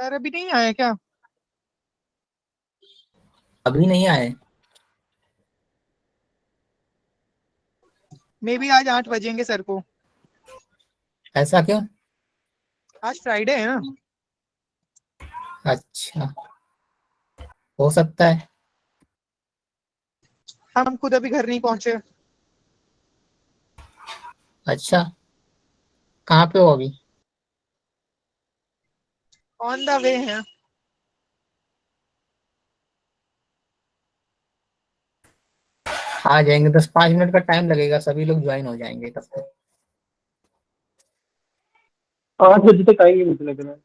Sir अभी नहीं आया क्या? अभी नहीं आए। मे बी आज 8 बजेंगे सर को। ऐसा क्यों? आज फ्राइडे है ना। अच्छा, हो सकता है। हम खुद अभी घर नहीं पहुंचे। अच्छा, कहाँ पे हो अभी? ऑन द वे है। आ जाएंगे, 10-5 मिनट का टाइम लगेगा, सभी लोग ज्वाइन हो जाएंगे तब तक। 8 बजे तक आएंगे मुझे लग रहा है।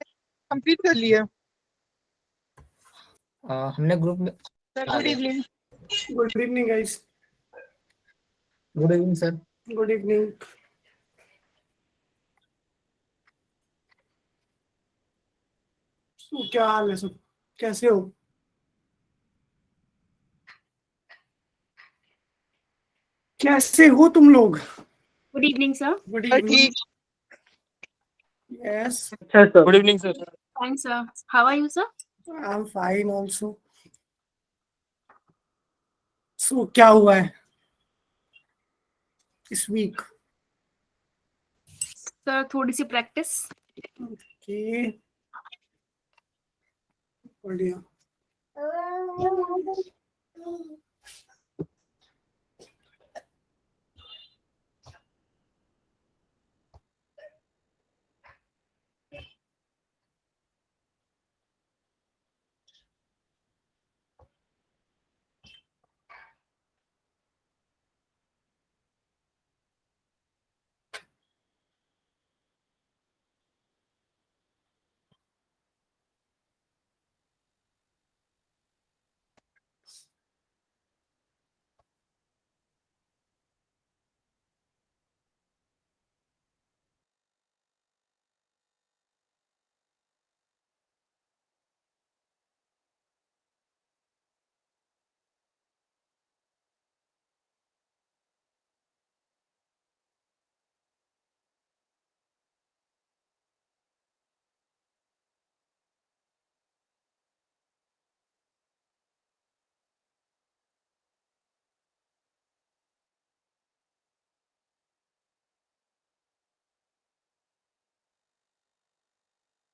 कंप्लीट कर लिए। हमने ग्रुप में सर आ गुड गया। Evening. Good evening guys. Good evening sir. Good evening. क्या हाल है सब? कैसे हो? कैसे हो तुम लोग? Good evening, sir. Good sir evening. ठीक। यस। अच्छा sir. Good evening sir. Fine, sir. How are you, sir? I am fine also. So क्या हुआ है इस वीक? Sir, थोड़ी सी practice. ओके, बढ़िया।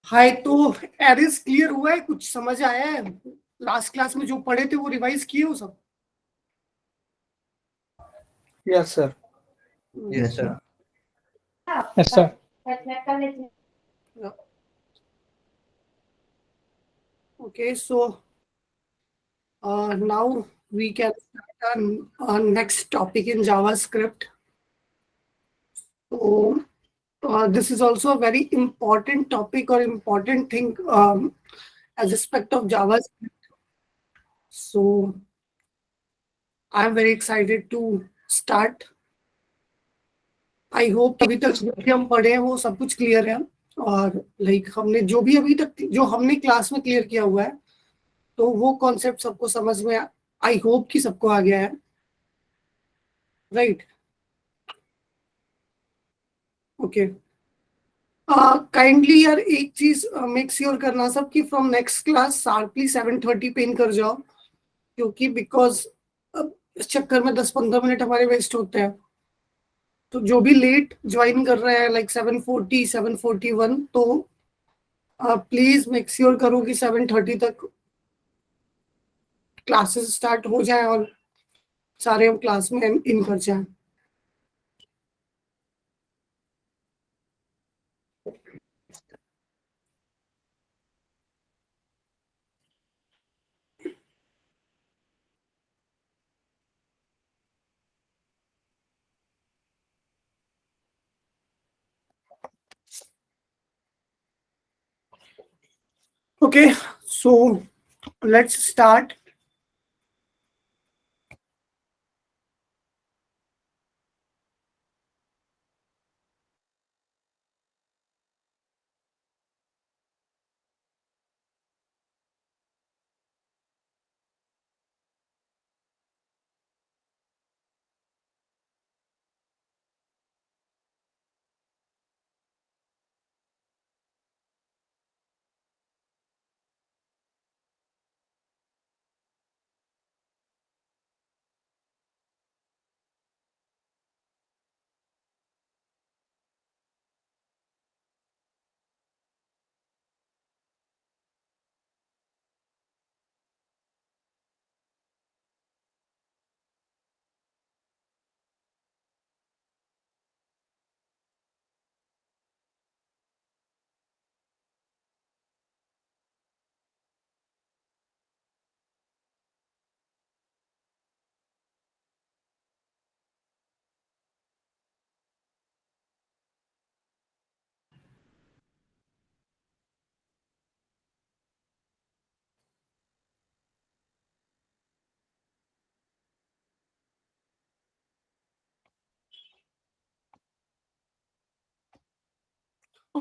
हाय, तो एरिस क्लियर हुआ है? कुछ समझ आया है? लास्ट क्लास में जो पढ़े थे वो रिवाइज किए हो सब? Yes sir. Yes sir. Yes sir. Okay, so now we can start our next topic in JavaScript. So this is also a very important topic or important thing as aspect of JavaScript. So I'm very excited to start. I hope अभी तक जो भी हम पढ़े हैं वो सब कुछ क्लियर है। और लाइक हमने जो भी अभी तक जो हमने क्लास में क्लियर किया हुआ है, तो वो कॉन्सेप्ट सबको समझ में आई होप कि सबको आ गया है, राइट? ओके। काइंडली यार एक चीज मेक श्योर करना सब कि फ्रॉम नेक्स्ट क्लास शार्पली 7:30 पे इन कर जाओ, क्योंकि बिकॉज इस चक्कर में 10-15 मिनट हमारे वेस्ट होते हैं। तो जो भी लेट ज्वाइन कर रहे हैं लाइक 7:40 7:41, तो प्लीज मेक श्योर करो कि 7:30 तक क्लासेस स्टार्ट हो जाए और सारे हम क्लास में इन कर जाए। Okay, so let's start.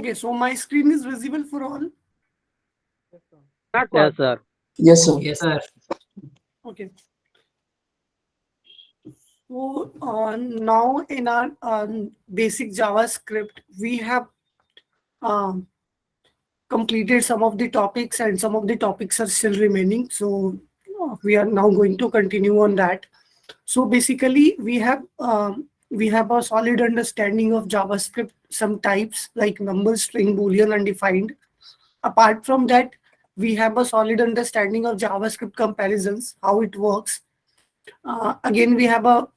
Okay, so my screen is visible for all. Yes, sir. Yes, sir. Yes, sir. Okay. So now in our basic JavaScript, we have um, completed some of the topics, and some of the topics are still remaining. So we are now going to continue on that. So basically, we have a solid understanding of JavaScript, some types like number, string, boolean, undefined. Apart from that, we have a solid understanding of JavaScript comparisons, how it works. Again, we have a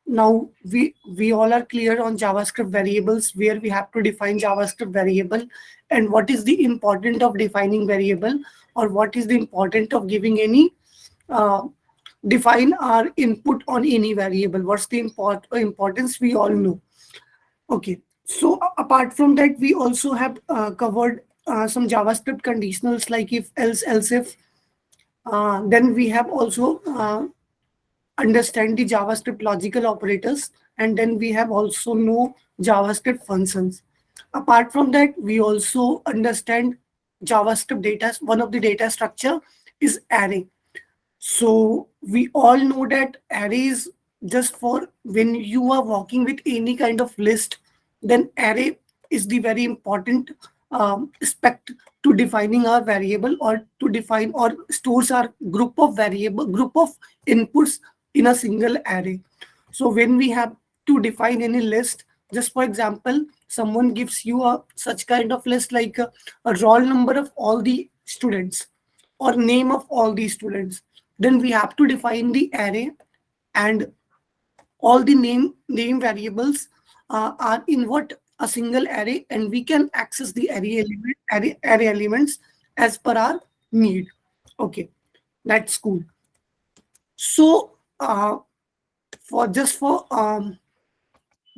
now we all are clear on JavaScript variables, where we have to define JavaScript variable, and what is the importance of defining variable, or what is the importance of giving any define our input on any variable. What's the importance, we all know. Okay, so apart from that, we also have covered some JavaScript conditionals like if, else if. Then we have also understand the JavaScript logical operators, and then we have also know JavaScript functions. Apart from that, we also understand JavaScript data. One of the data structure is array. So we all know that array is just for when you are working with any kind of list, then array is the very important aspect to defining our variable, or to define or stores our group of inputs in a single array. So when we have to define any list, just for example, someone gives you a such kind of list like a roll number of all the students or name of all the students, then we have to define the array, and all the name variables are in what a single array, and we can access the array elements as per our need. Okay, that's cool. So for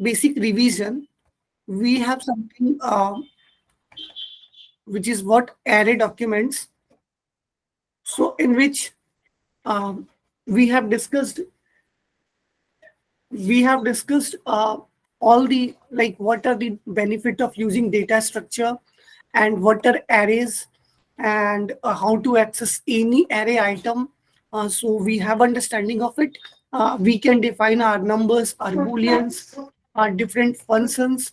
basic revision, we have something which is what array documents. So in which we have discussed all the, like, what are the benefit of using data structure, and what are arrays, and how to access any array item. So we have understanding of it. We can define our numbers, our booleans, our different functions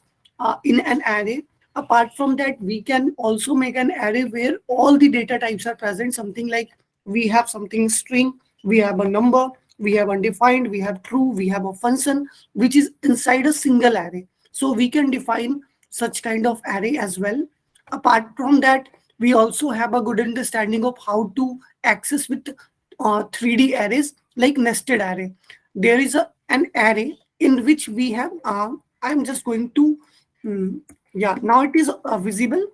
in an array. Apart from that, we can also make an array where all the data types are present. Something like we have something string, we have a number, we have undefined, we have true, we have a function which is inside a single array. So we can define such kind of array as well. Apart from that, we also have a good understanding of how to access with 3D arrays like nested array. There is an array in which we have I'm just going to yeah, now it is visible.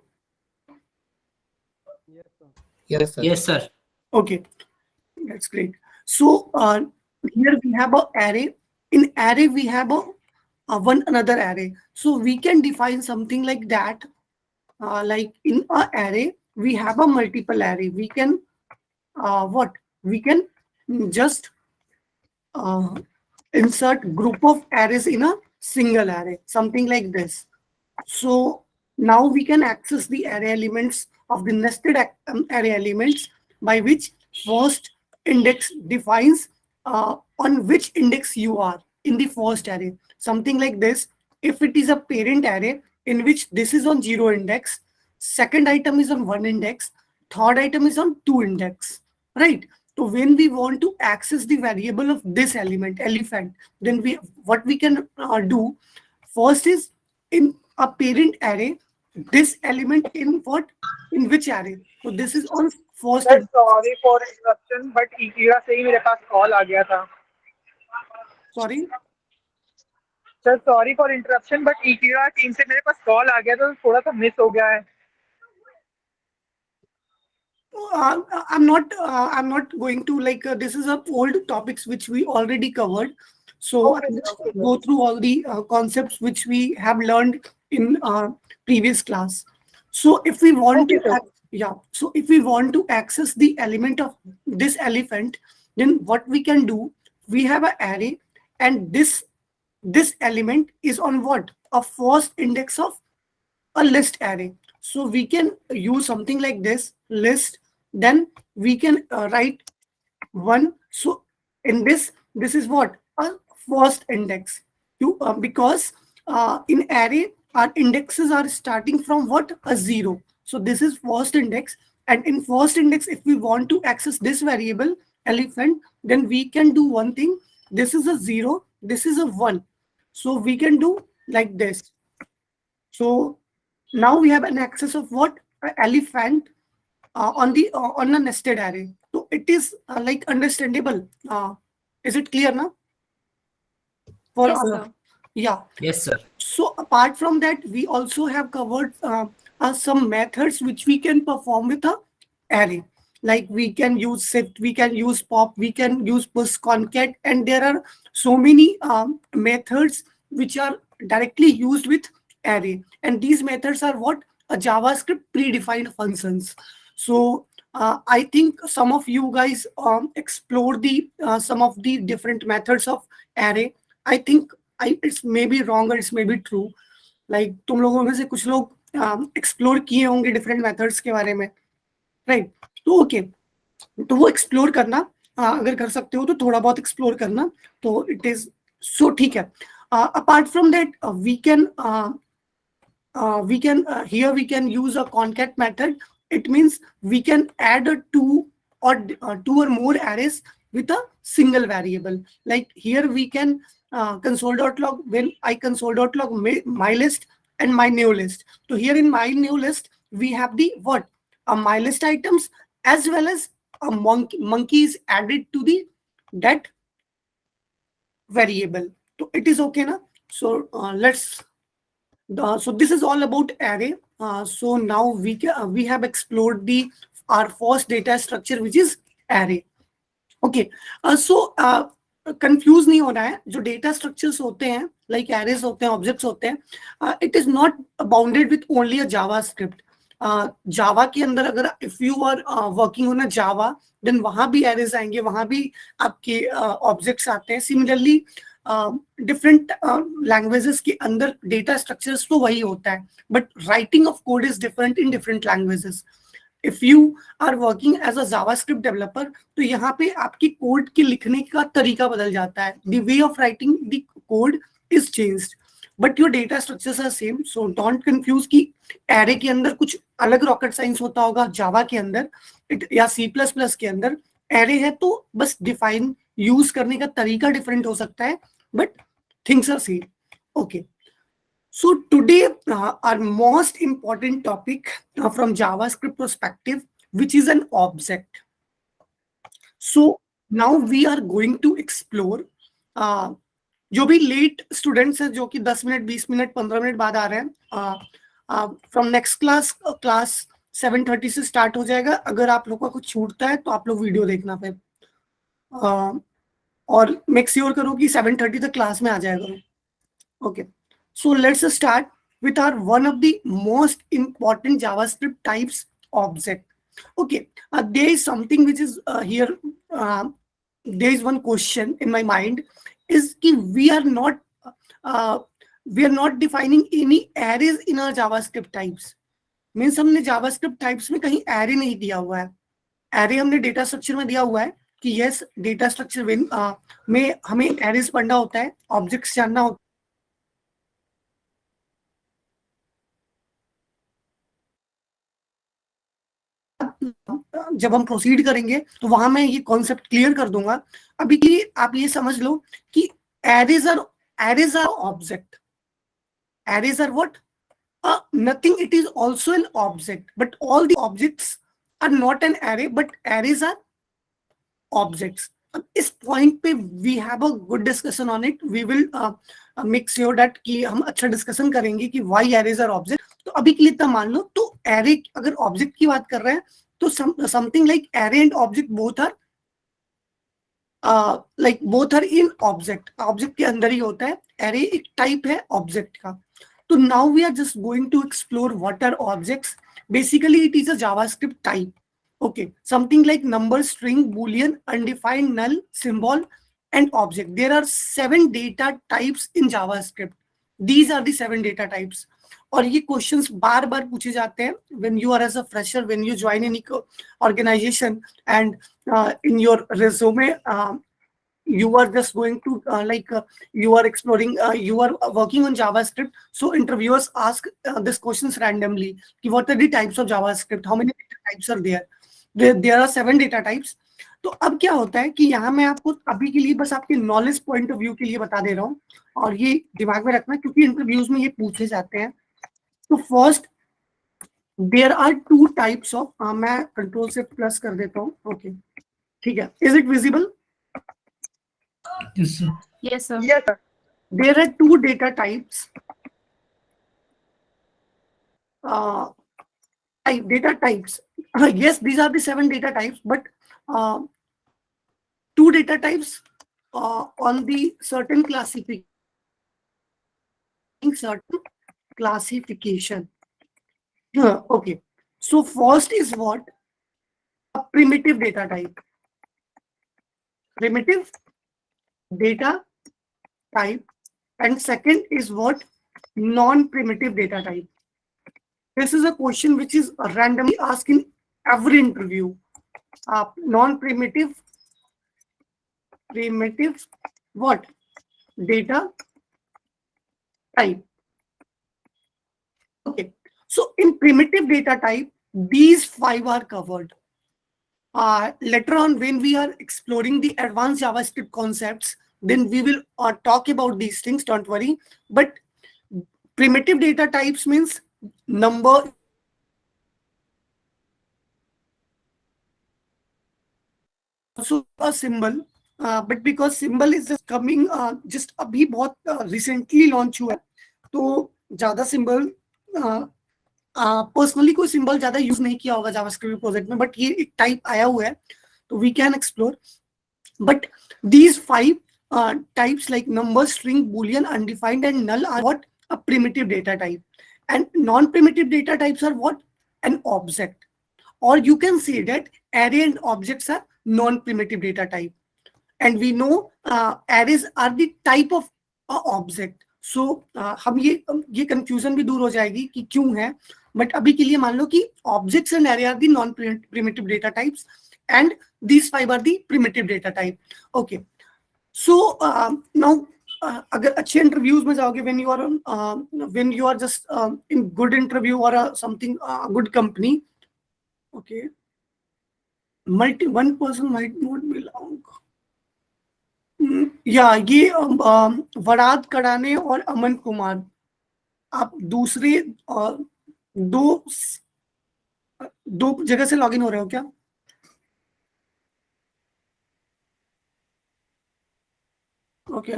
Yes, sir. Yes, sir. Okay, that's great. So here we have an array. In array, we have a one another array. So we can define something like that. Like in a array, we have a multiple array. We can we can just insert group of arrays in a single array, something like this. So now we can access the array elements of the nested array elements, by which first index defines on which index you are in the first array. Something like this. If it is a parent array in which this is on 0 index, second item is on 1 index, third item is on 2 index, right? So when we want to access the variable of this elephant, then what we can do first is, in a parent array, this element in which array? So this is on first. Sir, sorry for interruption, but ईटीरा से ही मेरे पास call आ गया था. Sorry. Sir sorry for interruption, but ईटीरा team से मेरे पास कॉल आ गया तो थोड़ा सा मिस हो गया है. I'm not going to this is a old topics which we already covered. So I'll just go through all the concepts which we have learned in previous class. So if we want so if we want to access the element of this elephant, then what we can do, we have an array, and this element is on what? A first index of a list array. So we can use something like this list, then we can write 1. So in this is what a first index. Because in array our indexes are starting from what, a 0. So this is first index, and in first index if we want to access this variable elephant, then we can do one thing. This is a 0, this is a 1. So we can do like this. So now we have an access of what, elephant on a nested array. So it is like understandable. Is it clear now? For Yes, all sir. of- yeah. Yes, sir. So apart from that, we also have covered some methods which we can perform with a array. Like we can use shift, we can use pop, we can use push, concat, and there are so many methods which are directly used with array. And these methods are what, a JavaScript predefined functions. So I think some of you guys explore the some of the different methods of array. I think it's maybe wrong or it's maybe true. Like तुम लोगों में से कुछ लोग explore किए होंगे different methods के बारे में, राइट? तो ओके, तो वो एक्सप्लोर करना, अगर कर सकते हो तो थोड़ा बहुत एक्सप्लोर करना, तो इट इज सो ठीक है. Apart from that we can here we can use a concat method. It means we can add a two or more arrays with a single variable. Like here we can console.log, when I console.log my list and my new list. So here in my new list we have the what, my list items as well as a monkeys added to the that variable. So it is okay now. So let's so this is all about array. So now we have explored our first data structure, which is array. Okay. So confuse नहीं होना है. जो data structures होते हैं like arrays होते हैं, objects होते हैं, it is not bounded with only a JavaScript. Java के अंदर अगर if you are working on a Java, then वहां भी एरेज आएंगे, वहां भी आपके ऑब्जेक्ट्स आते हैं. सिमिलरली डिफरेंट लैंग्वेजेस के अंदर डेटा स्ट्रक्चर्स तो वही होता है, but writing of code is different in different languages. If you are working as a JavaScript developer, तो यहाँ पे आपकी कोड के लिखने का तरीका बदल जाता है. The way of writing the code is changed, but your data structures are same. So don't confuse कि एरे के अंदर कुछ अलग रॉकेट साइंस होता होगा जावा के अंदर या C++ के अंदर. एरे है तो बस डिफाइन यूज करने का तरीका डिफरेंट हो सकता है, but things are same. Okay. So today our most important topic from JavaScript perspective, which is an object. So now we are going to explore जो भी लेट स्टूडेंट्स हैं जो कि 10 मिनट 20 मिनट 15 मिनट बाद आ रहे हैं, फ्रॉम नेक्स्ट क्लास 7:30 से start हो जाएगा. अगर आप लोग का कुछ छूटता है तो आप लोग वीडियो देखना फिर, और मेक श्योर करो कि 7:30 तक क्लास में आ जाया करो. Okay. So let's start with our one of the most important JavaScript types, object. Okay, there is something which is here. There is one question in my mind, is कि we are not defining any arrays in our JavaScript types. Means हमने JavaScript types में कहीं array नहीं दिया हुआ है. Array हमने data structure में दिया हुआ है कि yes, data structure में हमें arrays पढ़ना होता है, objects जानना होता है. जब हम प्रोसीड करेंगे तो वहां मैं ये कॉन्सेप्ट क्लियर कर दूंगा. अभी के लिए आप ये समझ लो कि arrays are object. Arrays are what? Nothing. It is also an object, but all the objects are not an array, but arrays are objects. इस पॉइंट पे we have a good discussion on it. We will make sure that कि हम अच्छा discussion करेंगे कि why arrays are object. तो अभी के लिए इतना मान लो. तो array अगर ऑब्जेक्ट की बात कर रहे हैं तो something like array and object both are in object. Object के अंदर ही होता है. array एक टाइप है ऑब्जेक्ट का. तो now we are just going to explore what are objects. Basically it is a JavaScript type. Okay, something like number, string, boolean, undefined, null, symbol, and object. There are 7 data types in JavaScript. These are the 7 data types. और ये questions बार बार पूछे जाते हैं when you are as a fresher, when you join any organisation and in your resume you are just going to you are exploring, you are working on JavaScript. So interviewers ask these questions randomly कि what are the types of JavaScript, how many data types are there. There are 7 data types. तो अब क्या होता है कि यहाँ मैं आपको अभी के लिए बस आपके नॉलेज पॉइंट ऑफ व्यू के लिए बता दे रहा हूँ, और ये दिमाग में रखना क्योंकि इंटरव्यूज में ये पूछे जाते हैं. तो first there are 2 types of, मैं कंट्रोल से प्लस कर देता हूँ. ओके, ठीक है. Is it visible? Yes, sir. Yes, sir. Yes, sir. There are 2 data types. Data types. Yes, these are the 7 data types, but 2 data types on the certain classification. Okay. So first is what? A primitive data type. Primitive data type. And second is what? Non-primitive data type. This is a question which is randomly asked in every interview. Non-primitive, primitive, what? Data type. Okay. So in primitive data type, these 5 are covered. Later on, when we are exploring the advanced JavaScript concepts, then we will talk about these things, don't worry. But primitive data types means number, also a symbol, but because symbol is just coming, just अभी बहुत recently launch हुआ है, तो ज़्यादा symbol personally कोई symbol ज्यादा use नहीं किया होगा जावास्क्रिप्ट प्रोजेक्ट में, बट ये एक टाइप आया हुआ है तो we can explore. But these 5 types like number, string, boolean, undefined and null are what? A primitive data type. And non-primitive data types are what? An object. Or you can say that array and objects are non-primitive data type. And we know arrays are the type of object. So हम ये confusion भी दूर हो जाएगी कि क्यों है. But अभी के लिए मान लो कि objects and array are the non-primitive data types and these 5 are the primitive data type. Okay. So now अगर अच्छे interviews में जाओगे, when you are just in good interview or something good company, okay, one person might not belong. या ये वराद कड़ाने और अमन कुमार, आप दूसरे दो जगह से लॉगिन हो रहे हो क्या? Okay.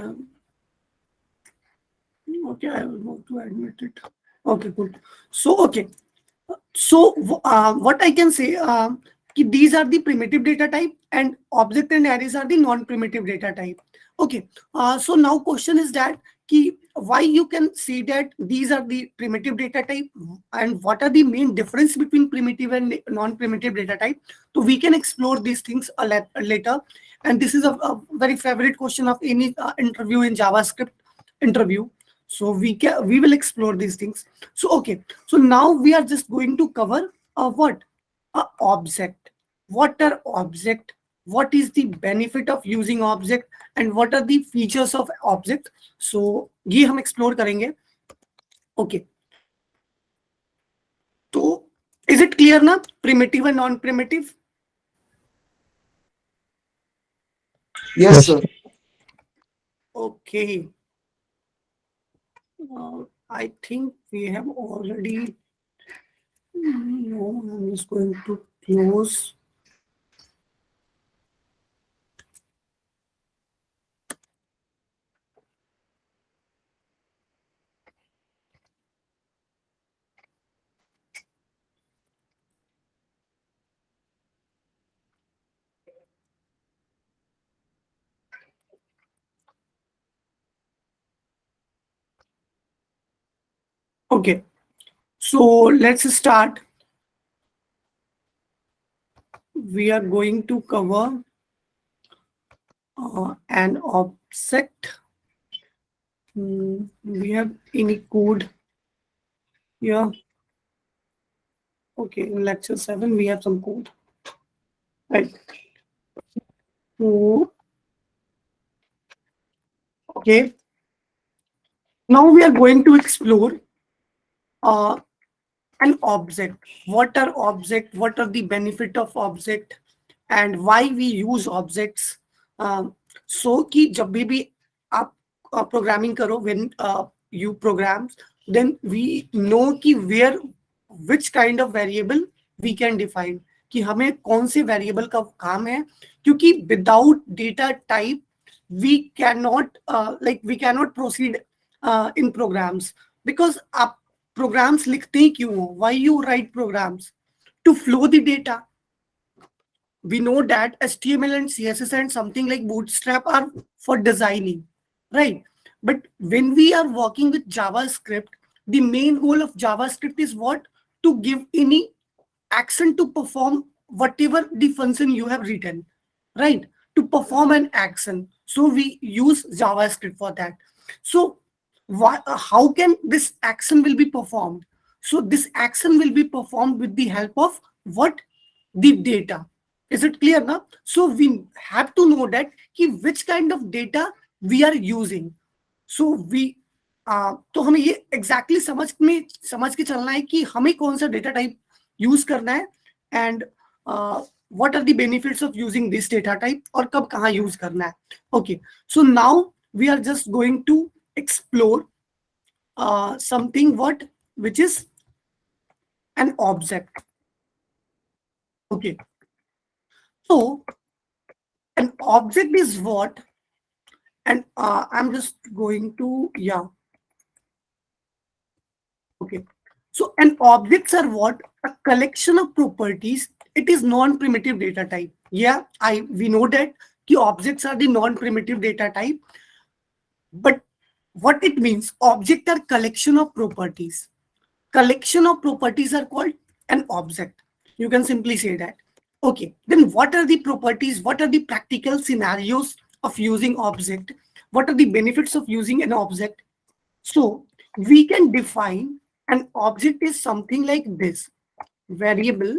Okay, I will move to admit it. Okay, good. So, okay. So, what I can say, these are the primitive data type and object and arrays are the non-primitive data type. Okay. So now question is that why you can say that these are the primitive data type and what are the main difference between primitive and non-primitive data type. So we can explore these things later. And this is a very favorite question of any interview in JavaScript interview. So we will explore these things. So okay. So now we are just going to cover what? Object. What are object? What is the benefit of using object and what are the features of object? So ये हम explore करेंगे. Okay. So is it clear ना? Primitive and non-primitive? Yes, sir. Okay. I think we have already. No, I'm just going to close. Okay, so let's start. We are going to cover an object. We have any code. Yeah. Okay, in lecture 7, we have some code. Right. So, okay. Now we are going to explore an object. What are object? What are the benefit of object? And why we use objects? So कि जब भी आप programming करो, when you programs, then we know कि where which kind of variable we can define, कि हमें कौन से variable का काम है, क्योंकि without data type we cannot we cannot proceed in programs, because आप programs लिखते ही क्यों हो? Why you write programs? To flow the data. We know that HTML and CSS and something like Bootstrap are for designing, right? But when we are working with JavaScript, the main goal of JavaScript is what? To give any action to perform whatever the function you have written, right? To perform an action. So we use JavaScript for that. So how can this action will be performed? So this action will be performed with the help of what? The data. Is it clear now? So we have to know that which kind of data we are using. So we तो हमें ये exactly समझ के चलना है कि हमें कौन सा data type use करना है, and what are the benefits of using this data type, और कब कहाँ use करना है. Okay, so now we are just going to explore something which is an object. Okay, so an object is what? And I'm just going to, yeah. Okay, so an objects are what? A collection of properties. It is non-primitive data type. Yeah, we know that the objects are the non-primitive data type. But what it means? Object are collection of properties. Collection of properties are called an object. You can simply say that. Okay, then what are the properties? What are the practical scenarios of using object? What are the benefits of using an object? So we can define an object is something like this: variable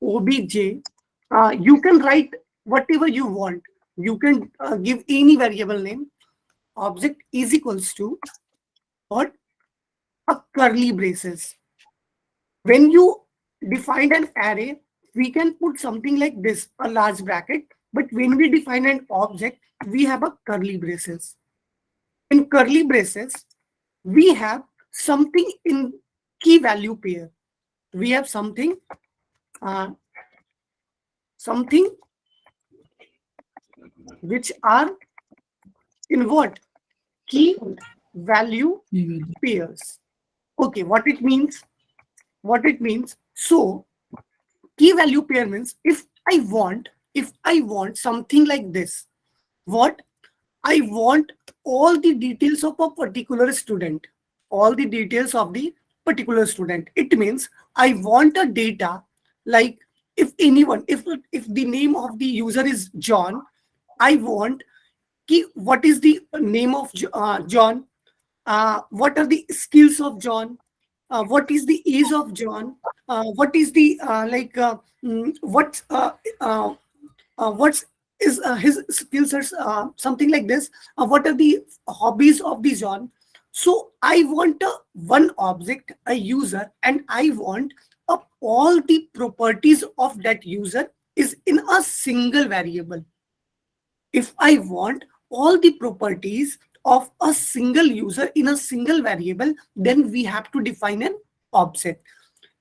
obj. You can write whatever you want. You can give any variable name. Object is equals to what? A curly braces. When you define an array, we can put something like this, a large bracket. But when we define an object, we have a curly braces. In curly braces, we have something in key value pair. We have something which are in what? Key value pairs. Okay, what it means? So key value pair means if I want something like this, what? I want all the details of a particular student. All the details of the particular student. It means I want a data like if the name of the user is John, I want what is the name of John, what are the skills of John, what is the age of John, what is the what's is his skill sets, something like this, what are the hobbies of the John. So I want one object, a user, and I want all the properties of that user is in a single variable. If I want all the properties of a single user in a single variable, then we have to define an object.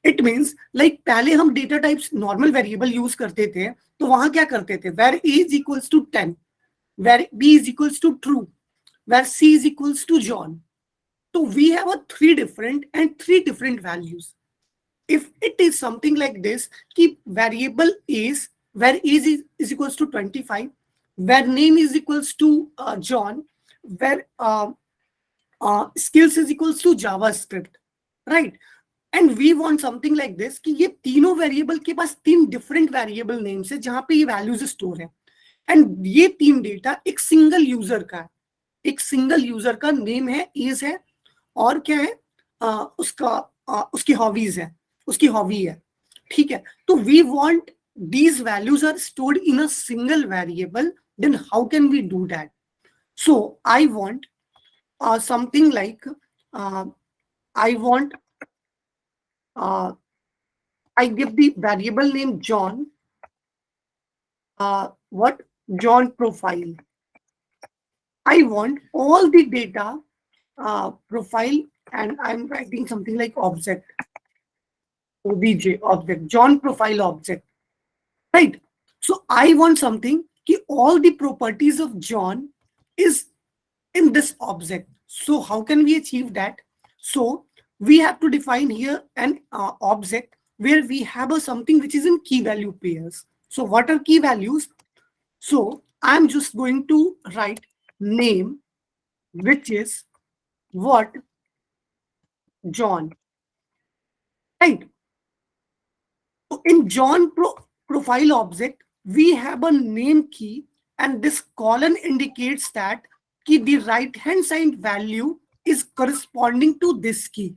It means like पहले हम data types normal variable use करते थे, तो वहां क्या करते थे? Where a is equals to 10, where b is equals to true, where c is equals to John. So we have a three different values. If it is something like this, keep variable is where is equals to 25, where name is equals to John, where skills is equals to JavaScript, right? And we want something like this कि ये तीनों variable के पास तीन different variable names है जहाँ पे ये values store है, and ये तीन data एक single user का है. एक single user का name है, age है, और क्या है? उसकी हॉबीज है, उसकी हॉबी है, ठीक है. तो we want these values are stored in a single variable. Then how can we do that? So I want something like I want I give the variable name John. What? John profile. I want all the data profile, and I'm writing something like object. OBJ object, John profile object. Right. So I want something कि all the properties of John is in this object. So how can we achieve that? So we have to define here an object where we have a something which is in key value pairs. So what are key values? So I'm just going to write name, which is what? John. Right. So in John profile object, we have a name key, and this colon indicates that the right hand side value is corresponding to this key.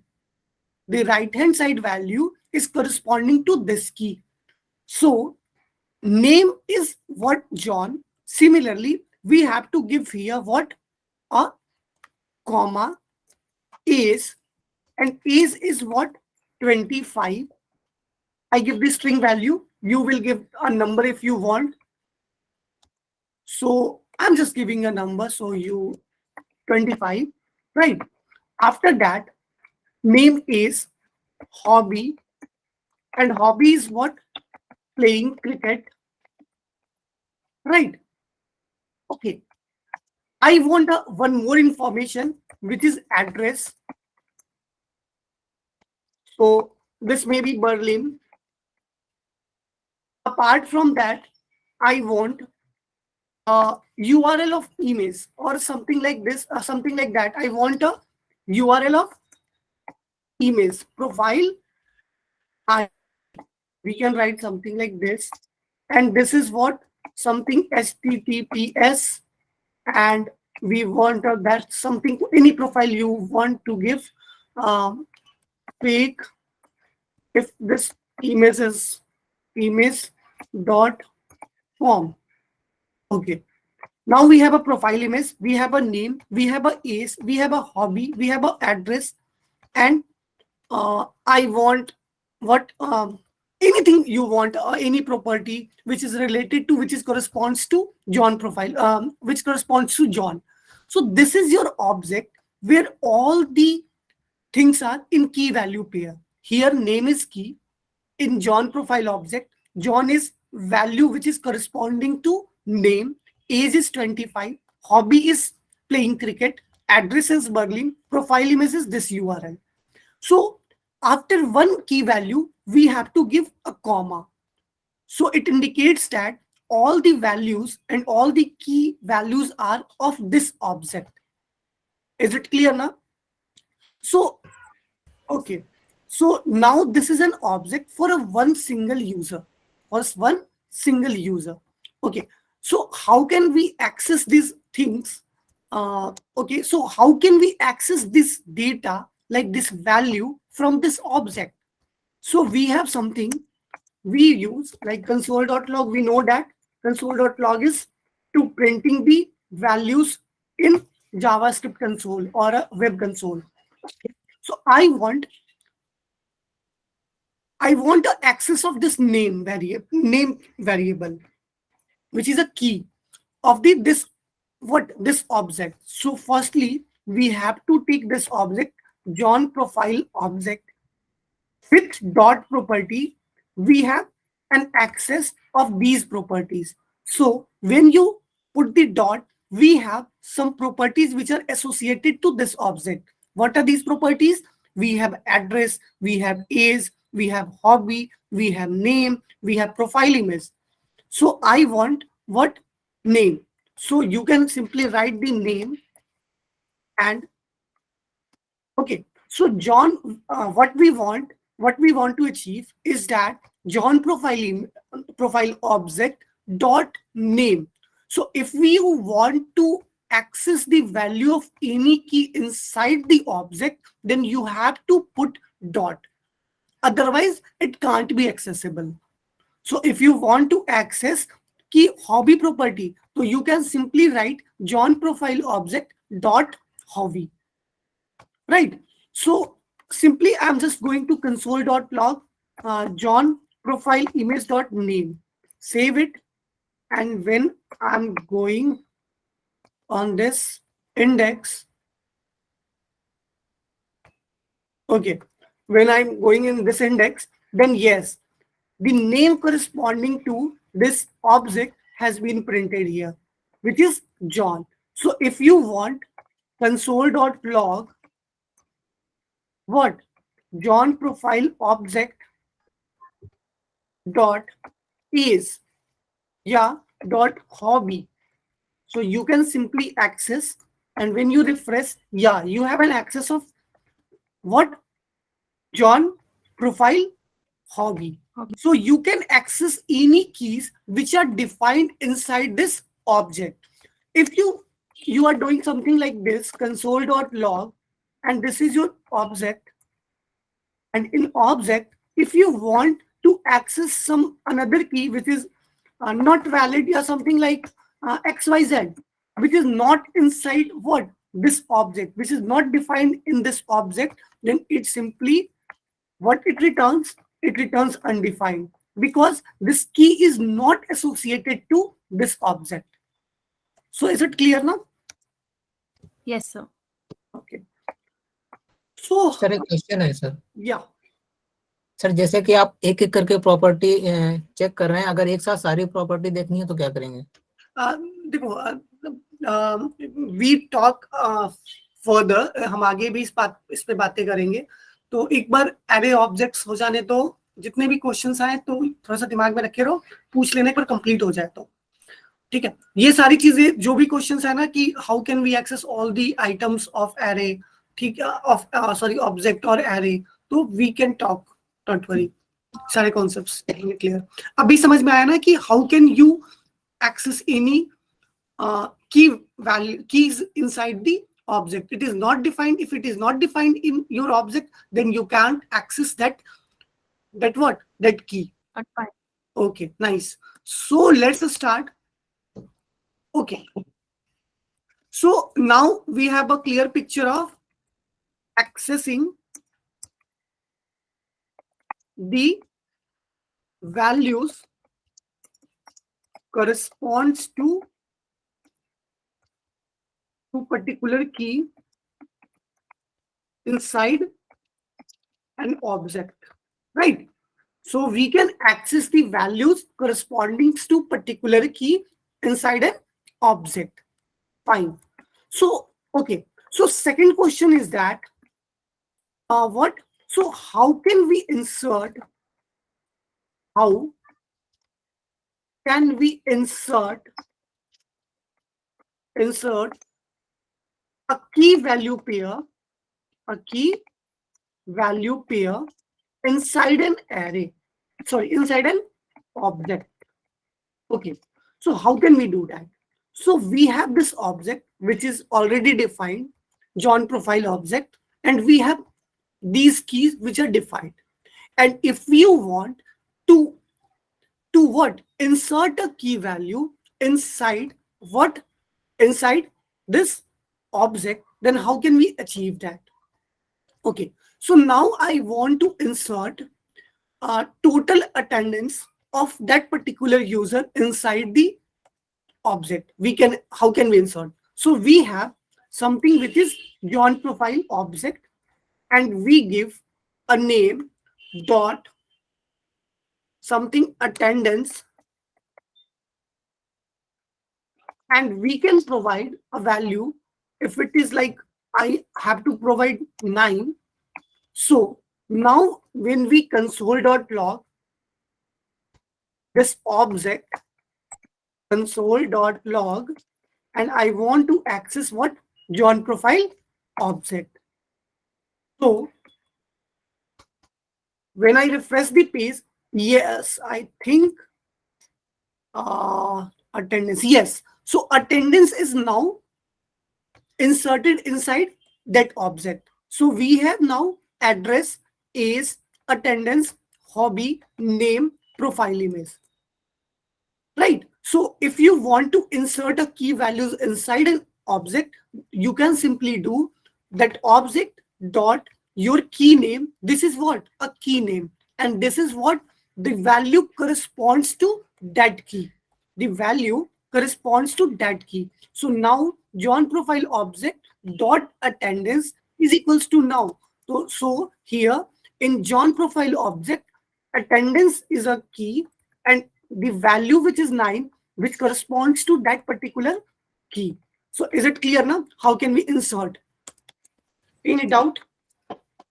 The right hand side value is corresponding to this key. So name is what? John. Similarly, we have to give here what? A comma, age, and age is what? 25. I give the string value. You will give a number if you want. So I'm just giving a number. So you 25, right? After that, name is hobby, and hobby is what? Playing cricket, right? Okay. I want one more information, which is address. So this may be Berlin. Apart from that, I want URL of image or something like this, something like that. I want a URL of image profile. We can write something like this, and this is what? Something HTTPS, and we want that something, any profile you want to give fake, if this image is image.form. Okay. Now we have a profile image, we have a name, we have a age, we have a hobby, we have a address, and I want what? Anything you want, any property which is related to, which is corresponds to John profile, which corresponds to John. So this is your object where all the things are in key value pair. Here name is key. In John profile object, John is value which is corresponding to name, age is 25, hobby is playing cricket, address is Berlin, profile image is this URL. So after one key value, we have to give a comma. So it indicates that all the values and all the key values are of this object. Is it clear now? So, okay. So now this is an object for one single user. Okay. So how can we access these things? Okay. So how can we access this data, like this value, from this object? So we have something we use like console.log. We know that console.log is to printing the values in JavaScript console or a web console. So I want the access of this name variable, which is a key of this object. So firstly, we have to take this object, John profile object, with dot property. We have an access of these properties. So when you put the dot, we have some properties which are associated to this object. What are these properties? We have address, we have age, we have hobby, we have name, we have profile image. So I want what? Name. So you can simply write the name, and okay. So John, what we want to achieve is that John profile object dot name. So if we want to access the value of any key inside the object, then you have to put dot. Otherwise, it can't be accessible. So if you want to access key hobby property, so you can simply write John profile object dot hobby, right? So simply I'm just going to console.log John profile image dot name, save it, and when I'm going on this index, okay, when I'm going in this index, then yes, the name corresponding to this object has been printed here, which is John. So if you want console.log what John profile object dot is dot hobby, so you can simply access, and when you refresh, you have an access of what John profile hobby. So you can access any keys which are defined inside this object. If you are doing something like this, console.log, and this is your object, and in object, if you want to access some another key which is not valid or something like XYZ, which is not inside what this object, which is not defined in this object, then it simply what it returns undefined, because this key is not associated to this object. So is it clear now? Yes, sir. Okay. So sir एक question है sir. yeah. Sir जैसे कि आप एक एक करके property check कर रहे हैं, अगर एक साथ सारी प्रॉपर्टी देखनी है तो क्या करेंगे? देखो वी टॉक फर्दर, हम आगे भी इस पे बातें करेंगे. तो एक बार एरे ऑब्जेक्ट्स हो जाने तो जितने भी क्वेश्चंस आए तो थोड़ा सा दिमाग में रखे रहो, पूछ लेने पर कंप्लीट हो जाए तो ठीक है. ये सारी चीजें जो भी क्वेश्चंस है ना कि how can we access all the items of array, ठीक है, ऑफ सॉरी ऑब्जेक्ट और एरे, तो we can talk, don't worry, सारे कॉन्सेप्ट्स क्लियर. अभी समझ में आया ना कि how can you access any key value keys inside the object. It is not defined. If it is not defined in your object, then you can't access that key. Okay, nice. So let's start. Okay, so now we have a clear picture of accessing the values corresponds to particular key inside an object, right? So we can access the values corresponding to particular key inside an object. Fine. So okay, so second question is that what, so how can we insert a key value pair inside an array, inside an object. Okay, so how can we do that? So we have this object which is already defined, John profile object, and we have these keys which are defined. And if you want to what, insert a key value inside this object, then how can we achieve that? Okay, so now I want to insert total attendance of that particular user inside the object. How can we insert? So we have something which is John profile object, and we give a name dot something attendance, and we can provide a value. If it is like I have to provide 9, so now when we console.log this object, console.log, and I want to access what, John profile object. So when I refresh the page, yes, I think attendance, yes. So attendance is now inserted inside that object. So we have now address, age, attendance, hobby, name, profile image. Right? So if you want to insert a key values inside an object, you can simply do that object dot your key name. This is what? A key name. And this is what the value corresponds to that key. The value corresponds to that key. So now John profile object dot attendance is equals to now. So here in John profile object, attendance is a key and the value which is 9, which corresponds to that particular key. So is it clear now? How can we insert? Any doubt?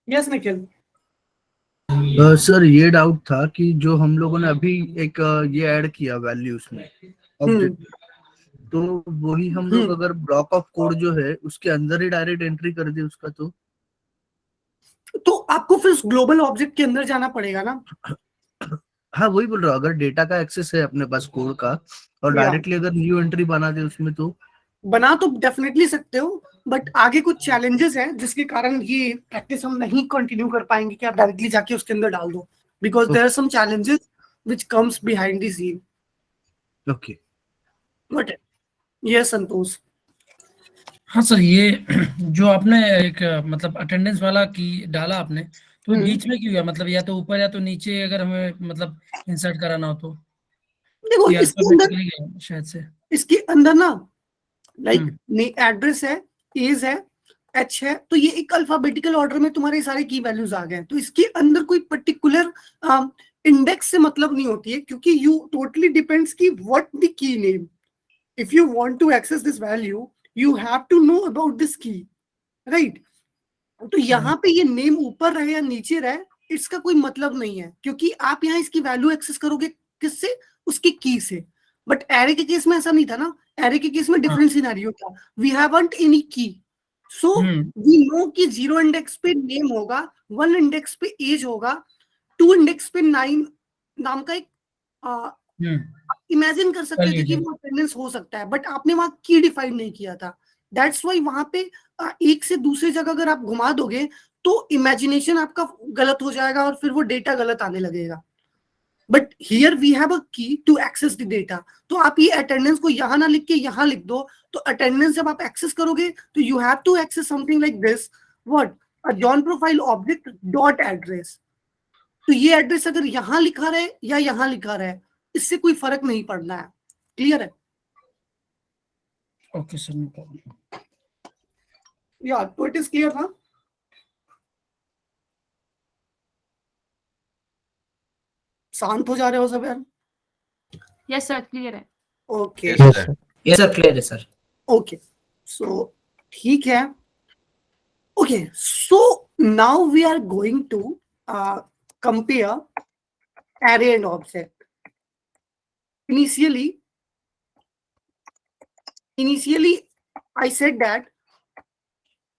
Yes, Nikhil. Sir ये doubt था कि जो हम लोगों ने अभी एक ये ऐड किया वैल्यू उसमें ऑब्जेक्ट, तो वही हम लोग अगर ब्लॉक ऑफ कोड जो है उसके अंदर ही डायरेक्ट एंट्री कर दे उसका, तो आपको फिर ग्लोबल ऑब्जेक्ट के अंदर जाना पड़ेगा ना। हाँ वही बोल रहा हूँ, अगर डेटा का एक्सेस है अपने पास कोड का और डायरेक्टली अगर न्यू एंट्री बना दे उसमें, तो बना तो डेफिनेटली सकते हो, बट आगे कुछ चैलेंजेस हैं जिसके कारण ये प्रैक्टिस हम नहीं कंटिन्यू कर पाएंगे कि आप डायरेक्टली जाके उसके अंदर डाल दो, because there are some challenges which comes behind the scene. Okay, but ये संतोष। हाँ सर, ये जो आपने एक मतलब अटेंडेंस वाला की डाला आपने, तो बीच में क्यों है? मतलब या तो ऊपर या तो नीचे, अगर हमें मतलब इंसर्ट कराना हो तो देखो इसके अंदर, शायद से इसके अंदर ना लाइक एड्रेस है, एज है, एच है, तो ये एक अल्फाबेटिकल ऑर्डर में तुम्हारे सारे की वैल्यूज आ गए। तो इसके अंदर कोई पर्टिकुलर इंडेक्स से मतलब नहीं होती है, क्योंकि यू टोटली डिपेंड्स की what the key name. If you want to access this value you have to know about this key, right? तो यहाँ पे ये नेम ऊपर रहे या नीचे रहे इसका कोई मतलब नहीं है, क्योंकि आप यहाँ इसकी वैल्यू एक्सेस करोगे किससे? उसकी की से। बट एरे के केस में ऐसा नहीं था ना, एरे के केस में डिफरेंट सिनेरियो था। वी हैवंट एनी की, सो वी नो कि 0 इंडेक्स पे नेम होगा, 1 इंडेक्स पे एज होगा, 2 इंडेक्स पे 9 नाम का एक इमेजिन कर सकते थे कि वो अटेंडेंस हो सकता है, बट आपने वहां की डिफाइन नहीं किया था। दैट्स वाई वहां पे एक से दूसरी जगह अगर आप घुमा दोगे तो इमेजिनेशन आपका गलत हो जाएगा और फिर वो डेटा गलत आने लगेगा। But here we have a key to access the data. तो आप ये अटेंडेंस को यहाँ ना लिख के यहाँ लिख दो, तो अटेंडेंस जब आप एक्सेस करोगे तो you have to access something like this, what? A John profile object dot address. तो ये एड्रेस अगर यहाँ लिखा रहे या यहाँ लिखा रहे, इससे कोई फर्क नहीं पड़ना है। क्लियर है? Okay sir, no problem. या तो इट इज क्लियर ना? शांत हो जा रहे हो सब यार? यस सर, क्लियर है। ओके, यस सर, क्लियर है सर। ओके, सो ठीक है। Okay, so now we are going to compare array and object. Initially I said that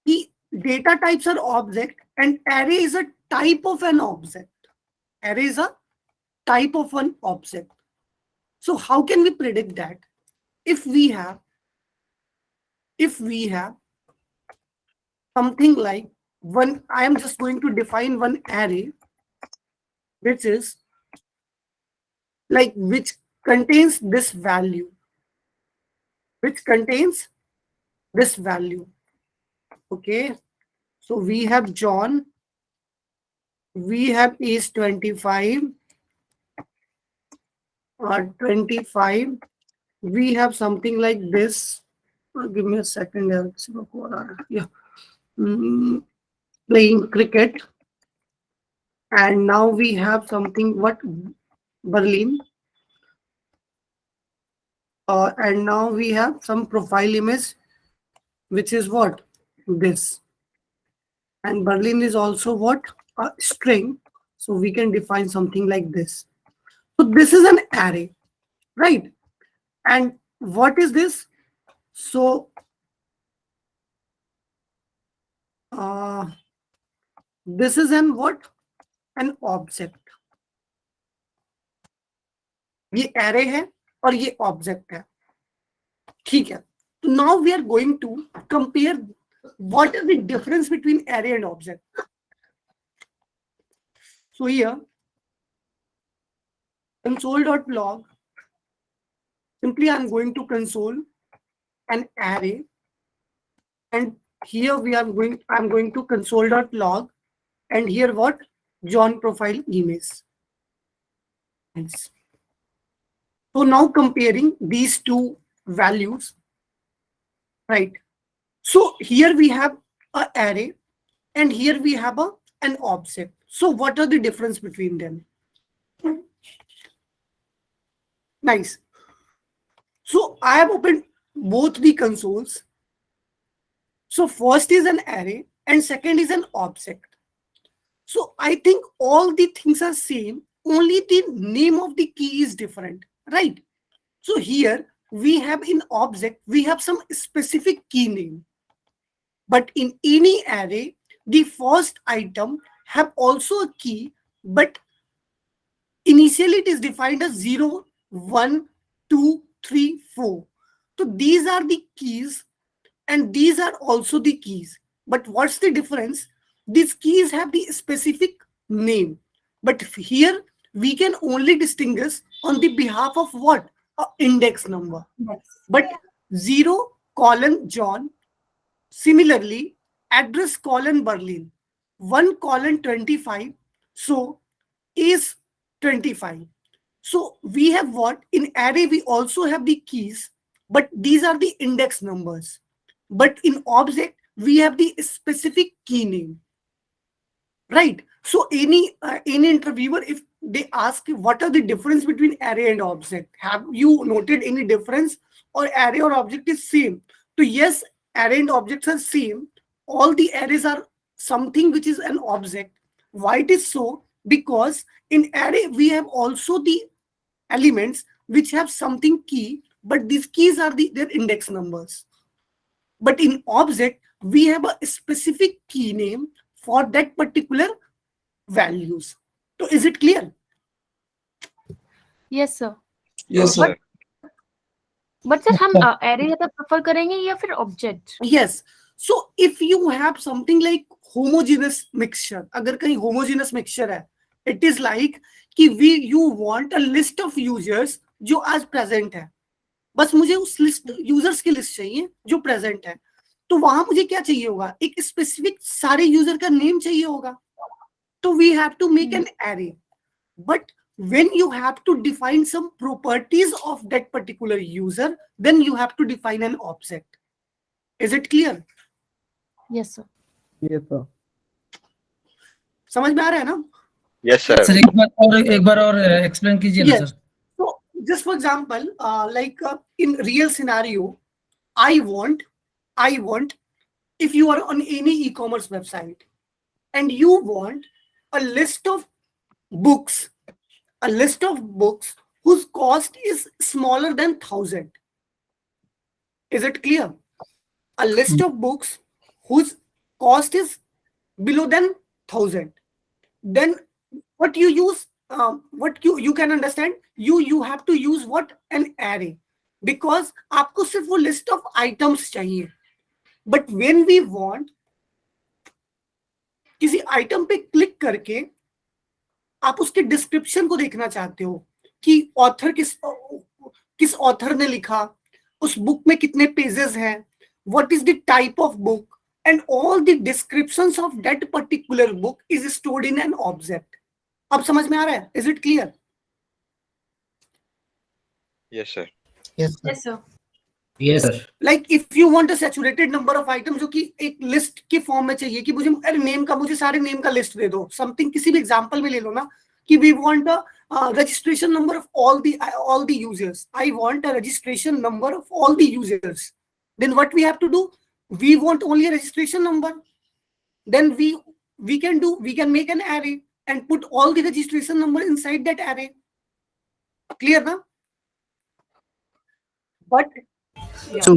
the data types are object and array is a type of an object. Array is a type of an object. So how can we predict that? If we have something like one, I am just going to define one array which is like which contains this value, okay? So we have John, we have age 25 or 25, we have something like this. Give me a second. Yeah, playing cricket, and now we have something, what? Berlin. And now we have some profile image, which is what? This. And Berlin is also what? A string. So we can define something like this. So this is an array, right? And what is this? So this is an what? An object. ये array है और ये object है, ठीक है? now we are going to compare what is the difference between array and object. So here, console.log, simply I'm going to console an array, and here I'm going to console.log, and here what? John profile image. Nice. So now comparing these two values, right? So here we have an array and here we have an object. So what are the difference between them? Nice. So I have opened both the consoles. So first is an array and second is an object. So I think all the things are same, only the name of the key is different, right? So here we have in object, we have some specific key name. But in any array, the first item have also a key, but initially it is defined as 0, 1, 2, 3, 4. So these are the keys and these are also the keys. But what's the difference? These keys have the specific name. But here we can only distinguish on the behalf of what? An index number. Yes. But 0 : John, similarly address : Berlin, 1 : 25, so is 25. So we have what? In array we also have the keys, but these are the index numbers. But in object we have the specific key name, right? So any interviewer, if they ask what are the difference between array and object, have you noted any difference, or array or object is same? So yes, array and objects are same. All the arrays are something which is an object. Why it is so? Because in array we have also the elements which have something key, but these keys are their index numbers. But in object we have a specific key name for that particular values. So is it clear? Yes sir. Yes, sir. But sir हम array ज्यादा prefer करेंगे या फिर object? Yes. So if you have something like homogeneous mixture, अगर कहीं homogeneous mixture है, it is like कि you want a list of users जो आज present है, बस मुझे उस list users की list चाहिए जो present है. तो वहां मुझे क्या चाहिए होगा? एक specific सारे user का name चाहिए होगा. So we have to make an array. But when you have to define some properties of that particular user, then you have to define an object. Is it clear? Yes sir. Yes, sir. समझ में आ रहा है ना? Yes, sir. Sir एक बार और explain कीजिए ना Yes. Sir. So just for example, in real scenario, I want, if you are on any e-commerce website and you want a list of books whose cost is smaller than 1,000. Is it clear? A list of books whose cost is below than 1,000. Then what you use, what you can understand, you have to use what? An array. Because आपको सिर्फ वो list of items चाहिए. But when we want, किसी item पे click करके आप उसके description को देखना चाहते हो कि ऑथर किस ऑथर ने लिखा, उस बुक में कितने पेजेस हैं, what is the type of book, and all the descriptions of that particular book is stored in an object. अब समझ में आ रहा है? Is it clear? Yes, sir. Yes, sir. Yes sir. Yes, sir. Like if you want a saturated number of items, जो कि एक list के form में चाहिए कि मुझे सारे नेम का लिस्ट दे दो, समथिंग किसी भी एग्जांपल में ले लो ना, कि we want a registration number of all the users. I want a registration number of all the users. Then what we have to do? We want only a registration number. Then we can make an array and put all the registration number inside that array. Clear na? But So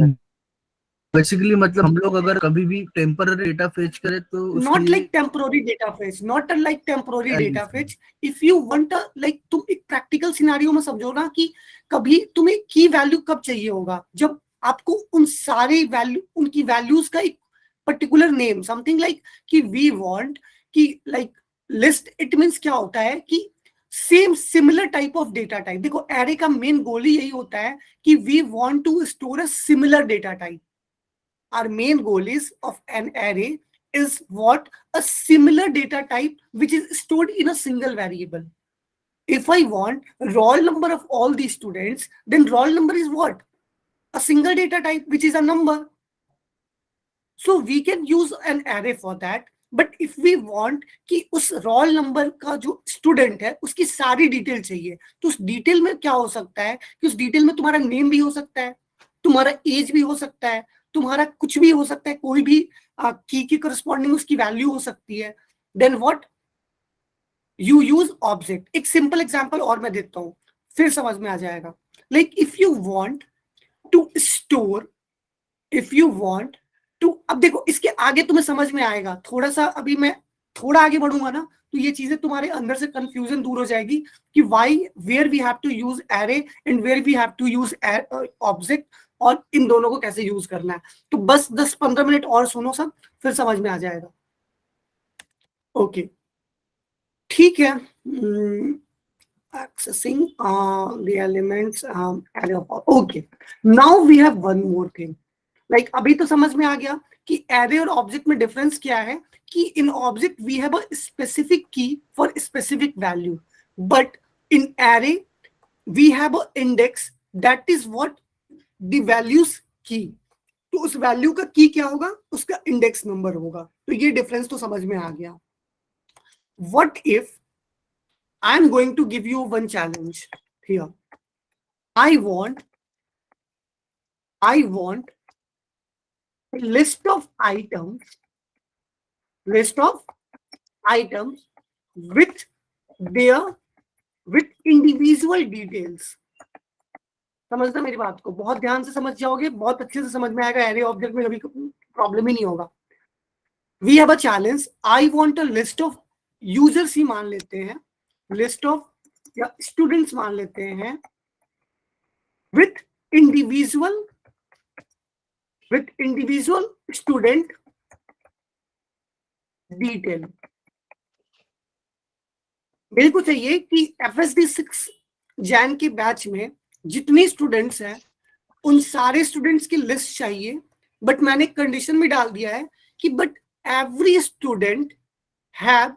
basically मतलब हम लोग अगर कभी भी temporary data fetch करें तो not उसके like temporary data fetch, not like temporary I data understand. fetch. If you want a like, तुम एक प्रैक्टिकल सिनेरियो में समझो ना कि कभी तुम्हें की वैल्यू कब चाहिए होगा, जब आपको उन सारे वैल्यू, उनकी वैल्यूज का एक पर्टिकुलर नेम, समथिंग लाइक कि वी वांट कि लाइक लिस्ट, इट मींस क्या होता है कि same similar type of data type. देखो एरे का मेन गोल ही यही होता है कि we want to store a similar data type. Our main goal is of an array is what? A similar data type which is stored in a single variable. If I want roll number of all these students, then roll number is what? A single data type which is a number. So we can use an array for that. But if we want कि उस roll number का जो student है उसकी सारी detail चाहिए, तो उस डिटेल में क्या हो सकता है कि उस डिटेल में तुम्हारा नेम भी हो सकता है, तुम्हारा एज भी हो सकता है, तुम्हारा कुछ भी हो सकता है, कोई भी की के करस्पॉन्डिंग उसकी वैल्यू हो सकती है। Then what? You use object. एक सिंपल एग्जांपल और मैं देता हूं, फिर समझ में आ जाएगा। Like if you want to store, if you want to, अब देखो इसके आगे तुम्हें समझ में आएगा, थोड़ा सा अभी मैं थोड़ा आगे बढ़ूंगा ना तो ये चीजें तुम्हारे अंदर से कंफ्यूजन दूर हो जाएगी कि why, where we have to use array and where we have to use object, और इन दोनों को कैसे यूज करना है। तो बस 10-15 मिनट और सुनो सब, फिर समझ में आ जाएगा। ओके ठीक है। accessing the elements array of, okay, now we have one more thing, like अभी तो समझ में आ गया कि array और object में difference क्या है, कि in object we have a specific key for a specific value, but in array we have a index that is what? The values key. तो उस वैल्यू का की क्या होगा? उसका इंडेक्स नंबर होगा। तो ये डिफरेंस तो समझ में आ गया। What if I am going to give you one challenge here? I want a list of items with individual details. समझना मेरी बात को, बहुत ध्यान से समझ जाओगे, बहुत अच्छे से समझ में आएगा, एरे ऑब्जेक्ट में कभी प्रॉब्लम ही नहीं होगा। We have a challenge, I want a list of users ही मान लेते हैं, लिस्ट ऑफ या स्टूडेंट्स मान लेते हैं, विथ इंडिविजुअल स्टूडेंट डिटेल। मेरे को चाहिए कि FSD 6 जैन के बैच में जितने स्टूडेंट्स हैं उन सारे स्टूडेंट्स की लिस्ट चाहिए, बट मैंने कंडीशन में डाल दिया है कि but every student have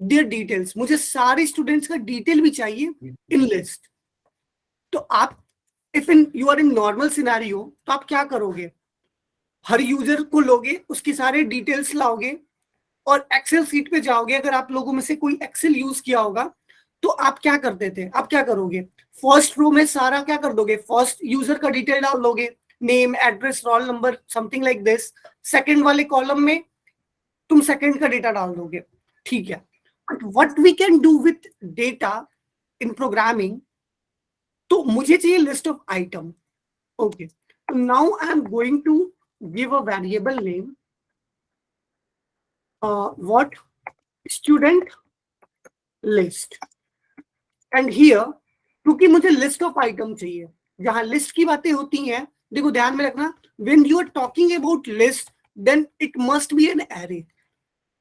their details. मुझे सारे स्टूडेंट्स का डिटेल भी चाहिए इन लिस्ट। तो आप if in you are in normal scenario तो आप क्या करोगे? हर यूजर को लोगे, उसके सारे डिटेल्स लाओगे और एक्सेल सीट पे जाओगे। अगर आप लोगों में से कोई एक्सेल यूज किया होगा तो आप क्या करते थे? आप क्या करोगे? फर्स्ट रो में सारा क्या कर दोगे? फर्स्ट यूजर का डिटेल डाल दोगे, name, address, roll number, something like this. Second वाले कॉलम में तुम सेकंड का डेटा डाल दोगे, ठीक है। But what we can do with data in programming, तो मुझे चाहिए list of item. Okay, now I am going to give a variable name, what? Student list. And here क्योंकि मुझे लिस्ट ऑफ आइटम चाहिए, जहां लिस्ट की बातें होती हैं, देखो ध्यान में रखना, when you are talking about list then it must be an array.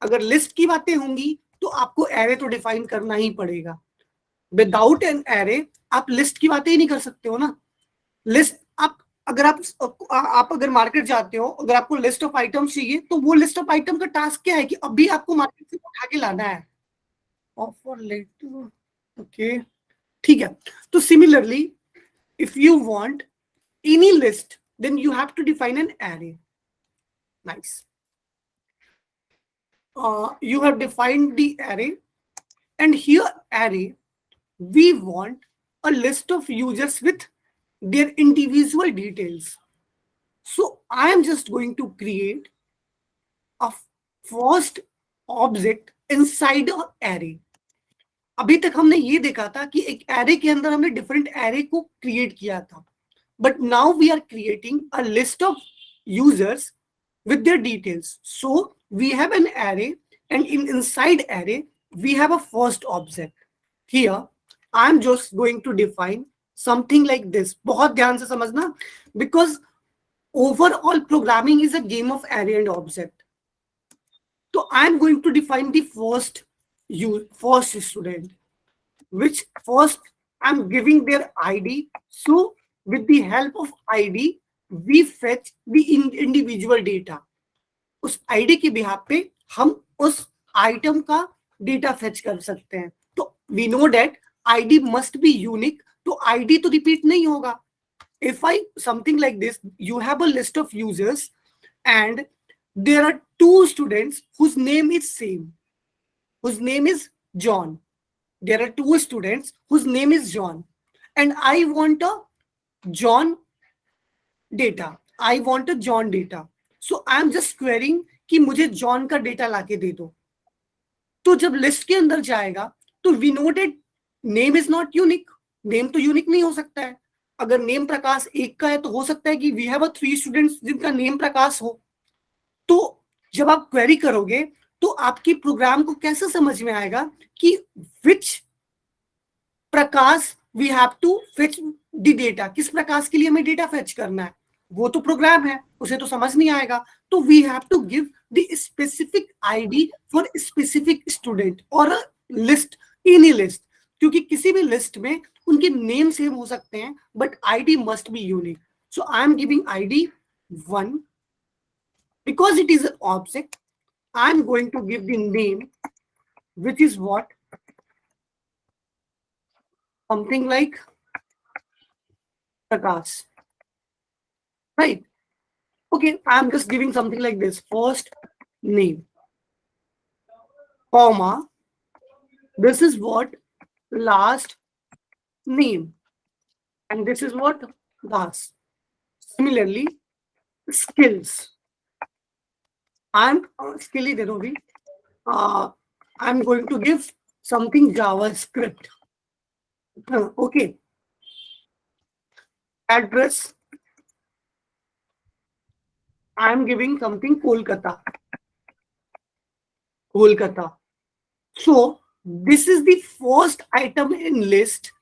अगर लिस्ट की बातें होंगी तो आपको एरे तो डिफाइन करना ही पड़ेगा। विदाउट एन एरे आप लिस्ट की बातें ही नहीं कर सकते हो ना। लिस्ट आप अगर मार्केट जाते हो, अगर आपको लिस्ट ऑफ आइटम चाहिए तो वो लिस्ट ऑफ आइटम का टास्क क्या है कि अभी आपको मार्केट से उठा के लाना है। ऑफर लेटर, ओके ठीक है। तो similarly if you want any list then you have to define an array. Nice, you have defined the array, and here array we want a list of users with their individual details. So I am just going to create a first object inside an array. अभी तक हमने ये देखा था कि एक array के अंदर हमने डिफरेंट एरे को क्रिएट किया था, but now we are creating a list of users with their details. So we have an array, and inside array we have a first object. Here I'm just going to define something like this. बहुत ध्यान से समझना, because overall programming is a game of array and object. So I'm going to define the first student, which first I'm giving their ID. So with the help of ID, we fetch the individual data. उस ID के behalf पे हम उस item का data fetch कर सकते हैं. तो we know that ID must be unique. तो ID तो repeat नहीं होगा. If I something like this, you have a list of users and there are two students whose name is same, whose name is John. There are two students whose name is John, and I want a John data. I want a John data. So I am just querying कि मुझे John का data लाके दे दो. तो जब list के अंदर जाएगा तो we know that name is not unique. Name तो unique नहीं हो सकता है. अगर नेम प्रकाश एक का है तो हो सकता है कि वी हैव 3 स्टूडेंट्स जिनका नेम प्रकाश हो. तो जब आप क्वेरी करोगे तो आपकी प्रोग्राम को कैसे समझ में आएगा कि विच प्रकाश we have to fetch the data, किस प्रकाश के लिए हमें डेटा फेच करना है. वो तो प्रोग्राम है, उसे तो समझ नहीं आएगा. तो we have to give the specific ID for specific student और a list in A list, क्योंकि किसी भी लिस्ट में उनके नेम सेम हो सकते हैं but ID must be unique. So I am giving ID 1. Because it is an object, I am going to give the name, which is what? Something like Prakash. Right? Okay, I am just giving something like this. First name, comma. This is what? Last name. And this is what? Last. Similarly, skills. I'm skilly Derovi. I'm going to give something JavaScript. Okay. Address. I'm giving something Kolkata. Kolkata. So this is the first item in list.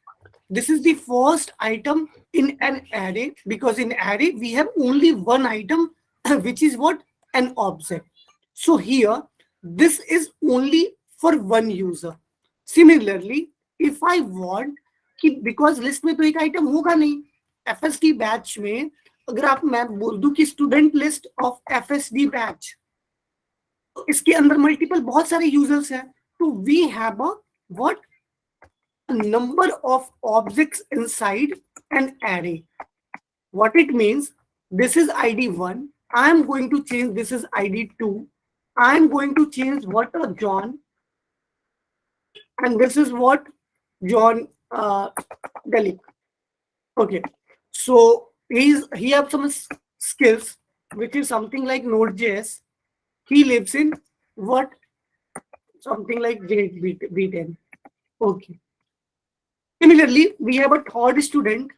This is the first item in an array, because in array we have only one item, which is what? An object. So here this is only for one user. Similarly, if I want कि because list में तो एक item होगा नहीं, FSD batch में अगर आप मैं बोल दूं कि student list of FSD batch, तो इसके अंदर multiple बहुत सारे users हैं. तो we have a what? A number of objects inside an array. What it means, this is ID 1. I am going to change, this is ID 2. I am going to change what? John. And this is what? John Galik. Okay. So he has some skills, which is something like Node.js. He lives in what? Something like B10. Okay. Similarly, we have a third student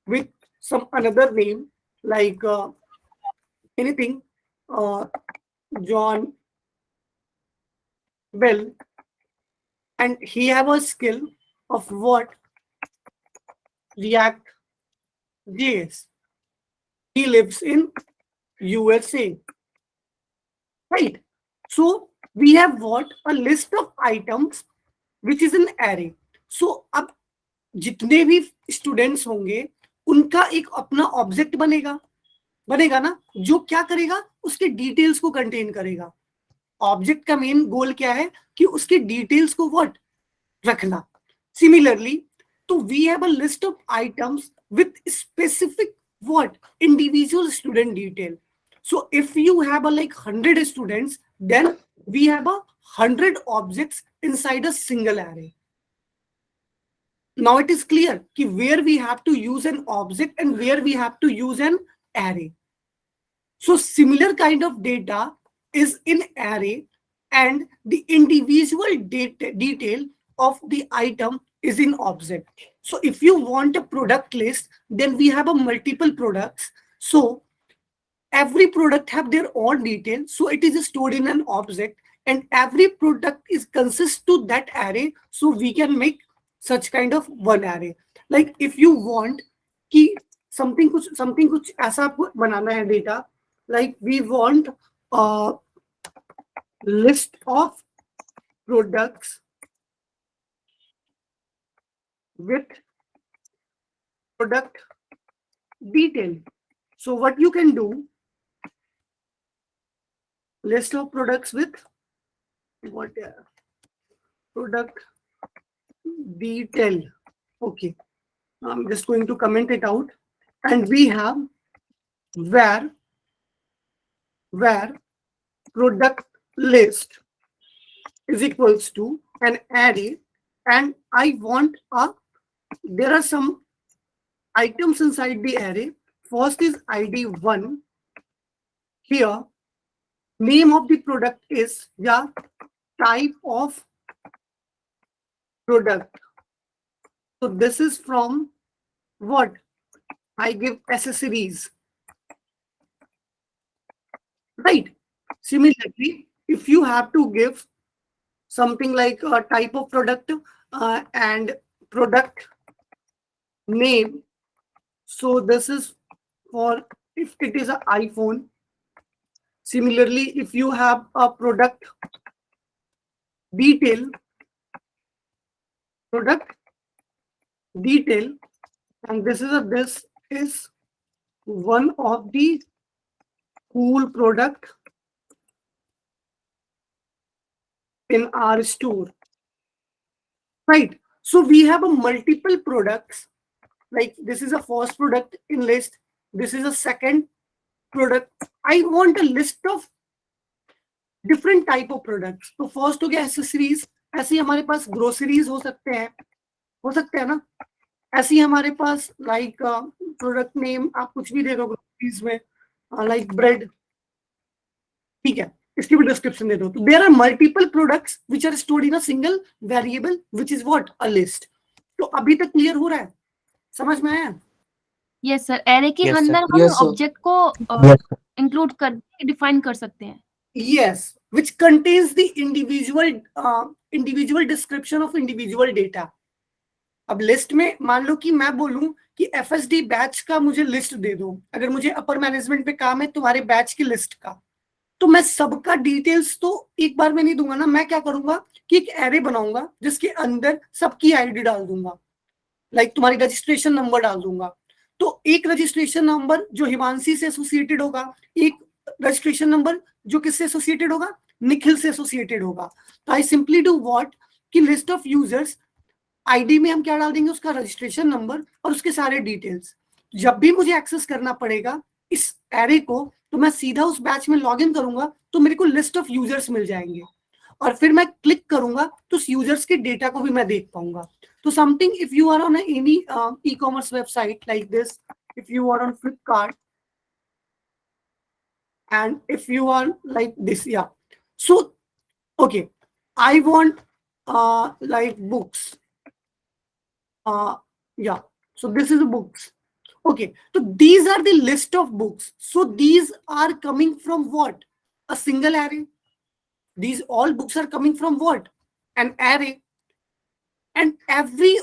with some another name like anything, John Bell, and he have a skill of what? React JS. He lives in USA. Right? So we have what? A list of items which is an array. So अब जितने भी students होंगे उनका एक अपना object बनेगा ना, जो क्या करेगा? उसके डिटेल्स को कंटेन करेगा. ऑब्जेक्ट का मेन गोल क्या है? कि उसके डिटेल्स को व्हाट? रखना. सिमिलरली, तो we have a list of items with specific what? Individual student detail. So if you have a like 100 students, then we have a 100 objects inside a single array. Now it is clear कि where we have to use an object and where we have to use an array. So similar kind of data is in array, and the individual detail of the item is in object. So if you want a product list, then we have a multiple products. So every product have their own detail. So it is stored in an object, and every product is consists to that array. So we can make such kind of one array. Like if you want कि something कुछ ऐसा आपको बनाना है data, like we want list of products with product detail. So what you can do, list of products with what product detail. Okay, I'm just going to comment it out, and we have where product list is equals to an array, and I want there are some items inside the array. First is ID 1. Here, name of the product is type of product. So this is from what? I give accessories. Right. Similarly, if you have to give something like a type of product and product name, so this is for if it is an iPhone. Similarly, if you have a product detail, and this is one of the cool product in our store, right? So we have a multiple products, like this is a first product in list, this is a second product. I want a list of different type of products. तो first हो गया accessories, ऐसे ही हमारे पास groceries हो सकते हैं ना, ऐसे ही हमारे पास लाइक प्रोडक्ट नेम आप कुछ भी दे दो ग्रोसरीज में, लाइक ब्रेड, ठीक है, इसकी भी डिस्क्रिप्शन दे दो. तो there are multiple products which are stored in a single variable which is what, a list. तो अभी तक क्लियर हो रहा है, समझ में आया? यस सर, एरे के Yes, अंदर sir. हम Yes, sir. ऑब्जेक्ट को इंक्लूड कर डिफाइन कर सकते हैं. Yes, which contains the individual description of individual data. अब लिस्ट में मान लो कि मैं बोलूं कि FSD बैच का मुझे लिस्ट दे दो, अगर मुझे अपर मैनेजमेंट पे काम है तुम्हारे बैच की लिस्ट का, तो मैं सबका डिटेल्स तो एक बार में नहीं दूंगा ना. मैं क्या करूंगा कि एक एरे बनाऊंगा जिसके अंदर सबकी आईडी डाल दूंगा, लाइक तुम्हारी रजिस्ट्रेशन नंबर डाल दूंगा. तो एक रजिस्ट्रेशन नंबर जो हिमांशी से एसोसिएटेड होगा, एक रजिस्ट्रेशन नंबर जो किससे एसोसिएटेड होगा, निखिल से एसोसिएटेड होगा. तो आई सिंपली डू व्हाट कि लिस्ट ऑफ यूजर्स, आईडी में हम क्या डाल देंगे, उसका रजिस्ट्रेशन नंबर और उसके सारे डिटेल्स. जब भी मुझे एक्सेस करना पड़ेगा इस एरे को, तो मैं सीधा उस बैच में लॉग इन करूंगा, तो मेरे को लिस्ट ऑफ यूजर्स मिल जाएंगे, और फिर मैं क्लिक करूंगा तो उस यूजर्स के डेटा को भी मैं देख पाऊंगा. तो something if you are on any ecommerce website like this, if you are on Flipkart and if you are like this, yeah, so okay, I want like books, yeah, so this is books. Okay, so these are the list of books. So these are coming from what, a single array. These all books are coming from what, an array. And every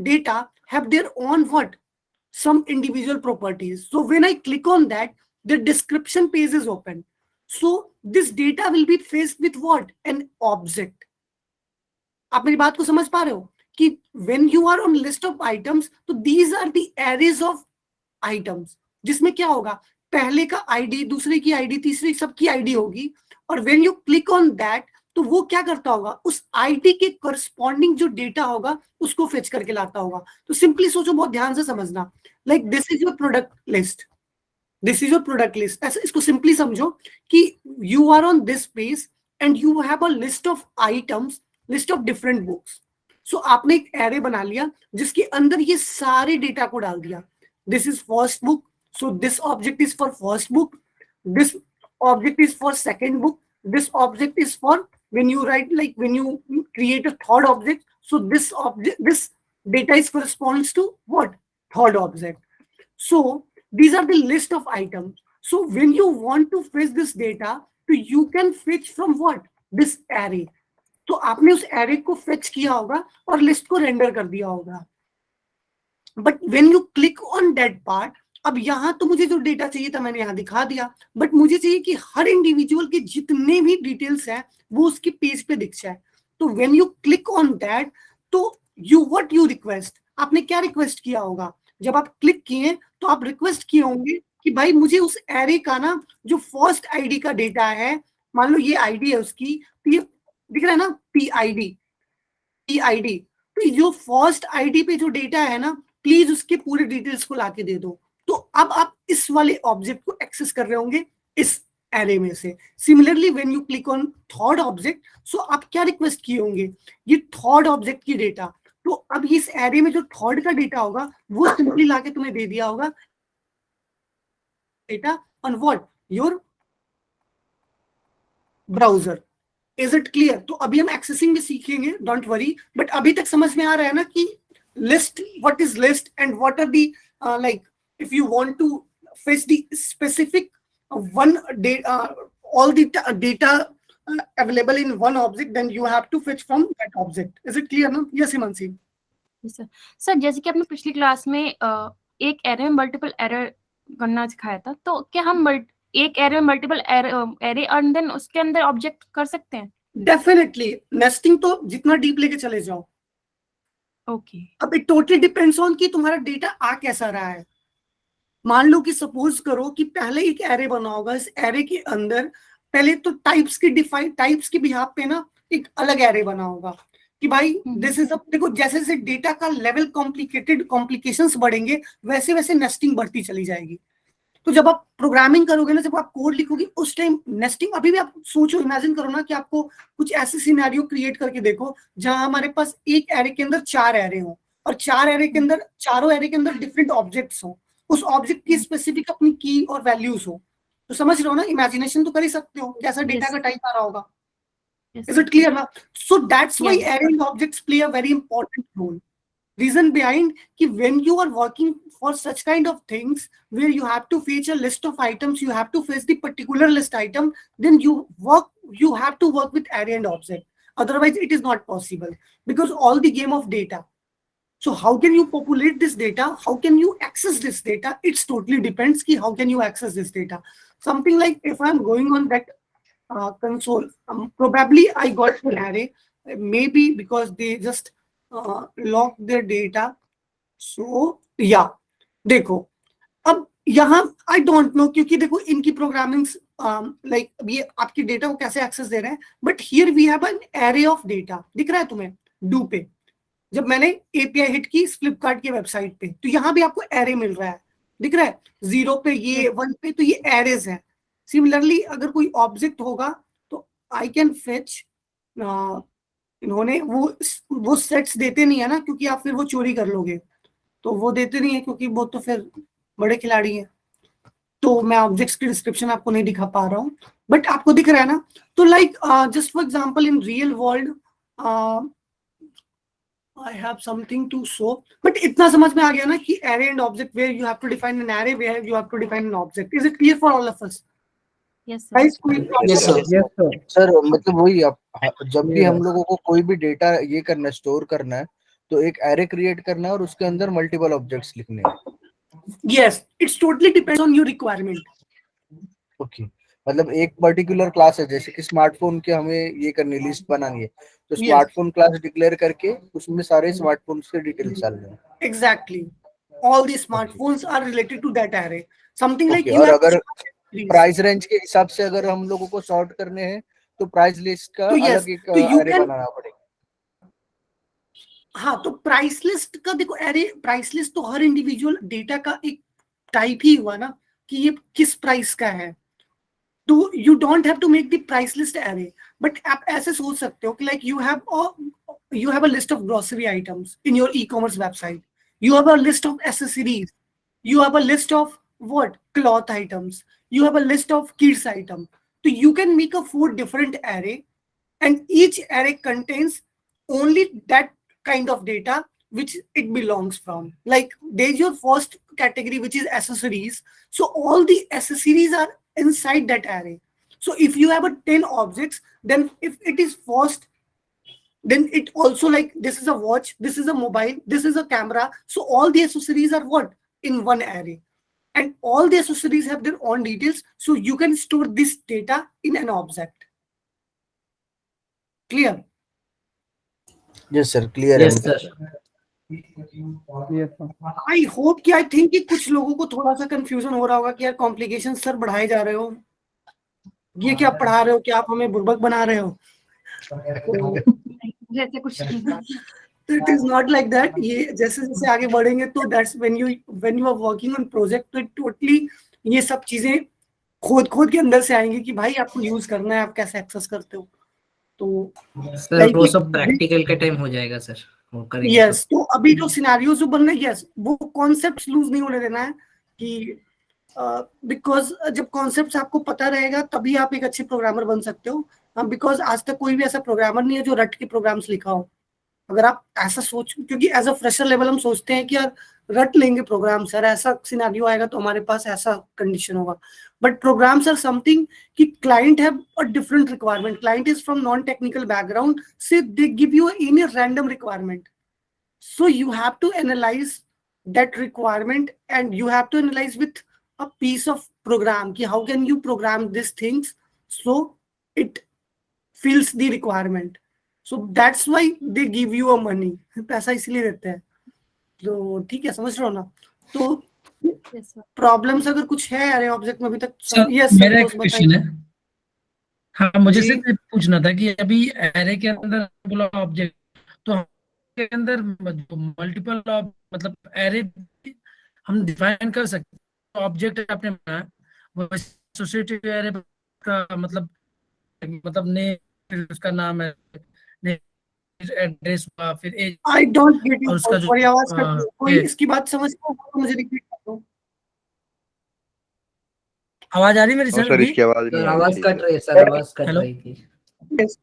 data have their own what, some individual properties. So when I click on that, the description page is open. So this data will be faced with what, an object. आप मेरी बात को समझ पा रहे हो कि when you are on list of items, तो these are the arrays of items, जिसमें क्या होगा, पहले का आईडी, दूसरे की आईडी, तीसरे सबकी आईडी होगी, और when you click on that, तो वो क्या करता होगा, उस आईडी के करस्पॉन्डिंग जो डेटा होगा उसको फेच करके लाता होगा. तो सिंपली सोचो, बहुत ध्यान से समझना, like this is your product list, this is your product list. ऐसे इसको सिंपली समझो कि you are on this page and you have a list of items, list of different books. So आपने एक एरे बना लिया जिसके अंदर ये सारे डेटा को डाल दिया. This is first book, so this object is for first book, this object is for second book, this object is for when you write, like when you create a third object, so this object, this data is corresponds to what, third object. So these are the list of items. So when you want to fetch this data, so you can fetch from what, this array. तो आपने उस array को fetch किया होगा और list को render कर दिया होगा. But when you click on that part, अब यहाँ तो मुझे जो डेटा चाहिए था मैंने यहाँ दिखा दिया, बट मुझे चाहिए कि हर इंडिविजुअल के जितने भी डिटेल्स है वो उसके पेज पे दिख जाए। तो when you click on that, तो व्हाट यू रिक्वेस्ट, आपने क्या रिक्वेस्ट किया होगा? जब आप क्लिक किए तो आप रिक्वेस्ट किए होंगे कि भाई मुझे उस एरे का ना जो फर्स्ट आईडी का डेटा है, मान लो ये आईडी है उसकी, तो ये दिख रहा है ना पीआईडी, तो जो फर्स्ट आईडी पे जो डेटा है ना, प्लीज उसके पूरे डिटेल्स को लाके दे दो। तो अब आप इस वाले ऑब्जेक्ट को एक्सेस कर रहे होंगे इस एरे में से। Similarly when you click on third object, so आप क्या रिक्वेस्ट किए होंगे? ये थर्ड ऑब्जेक्ट की डेटा। तो अब इस एरे में जो थर्ड का डेटा होगा वो सिंपली लाके तुम्हें दे दिया होगा data on what? Your browser. Is it clear? तो अभी हम एक्सेसिंग भी सीखेंगे, डोंट वरी, बट अभी तक समझ में आ रहा है ना कि list, what is list and what are the like if you want to fetch the specific one data, all the data available in one object, then you have to fetch from that object. Is it clear now? Yes, Himanshi. Sir sir जैसे कि आपने पिछली class में एक array में multiple array करना सिखाया था, तो क्या हम एक एरे में मल्टीपल एरे एंड देन उसके अंदर ऑब्जेक्ट कर सकते हैं? डेफिनेटली। नेस्टिंग तो जितना डीप लेके चले जाओ। ओके। अब इट टोटली डिपेंड्स ऑन कि तुम्हारा डेटा आ कैसा रहा है। मान लो कि सपोज करो कि पहले एक एरे बना होगा, इस एरे के अंदर पहले तो टाइप्स के बिहाफ पे ना एक अलग एरे बना होगा कि भाई दिस इज देखो, जैसे जैसे डेटा का लेवल कॉम्प्लिकेशंस बढ़ेंगे वैसे वैसे नेस्टिंग बढ़ती चली जाएगी। तो जब आप प्रोग्रामिंग करोगे ना, जब आप कोड लिखोगे उस टाइम नेस्टिंग, अभी भी आप सोचो, इमेजिन करो ना कि आपको कुछ ऐसे सिनेरियो क्रिएट करके देखो जहां हमारे पास एक एरे के अंदर 4 एरे हो और 4 एरे के अंदर, चारों एरे के अंदर डिफरेंट ऑब्जेक्ट्स हो, उस ऑब्जेक्ट की स्पेसिफिक अपनी की और वैल्यूज हो। तो समझ रहे हो ना, इमेजिनेशन तो कर ही सकते हो जैसा डेटा का टाइप आ रहा होगा। Is it clear now? So that's why array and objects play a very important role. Reason behind कि when you are working for such kind of things where you have to fetch a list of items, you have to fetch the particular list item, then you have to work with array and object. Otherwise, it is not possible because all the game of data. So how can you populate this data? How can you access this data? It's totally depends ki how can you access this data. Something like if I'm going on that console, probably I got an array, maybe because they just lock their data. So yeah, देखो अब यहाँ I don't know क्योंकि देखो इनकी programming like ये आपकी data को कैसे एक्सेस दे रहे हैं, but here we have an array of data. दिख रहा है तुम्हें डू पे? जब मैंने एपीआई हिट की फ्लिपकार्ट की वेबसाइट पे, तो यहाँ भी आपको एरे मिल रहा है, दिख रहा है 0 पे ये 1 पे, तो ये एरेज है। सिमिलरली अगर कोई ऑब्जेक्ट होगा तो आई कैन फेच, इन्होंने वो सेट्स देते नहीं है ना, क्योंकि आप फिर वो चोरी कर लोगे, तो वो देते नहीं है क्योंकि वो तो फिर बड़े खिलाड़ी हैं। तो मैं ऑब्जेक्ट्स की डिस्क्रिप्शन आपको नहीं दिखा पा रहा हूँ, बट आपको दिख रहा है ना। तो like just for example in real world I have something to show, but इतना समझ में आ गया ना कि array and object where you have to define an array, where you have to define an object. Is it clear for all of us? Yes sir. Guys, Yes, sir. Yes, sir. Sir मतलब वही आप जब भी हम लोगों को कोई भी डेटा ये करना है, स्टोर करना है, तो एक एरे क्रिएट करना है और उसके अंदर मल्टीपल ऑब्जेक्ट्स लिखने हैं। Yes, it's totally depends on your requirement. Okay, मतलब एक पर्टिकुलर क्लास है, जैसे कि स्मार्टफोन के हमें ये करनी लिस्ट बनानी है, तो स्मार्टफोन क्लास डिक्लेयर करके उसमें सारे स्मार्टफोन्स के डिटेल्स डालने हैं। Exactly. All the smartphones are related to that array. Something like Okay, you और have अगर प्राइस रेंज के हिसाब से अगर हम लोगों को सॉर्ट करने हैं तो प्राइस लिस्ट का तो yes, अलग एक तो you एरे can- बनाना पड़ेगा। हाँ, तो प्राइस लिस्ट का देखो, एरे प्राइस लिस्ट तो हर इंडिविजुअल डेटा का एक टाइप ही हुआ ना कि ये किस प्राइस का है। तो you don't have to make the price list array, but आप ऐसे सोच सकते हो कि like you have a list of grocery items in your ecommerce website, you have a list of accessories, you have a list of what cloth items, you have a list of kids item. So you can make a 4 different array, and each array contains only that kind of data which it belongs from. Like there's your first category which is accessories, so all the accessories are inside that array. So if you have a 10 objects, then if it is first then it also, like, this is a watch, this is a mobile, this is a camera. So all the accessories are what? In one array. And all the accessories have their own details. So you can store this data in an object. Clear? Yes sir, clear. Yes, sir. Yes, sir. I hope कि I think कि कुछ लोगों को थोड़ा सा confusion हो रहा होगा कि यार कॉम्प्लिकेशन सर बढ़ाए जा रहे हो, ये क्या पढ़ा रहे हो, क्या आप हमें बुर्बक बना रहे हो? जैसे कुछ नहीं। तो it is not like that. ये जैसे जैसे आगे बढ़ेंगे तो that's when you are working on project, तो टोटली ये सब चीजें खोद खोद के अंदर से आएंगी कि भाई आपको यूज करना है, आप कैसे एक्सेस करते हो. तो सर वो सब प्रैक्टिकल के टाइम हो जाएगा सर, वो करेंगे यस. तो अभी जो सिनेरियोज जो बन रहे हैं, यस, वो कॉन्सेप्ट्स लूज नहीं होने देना है कि बिकॉज जब कॉन्सेप्ट्स आपको पता रहेगा तभी आप एक अच्छे प्रोग्रामर बन सकते हो. बिकॉज आज तक कोई भी ऐसा प्रोग्रामर नहीं है जो रट के प्रोग्राम्स लिखा हो. अगर आप ऐसा सोच, क्योंकि एज अ फ्रेशर लेवल हम सोचते हैं कि यार रट लेंगे प्रोग्राम सर, ऐसा सिनेरियो आएगा तो हमारे पास ऐसा कंडीशन होगा. बट प्रोग्राम्स आर समथिंग कि client have a different requirement. Client is from non technical background, so they give you any random requirement. So you have to analyze that requirement, and you have to analyze with a piece of program ki how can you program these things so it fills the requirement. So that's why they give you a money. पैसा इसलिए देते हैं. तो ठीक है, समझ रहे हो ना? तो Yes, sir. प्रॉब्लम्स अगर कुछ है अरे ऑब्जेक्ट में अभी तक. सर यस मेरा एक सर, क्वेश्चन है. हाँ, मुझे जी. सिर्फ ये पूछना था कि अभी एरे के अंदर बोला ऑब्जेक्ट, तो के अंदर मल्टीपल मतलब एरे हम डिफाइन कर सकते हैं. ऑब्जेक्ट आपने बनाया वो एसोसिएटिव एरे का मतलब नेम, उसका नाम है, एड्रेस हुआ, फिर as I don't get you. और उसका जो और आवाज कट रही है. कोई ये इसकी बात समझ रहा हो तो मुझे रिपीट कर दो. आवाज आ रही है मेरी नो सर सर, अभी? इसकी आवाज नहीं सर आ आवाज रही कट थी रही है सर, आवाज कट हेलो. रही थी. Yes.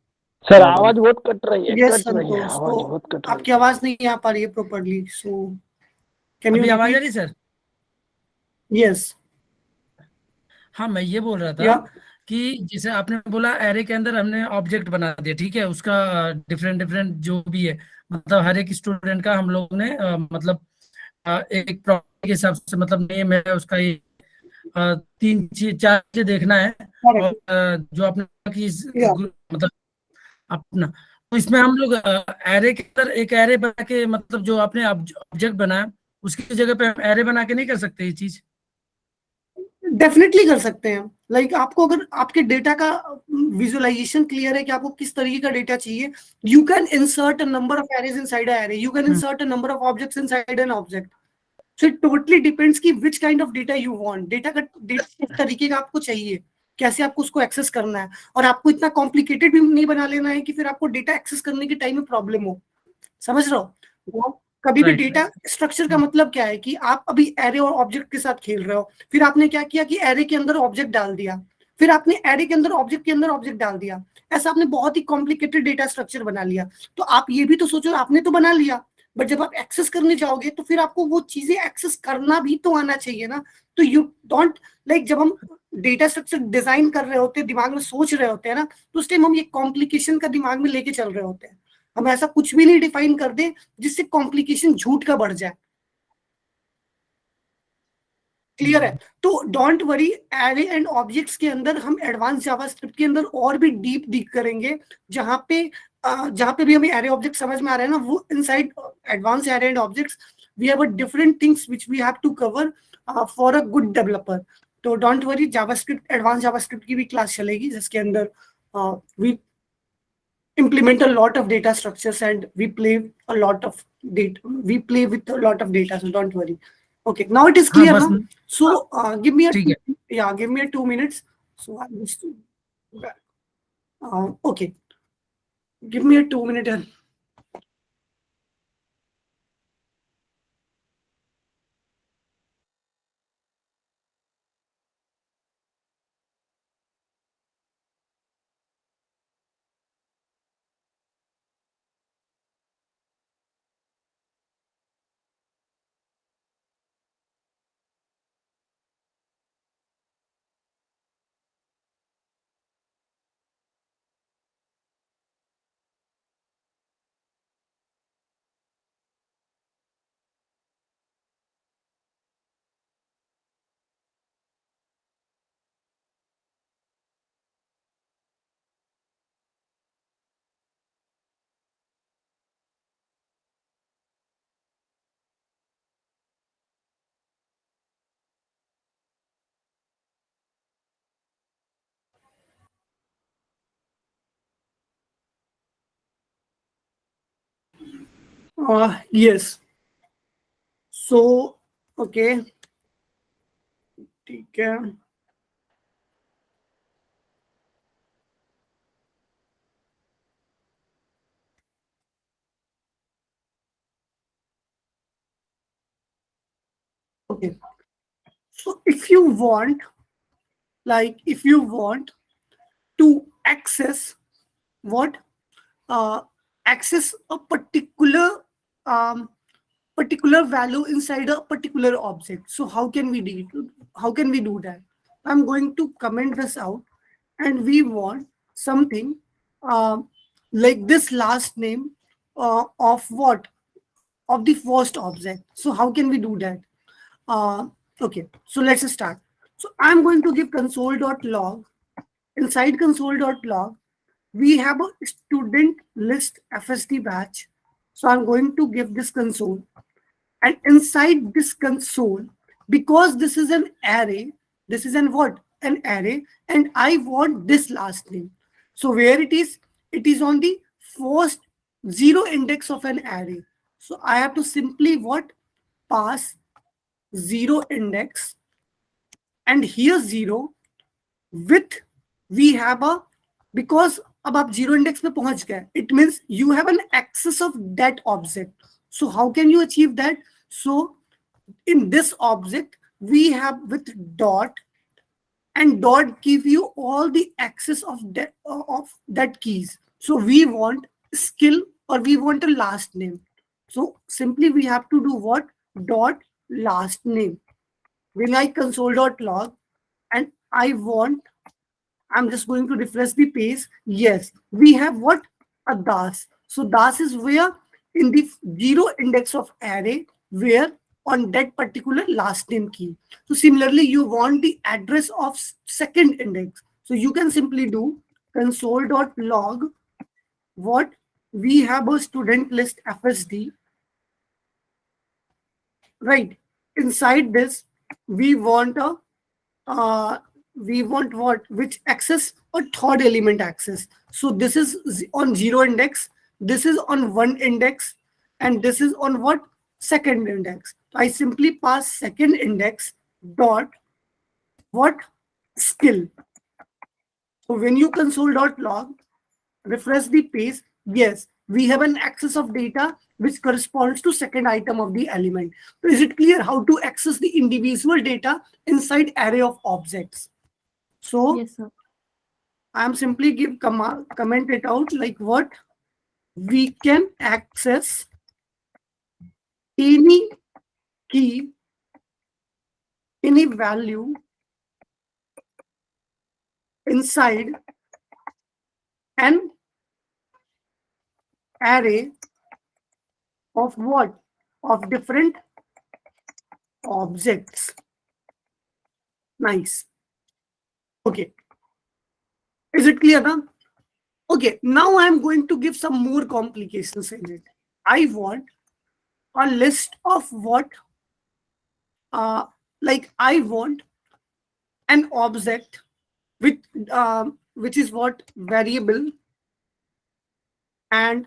सर आवाज बहुत कट रही है, यस कट रही है, संतोष. आवाज तो बहुत कट रही आपकी आवाज नहीं आ पा रही है प्रॉपरली. सो कैन यू अभी आवाज आ रिपीट? रही सर? यस. हाँ, मैं ये बोल रहा था या कि जैसे आपने बोला एरे के अंदर हमने ऑब्जेक्ट बना दिया, ठीक है, उसका डिफरेंट डिफरेंट जो भी है, मतलब हर एक स्टूडेंट का हम लोग ने एक प्रॉपर्टी के हिसाब से, मतलब नेम है उसका, ये तीन चीज चार चीजें देखना है. और जो आपने कहा कि या मतलब अपना, तो इसमें हम लोग एरे के अंदर एक एरे बना के, मतलब जो आपने ऑब्जेक्ट बनाया उसकी जगह पे एरे बना के नहीं कर सकते ये चीज? डेफिनेटली कर सकते हैं. लाइक आपको अगर आपके डेटा का विजुअलाइजेशन क्लियर है कि आपको किस तरीके का डेटा चाहिए, you can insert a number of arrays inside a array, you can insert a number of objects inside an object. So it totally depends कि which kind of data you want. Data किस तरीके का आपको चाहिए, कैसे आपको उसको access करना है. और आपको इतना कॉम्प्लिकेटेड भी नहीं बना लेना है कि फिर आपको डेटा एक्सेस करने के टाइम में प्रॉब्लम हो. समझ रहे हो? वो कभी भी राइट. डेटा स्ट्रक्चर का मतलब क्या है कि आप अभी एरे और ऑब्जेक्ट के साथ खेल रहे हो. फिर आपने क्या किया कि एरे के अंदर ऑब्जेक्ट डाल दिया, फिर आपने एरे के अंदर ऑब्जेक्ट के अंदर ऑब्जेक्ट डाल दिया. ऐसा आपने बहुत ही कॉम्प्लिकेटेड डेटा स्ट्रक्चर बना लिया. तो आप ये भी तो सोचो, आपने तो बना लिया, बट जब आप एक्सेस करने जाओगे तो फिर आपको वो चीजें एक्सेस करना भी तो आना चाहिए ना. तो यू डोंट लाइक, जब हम डेटा स्ट्रक्चर डिजाइन कर रहे होते हैं, दिमाग में सोच रहे होते हैं ना, तो उस टाइम हम ये कॉम्प्लिकेशन का दिमाग में लेके चल रहे होते हैं. हम ऐसा कुछ भी नहीं डिफाइन कर दे जिससे कॉम्प्लिकेशन झूठ का बढ़ जाए. क्लियर है? तो don't worry, array and objects के अंदर हम एडवांस जावास्क्रिप्ट के अंदर और भी डीप डीप करेंगे. जहां पे भी हमें एरे ऑब्जेक्ट समझ में आ रहा है ना, वो inside advance array and objects we have a different things which we have to cover for a good developer. तो don't worry, JavaScript, advance JavaScript की भी क्लास चलेगी जिसके अंदर we implement a lot of data structures and we play a lot of data, we play with a lot of data, so don't worry. Okay, now it is हाँ clear बस now. So give me a ठीक है. yeah, give me a 2 minutes. So I just okay, give me a 2 minute. Yes. So, okay. ठीक है. Okay. So if you want, to access what, access a particular value inside a particular object. So how can we do that? I'm going to comment this out, and we want something like this last name of what, of the first object. So how can we do that? Okay, so let's start. So I'm going to give console.log. Inside console.log, we have a student list FSD batch. So I'm going to give this console. And inside this console, because this is an array, this is an what? An array, and I want this last name. So where it is? It is on the first 0 index of an array. So I have to simply what? Pass 0 index, and here 0 with, we have a, because अब आप 0 index पे पहुंच गए, it means you have an access of that object. So how can you achieve that? So in this object we have with dot, and dot give you all the access of that keys. So we want skill, or we want a last name. So simply we have to do what? Dot last name. When I console.log and I want, I'm just going to refresh the page. Yes, we have what? A das. So das is where? In the 0 index of array, where on that particular last name key. So similarly, you want the address of second index. So you can simply do console.log what? We have a student list FSD. Right. Inside this, we want a what? Which access? A third element access. So this is on 0 index, this is on 1 index, and this is on what? Second index. I simply pass second index dot what? Skill. So when you console.log, refresh the page, yes, we have an access of data which corresponds to second item of the element. So is it clear how to access the individual data inside array of objects? So Yes, sir. I am simply comment it out like what? We can access any key, any value inside an array of what? Of different objects. Nice. Okay. Is it clear now? Okay, now I'm going to give some more complications in it. I want a list of what? Like I want an object with which is what? Variable and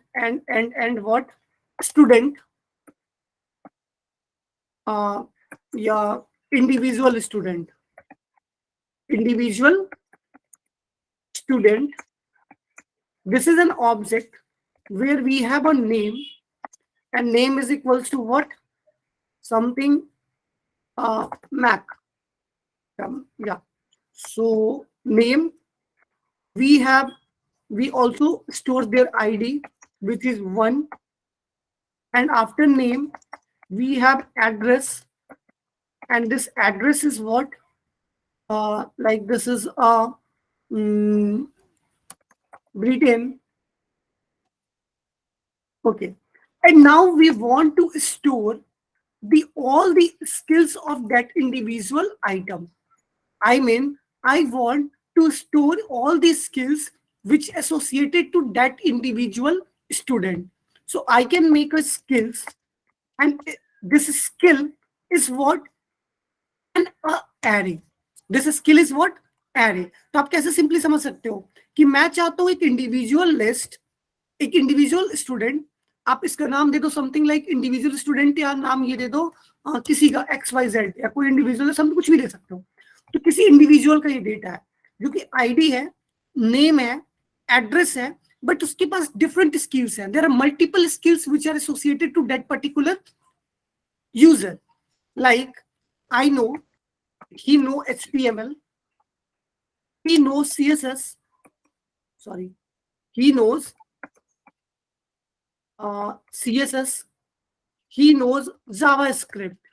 what? Student. Yeah, individual student. Individual student. This is an object where we have a name, and name is equals to what? Something Mac. Yeah. So name, we also store their ID, which is 1, and after name we have address, and this address is what? Like this is Britain. Okay, and now we want to store all the skills of that individual item. I mean, I want to store all the skills which associated to that individual student. So I can make a skills, and this skill is what? An array. This skill is what? Array. तो आप कैसे simply समझ सकते हो कि मैं चाहता हूं एक इंडिविजुअल लिस्ट, एक इंडिविजुअल स्टूडेंट, आप इसका नाम दे दो समथिंग लाइक इंडिविजुअल स्टूडेंट, या नाम ये दे दो किसी का XYZ, या कोई इंडिविजुअल है, सब कुछ भी दे सकते हो। तो किसी इंडिविजुअल का ये डेटा है जो कि आईडी है, नेम है, एड्रेस है, बट उसके पास डिफरेंट स्किल्स हैं। There are multiple skills which are associated to that particular user. Like I know he know HTML, he knows CSS, sorry, he knows CSS, he knows JavaScript.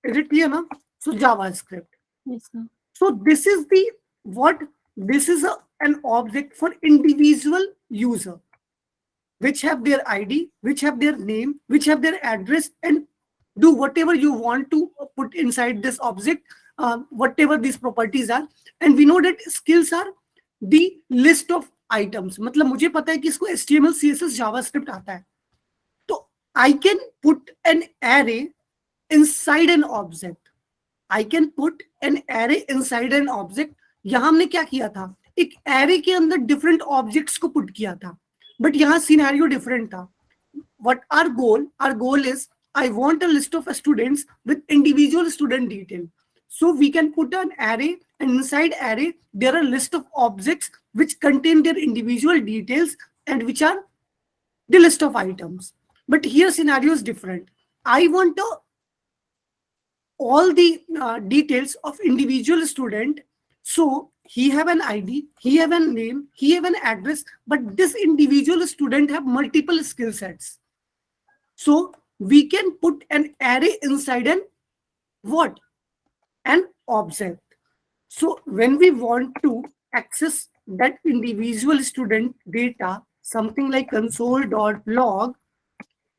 Is it clear now? So JavaScript. Yes, sir. So this is the what? This is an object for individual user, which have their ID, which have their name, which have their address, and do whatever you want to put inside this object, whatever these properties are. And we know that skills are the list of items. मतलब मुझे पता है कि इसको HTML, CSS, JavaScript आता है, तो I can put an array inside an object. I can put an array inside an object. यहाँ हमने क्या किया था, एक array के अंदर different objects को put किया था, but यहाँ scenario different था. What our goal is, I want a list of students with individual student detail. So we can put an array, and inside array there are a list of objects which contain their individual details and which are the list of items. But here scenario is different. I want all the details of individual student. So he have an ID, he have a name, he have an address, but this individual student have multiple skill sets. So we can put an array inside an what? An object. So when we want to access that individual student data, something like console.log,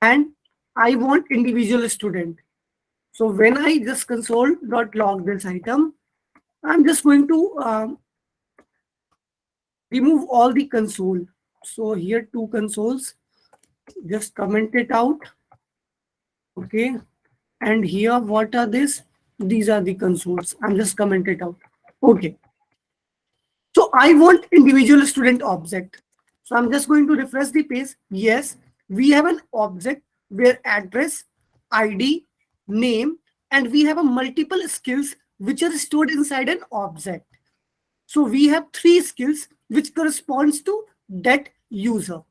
and I want individual student. So when I just console.log this item, I'm just going to remove all the console. So here 2 consoles, just comment it out. Okay. And here, what are this? These are the consoles. I'm just comment it out. Okay. So I want individual student object. So I'm just going to refresh the page. Yes, we have an object where address, ID, name, and we have a multiple skills which are stored inside an object. So we have 3 skills which corresponds to that user.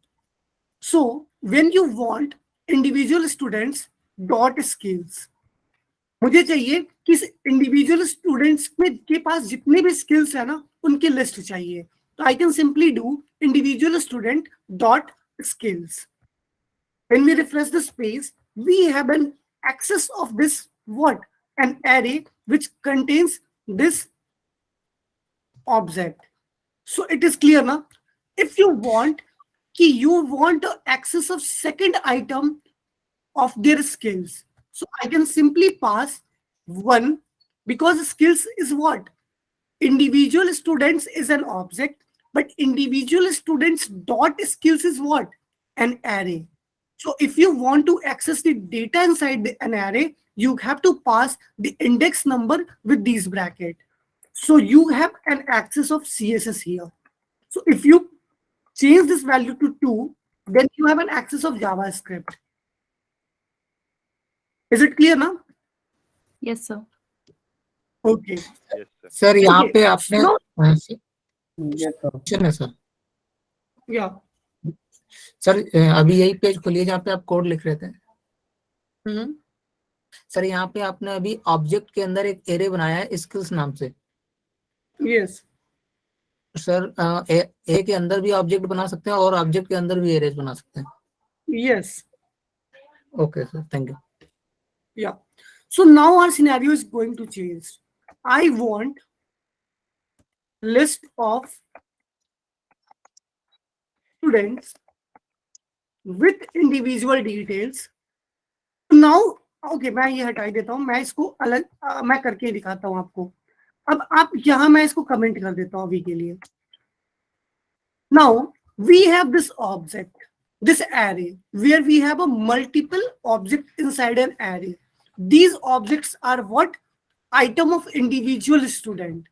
So when you want individual students dot skills, मुझे चाहिए कि individual students में के पास जितने भी skills है ना उनकी लिस्ट चाहिए. तो I can simply do individual student dot skills. When we refresh this page, we have an access of this what? An array which contains this object. So it is clear now. If you want access of second item of their skills, so I can simply pass 1, because skills is what? Individual students is an object, but individual students dot skills is what? An array. So if you want to access the data inside an array, you have to pass the index number with these brackets. So you have an access of CSS here. So if you change this value to 2, then you have an access of JavaScript. Is it clear now? Yes, sir. Okay. Yes, sir. Sir यहाँ Okay. पे आपने No. Question है sir. Yeah. Sir अभी यही page खोलिए जहाँ पे आप कोड लिख रहे थे. Mhm. सर यहाँ पे आपने अभी ऑब्जेक्ट के अंदर एक एरे बनाया है स्किल्स नाम से. Yes. सर ए के अंदर भी ऑब्जेक्ट बना सकते हैं और ऑब्जेक्ट के अंदर भी एरेज बना सकते हैं. Yes. Okay sir, thank you. Yeah. So now our scenario is going to change. I want list of students with individual details. Now, okay, मैं ये हटा ही देता हूँ, मैं इसको अलग मैं करके दिखाता हूँ आपको. अब आप यहाँ मैं इसको कमेंट कर देता हूँ अभी के लिए. Now we have this object, this array, where we have a multiple object inside an array. These objects are what? Item of individual student.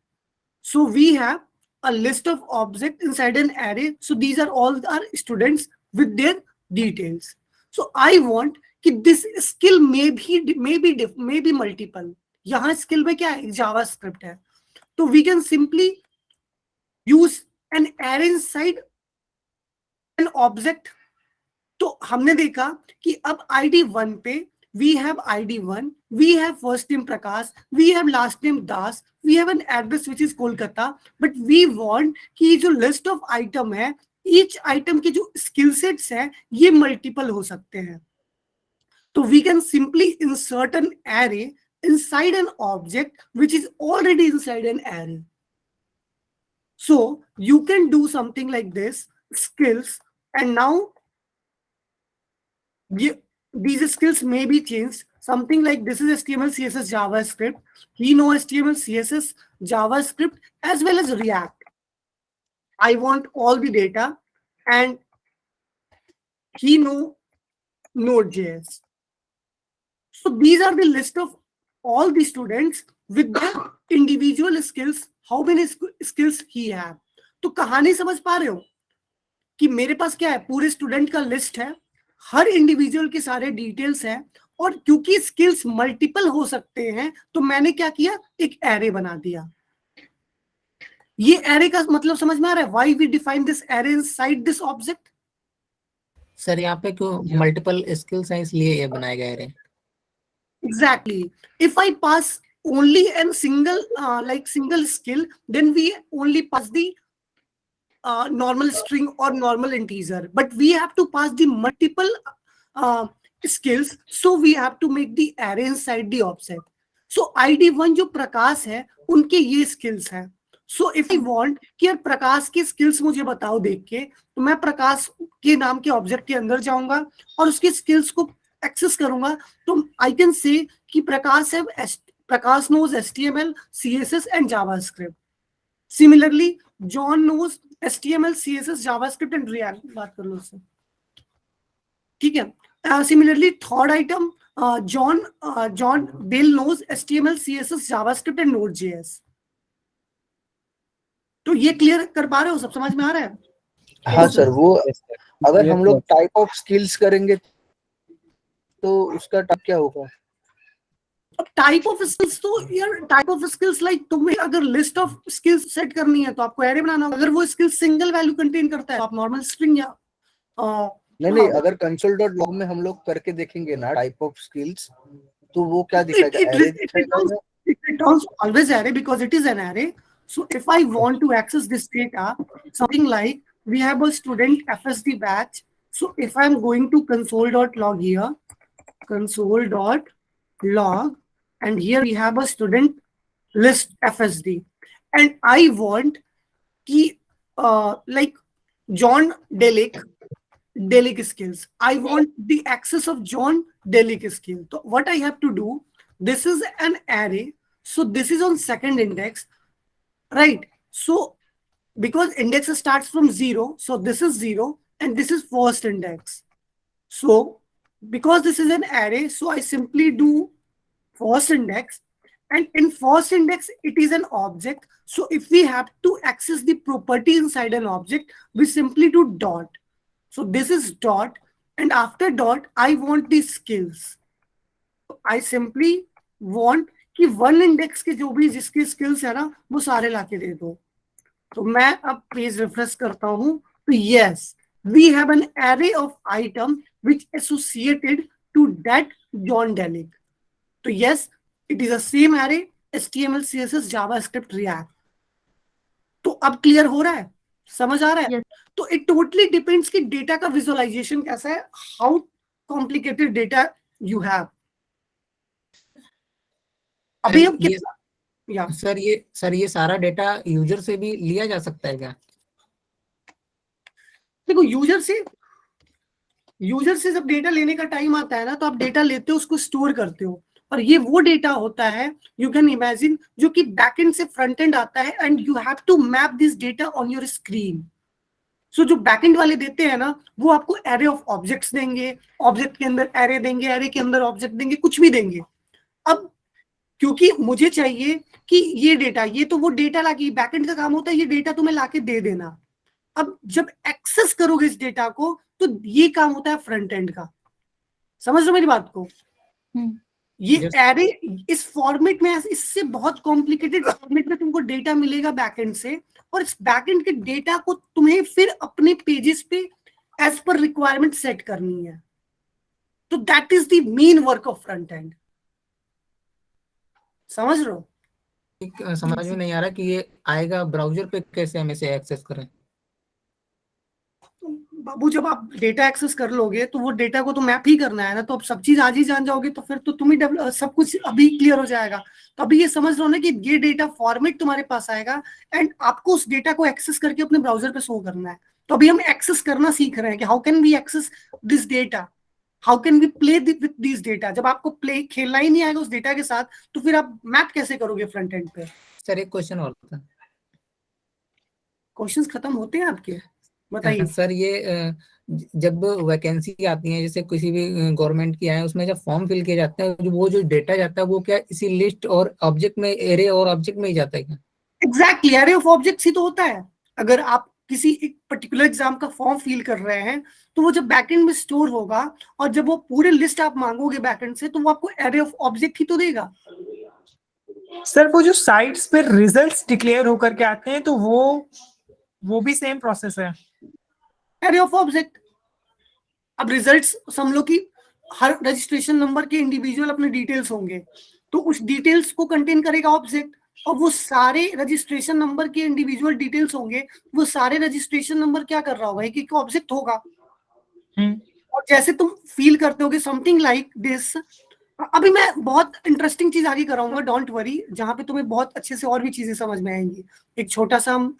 So we have a list of objects inside an array. So these are all our students with their details. So I want कि this skill may be multiple. यहाँ skill में क्या है? JavaScript है. तो we can simply use an array inside an object. तो हमने देखा कि अब ID1 पे we have ID1, we have first name Prakash, we have last name Das, we have an address which is Kolkata, but we want कि जो list of item है, each item के जो skill sets है, ये multiple हो सकते हैं. So we can simply insert an array inside an object which is already inside an array. So you can do something like this, skills, and now these skills may be changed. Something like this is HTML, CSS, JavaScript. He knows HTML, CSS, JavaScript as well as React. I want all the data, and he knows Node.js. So these are the list of all the students with their individual skills. How many skills he have? तो कहानी समझ पा रहे हो कि मेरे पास क्या है? पूरे स्टूडेंट का लिस्ट है, हर इंडिविजुअल के सारे डिटेल्स हैं, और क्योंकि स्किल्स मल्टीपल हो सकते हैं तो मैंने क्या किया? एक एरे बना दिया. ये एरे का मतलब समझ में आ रहा है? Why we define this array inside this object? Sir यहाँ पे क्यों मल्टीपल स्किल्स हैं इसलिए ये बनाया गया है. Exactly. If I pass only a single skill, then we only pass the normal string or normal integer. But we have to pass the multiple skills, so we have to make the array inside the object. So ID1 जो प्रकाश है, उनके ये skills हैं. So if I want कि यार प्रकाश के skills मुझे बताओ देख के, तो मैं प्रकाश के नाम के object के अंदर जाऊंगा और उसके skills को एक्सेस करूंगा. तो आई कैन से कि प्रकाश knows HTML, CSS and JavaScript. Similarly, John knows HTML, CSS, JavaScript and React. बात कर लो उससे, ठीक है. Similarly, third item, John Bill knows HTML, CSS, JavaScript and Node.js. तो ये क्लियर कर पा रहे हो? सब समझ में आ रहा है? हाँ सर, वो अगर हम लोग टाइप ऑफ स्किल्स करेंगे तो उसका टाइप क्या होगा? टाइप ऑफ स्किल्स तो यार टाइप ऑफ स्किल्स लाइक तुम्हें अगर लिस्ट ऑफ स्किल्स सेट करनी है तो आपको एरे बनाना होगा. अगर वो स्किल सिंगल वैल्यू कंटेन करता है तो आप नॉर्मल स्ट्रिंग या नहीं, अगर console.log में हम लोग करके देखेंगे ना टाइप ऑफ स्किल्स, तो वो क्या दिखाएगा? एरे दिखाएगा. It returns always array because it is an array. So if I want to access this data, something like we have a student FSD batch. So if I'm going to console.log here, console.log, and here we have a student list FSD, and I want key like John Delic skills. I want the access of John Delic skill. So what I have to do, this is an array, so this is on second index, right? So because index starts from 0, so this is 0 and this is first index. So because this is an array, so I simply do first index, and in first index it is an object. So if we have to access the property inside an object, we simply do dot. So this is dot, and after dot I want the skills. I simply want कि one index के जो भी जिसकी skills है ना वो सारे लाके दे दो. तो मैं अब पेज रिफ्रेश करता हूं तो yes, we have an array of item which associated to that John डेलिक. तो yes, it is a same array, HTML, CSS, JavaScript, React. तो अब क्लियर हो रहा है? समझ आ रहा है? Yes. तो इट टोटली डिपेंड्स कि डेटा का विजुअलाइजेशन कैसा है, how complicated data you have. अभी हम या सर ये सारा डेटा यूजर से भी लिया जा सकता है क्या? देखो, यूजर से जब डेटा लेने का टाइम आता है ना, तो आप डेटा लेते हो, उसको स्टोर करते हो, और ये वो डेटा होता है, यू कैन इमेजिन, जो कि बैकएंड से फ्रंट एंड आता है, and you have to map this data on your screen. So जो बैकएंड वाले देते हैं ना, वो आपको एरे ऑफ ऑब्जेक्ट्स देंगे, ऑब्जेक्ट के अंदर एरे देंगे, एरे के अंदर ऑब्जेक्ट देंगे, कुछ भी देंगे. अब क्योंकि मुझे चाहिए कि ये डेटा, ये तो वो डेटा लाके, बैकएंड का काम होता है ये डेटा तुम्हें लाके दे देना। अब जब एक्सेस करोगे इस डेटा को तो ये काम होता है फ्रंट एंड का। समझ लो मेरी बात को? ये Yes. एरे इस फॉर्मेट में, इससे बहुत कॉम्प्लिकेटेड फॉर्मेट में तुमको डेटा मिलेगा बैकएंड से, और इस बैकएंड के डेटा को तुम्हें फिर अपने पेजेस पे एज पर रिक्वायरमेंट सेट करनी है। तो that is the main work of front end. समझ रहे हो? समझ में नहीं आ रहा कि ये आएगा ब्राउजर पे कैसे हम इसे एक्सेस करें। बाबू जब आप डेटा एक्सेस कर लोगे तो वो डेटा को तो मैप ही करना है ना, तो अब सब चीज आज ही जान जाओगे तो फिर तो तुम ही सब कुछ अभी क्लियर हो जाएगा। तो अभी ये समझ लो ना कि ये डेटा फॉर्मेट तुम्हारे पास आएगा एंड आपको उस डेटा को एक्सेस करके अपने ब्राउजर पे शो करना है। तो अभी हम एक्सेस करना सीख रहे हैं कि how can we access this data, how can we play with this data. जब आपको प्ले खेलना ही नहीं आएगा उस डेटा के साथ तो फिर आप मैप कैसे करोगे फ्रंट एंड पे? सर एक क्वेश्चन और था। क्वेश्चंस खत्म होते हैं आपके? बताइए। सर ये जब वैकेंसी आती है जैसे किसी भी गवर्नमेंट की आए, उसमें जब फॉर्म फिल किए जाते हैं वो जो डेटा जाता है वो क्या इसी लिस्ट और ऑब्जेक्ट में, एरे और ऑब्जेक्ट में ही जाता है क्या? एग्जैक्टली, एरे ऑफ ऑब्जेक्ट्स ही तो होता है। अगर आप किसी एक पर्टिकुलर एग्जाम का फॉर्म फिल कर रहे हैं तो वो जब बैकएंड में स्टोर होगा और जब वो पूरे लिस्ट आप मांगोगे बैकएंड से तो वो आपको एरे ऑफ ऑब्जेक्ट ही तो देगा। सर वो जो साइट्स पे रिजल्ट्स डिक्लेयर होकर के आते हैं तो वो भी सेम प्रोसेस है, एरे ऑफ ऑब्जेक्ट। अब रिजल्ट्स समझ लो कि हर रजिस्ट्रेशन नंबर के इंडिविजुअल अपने डिटेल्स होंगे, तो उस डिटेल्स को कंटेन करेगा ऑब्जेक्ट, और वो सारे रजिस्ट्रेशन नंबर के इंडिविजुअल डिटेल्स होंगे, वो सारे रजिस्ट्रेशन नंबर क्या कर रहा होगा, एक ऑब्जेक्ट होगा। और जैसे तुम फील करते होगे समथिंग लाइक दिस। अभी मैं बहुत इंटरेस्टिंग चीज आगे कराऊंगा, डोंट वरी, जहां पे तुम्हें बहुत अच्छे से और भी चीजें समझ में आएंगी। एक छोटा सा हम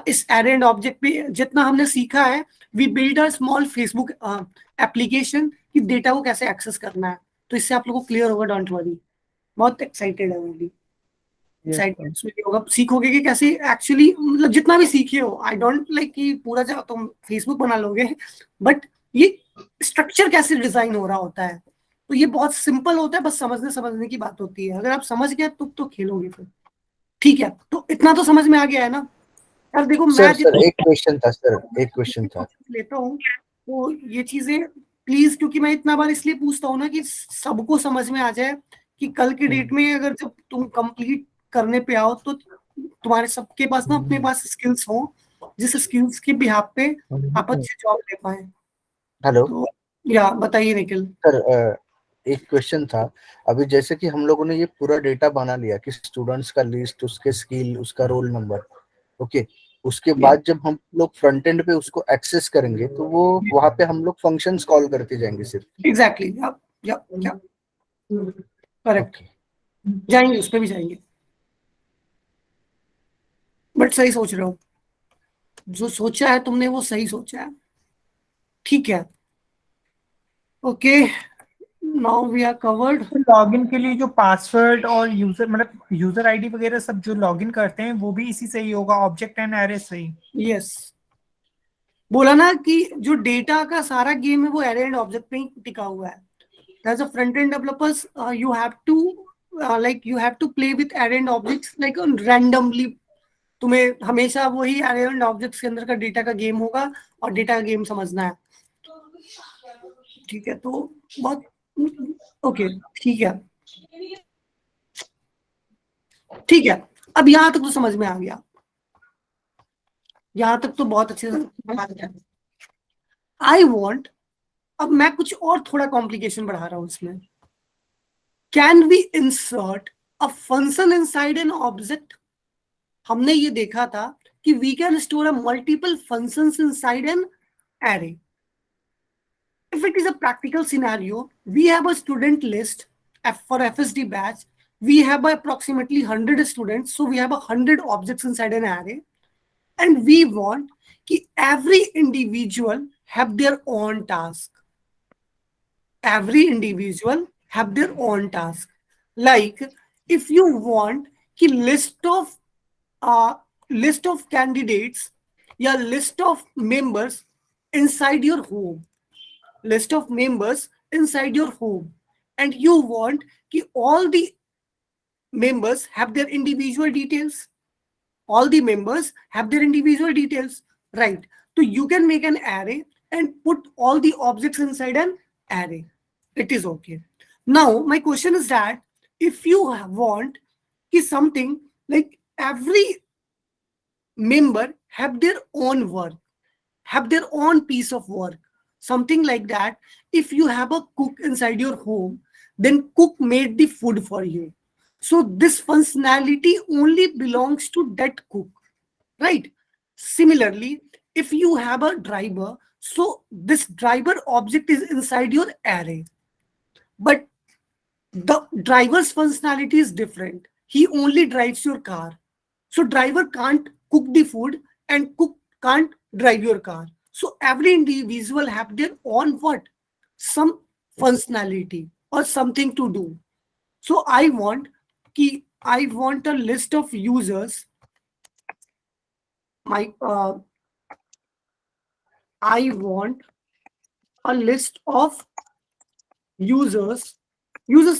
इस एरे एंड ऑब्जेक्ट पे जितना हमने सीखा है, we build a small Facebook application कि डेटा को कैसे एक्सेस करना है, तो इससे आप लोगों को क्लियर होगा, डोंट वरी। बहुत एक्साइटेड है मैं भी, एक्साइटेड होगा, सीखोगे कि कैसे एक्चुअली, मतलब जितना भी सीखे हो, आई डोंट लाइक कि पूरा जब तुम फेसबुक बना लोगे, बट ये स्ट्रक्चर कैसे डिजाइन हो रहा होता है, तो ये बहुत सिंपल होता है, बस समझने की बात होती है। अगर आप समझ गए तो खेलोगे फिर। ठीक है, तो इतना तो समझ में आ गया है ना यार? देखो मैं एक क्वेश्चन था लेता हूँ तो ये चीजें प्लीज, क्योंकि मैं इतना बार इसलिए पूछता हूँ ना कि सबको समझ में आ जाए कि कल के डेट में अगर जब तुम कंप्लीट करने पे आओ तो तुम्हारे सबके पास ना अपने पास स्किल्स हो, जिस स्किल्स के बिहाफ पे आप अच्छे जॉब ले पाए। हेलो तो या बताइए निखिल। सर, एक क्वेश्चन था। अभी जैसे कि हम लोगों ने ये पूरा डेटा बना लिया कि स्टूडेंट्स का लिस्ट, उसके स्किल, उसका रोल नंबर, ओके, उसके बाद जब हम लोग फ्रंट एंड पे उसको एक्सेस करेंगे तो वो वहां पे हम लोग फंक्शंस कॉल करते जाएंगे सिर्फ। एग्जैक्टली, करेक्ट, जाएंगे उस पे भी जाएंगे, बट सही सोच रहे हो, जो सोचा है तुमने वो सही सोचा है। ठीक है, okay, now we are covered. Login के लिए जो पासवर्ड और यूजर, मतलब यूजर आईडी वगैरह सब जो लॉगिन करते हैं वो भी इसी से ही होगा, ऑब्जेक्ट एंड एरे से ही। यस, बोला ना कि जो डेटा का सारा गेम है वो एरे एंड ऑब्जेक्ट पे ही टिका हुआ है। As a front end developers you have to play with array and objects like randomly. तुम्हें हमेशा वही एरे एंड ऑब्जेक्ट्स के अंदर का डेटा का गेम होगा और डेटा का गेम समझना है। ठीक है, तो बहुत ओके, ठीक है, ठीक है, अब यहां तक तो समझ में आ गया, यहां तक तो बहुत अच्छे से। आई वॉन्ट, अब मैं कुछ और थोड़ा कॉम्प्लिकेशन बढ़ा रहा हूं इसमें। Can we insert a function inside an object? हमने ये देखा था कि we can store a multiple functions inside an array. If it is a practical scenario, we have a student list for FSD batch. We have approximately 100 students, so we have 100 objects inside an array, and we want that every individual have their own task. Every individual have their own task. Like if you want a list of candidates, या list of members inside your home, list of members inside your home, and you want कि all the members have their individual details. All the members have their individual details, right? So you can make an array and put all the objects inside an array. It is okay. Now my question is that if you want something like every member have their own work, have their own piece of work, something like that. If you have a cook inside your home, then cook made the food for you. So this functionality only belongs to that cook, right? Similarly, if you have a driver, so this driver object is inside your array, but the driver's functionality is different. He only drives your car. So driver can't cook the food and cook can't drive your car. So every individual have their own what? Some functionality or something to do. So I want a list of users. I want a list of users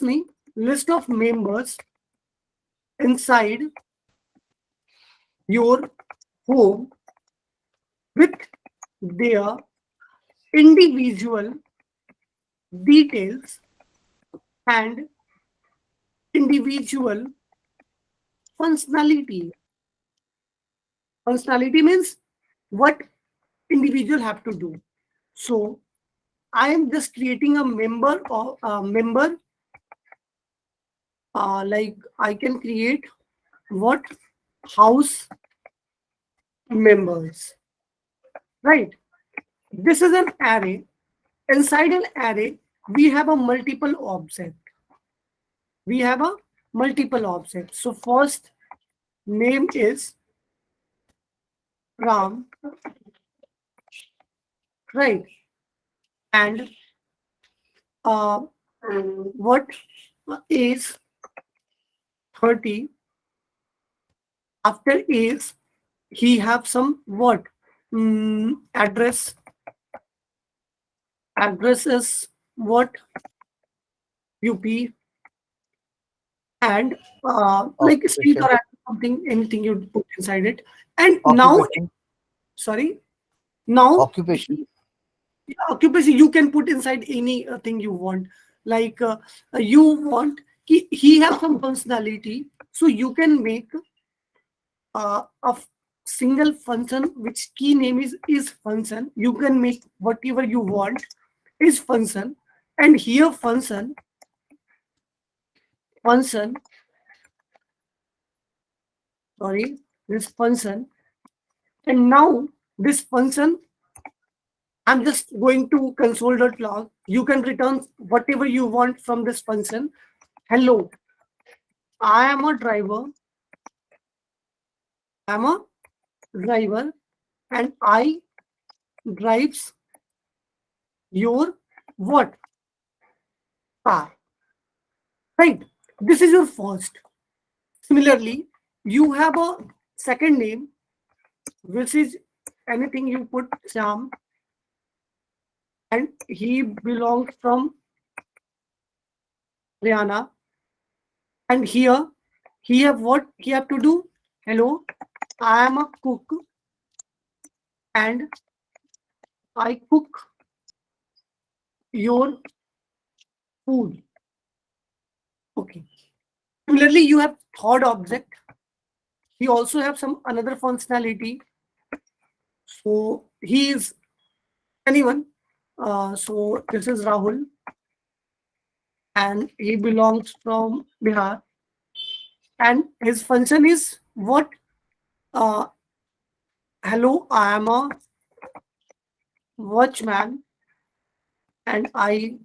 mean list of members inside your home with their individual details and individual functionality. Functionality means what individual have to do. So I am just creating a member or like I can create what? House members, right? This is an array. Inside an array, we have a multiple object. We have a multiple object. So first name is Ram, right? And what is 30? After is he have some what? Address. Address is what? UP. And like street or something, anything you put inside it. And now, sorry, now Occupation. Occupation you can put inside anything you want. Like you want he have some functionality, so you can make a single function which key name is function. You can make whatever you want is function, and here function, sorry, this function, and now this function, I'm just going to console.log. You can return whatever you want from this function. Hello, I am a driver. I'm a driver and I drives your what? Car. Right? This is your first. Similarly, you have a second name, which is anything you put Sam, and he belongs from Rihanna. And here he have what he have to do? Hello, I am a cook and I cook your food. Okay. Similarly, you have third object. He also have some another functionality. So he is anyone. So this is Rahul, and he belongs from Bihar. And his function is what? Hello, I am a watchman and I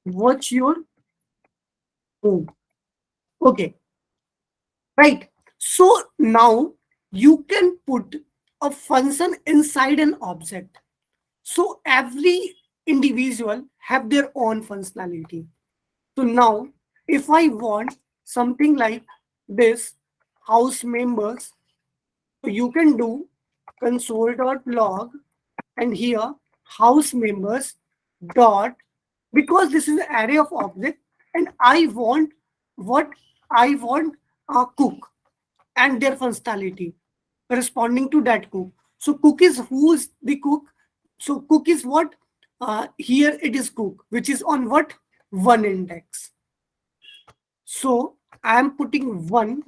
watch your home. Okay, right. So now you can put a function inside an object. So every individual have their own functionality. So now if I want something like this, house members, so you can do console.log, and here house members dot, because this is an array of object and I want what? I want a cook and their functionality corresponding to that cook. So cook is who is the cook. So cook is what? Here it is cook, which is on what? 1 index. So I am putting 1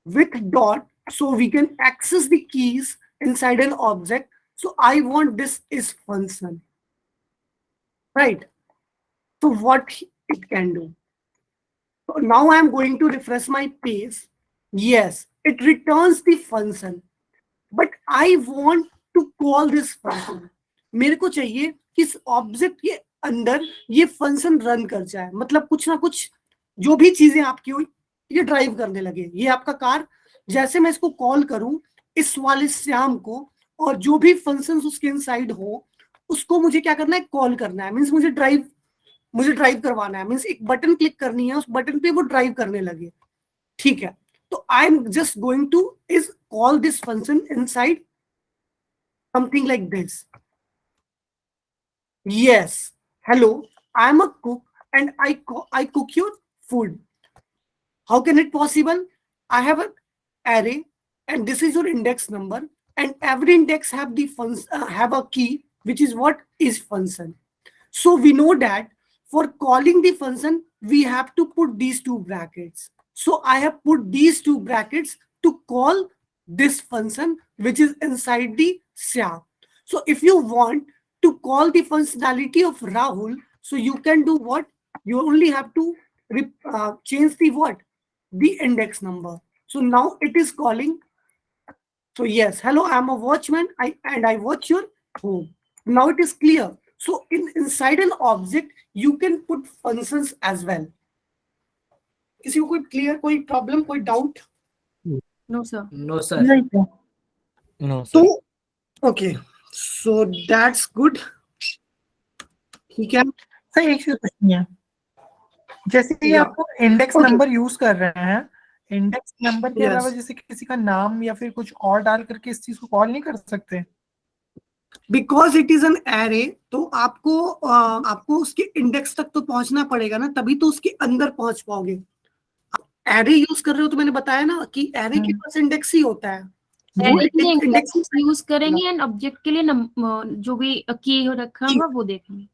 with dot, so we can access the keys inside an object. So I want this is function, right? So what it can do. So now I am going to refresh my page. Yes, it returns the function, but I want to call this function. मेरे को चाहिए कि इस object के अंदर ये function run कर जाए, मतलब कुछ ना कुछ जो भी चीजें आपकी हुई ये ड्राइव करने लगे। ये आपका कार, जैसे मैं इसको कॉल करूं इस वाले श्याम को, और जो भी फंक्शंस उसके इनसाइड हो उसको मुझे क्या करना है? कॉल करना है। मींस मुझे ड्राइव करवाना है। मींस एक बटन क्लिक करनी है, उस बटन पे वो ड्राइव करने लगे। ठीक है, तो I am just going two is call this function inside something like this. Yes, hello, I am a cook and I cook your food. How can it possible? I have an array and this is your index number, and every index have the have a key which is what is function. So we know that for calling the function we have to put these 2 brackets. So I have put these 2 brackets to call this function which is inside the Shyam. So if you want to call the functionality of Rahul, so you can do what? You only have to change the what? The index number. So now it is calling. So yes, hello, I am a watchman and I watch your home. Now it is clear. So inside an object, you can put functions as well. किसी को कोई clear, कोई problem, कोई doubt? No, sir. No, sir. No, sir. So, okay. So that's good. ठीक है। Sir एक चीज पूछनी है, जैसे कि Yeah. आप इंडेक्स Okay. नंबर यूज कर रहे हैं, इंडेक्स नंबर के Yes. अलावा जैसे किसी का नाम या फिर कुछ और डाल करके इस चीज को कॉल नहीं कर सकते? Because it is an array, तो आपको उसके इंडेक्स तक तो पहुंचना पड़ेगा ना, तभी तो उसके अंदर पहुंच पाओगे। एरे यूज कर रहे हो तो मैंने बताया ना कि एरे के पास इंडेक्स ही होता है। एरे के लिए इंडेक्स इंडेक्स यूज करेंगे एंड ऑब्जेक्ट के लिए जो भी की हो रखा होगा वो देखेंगे।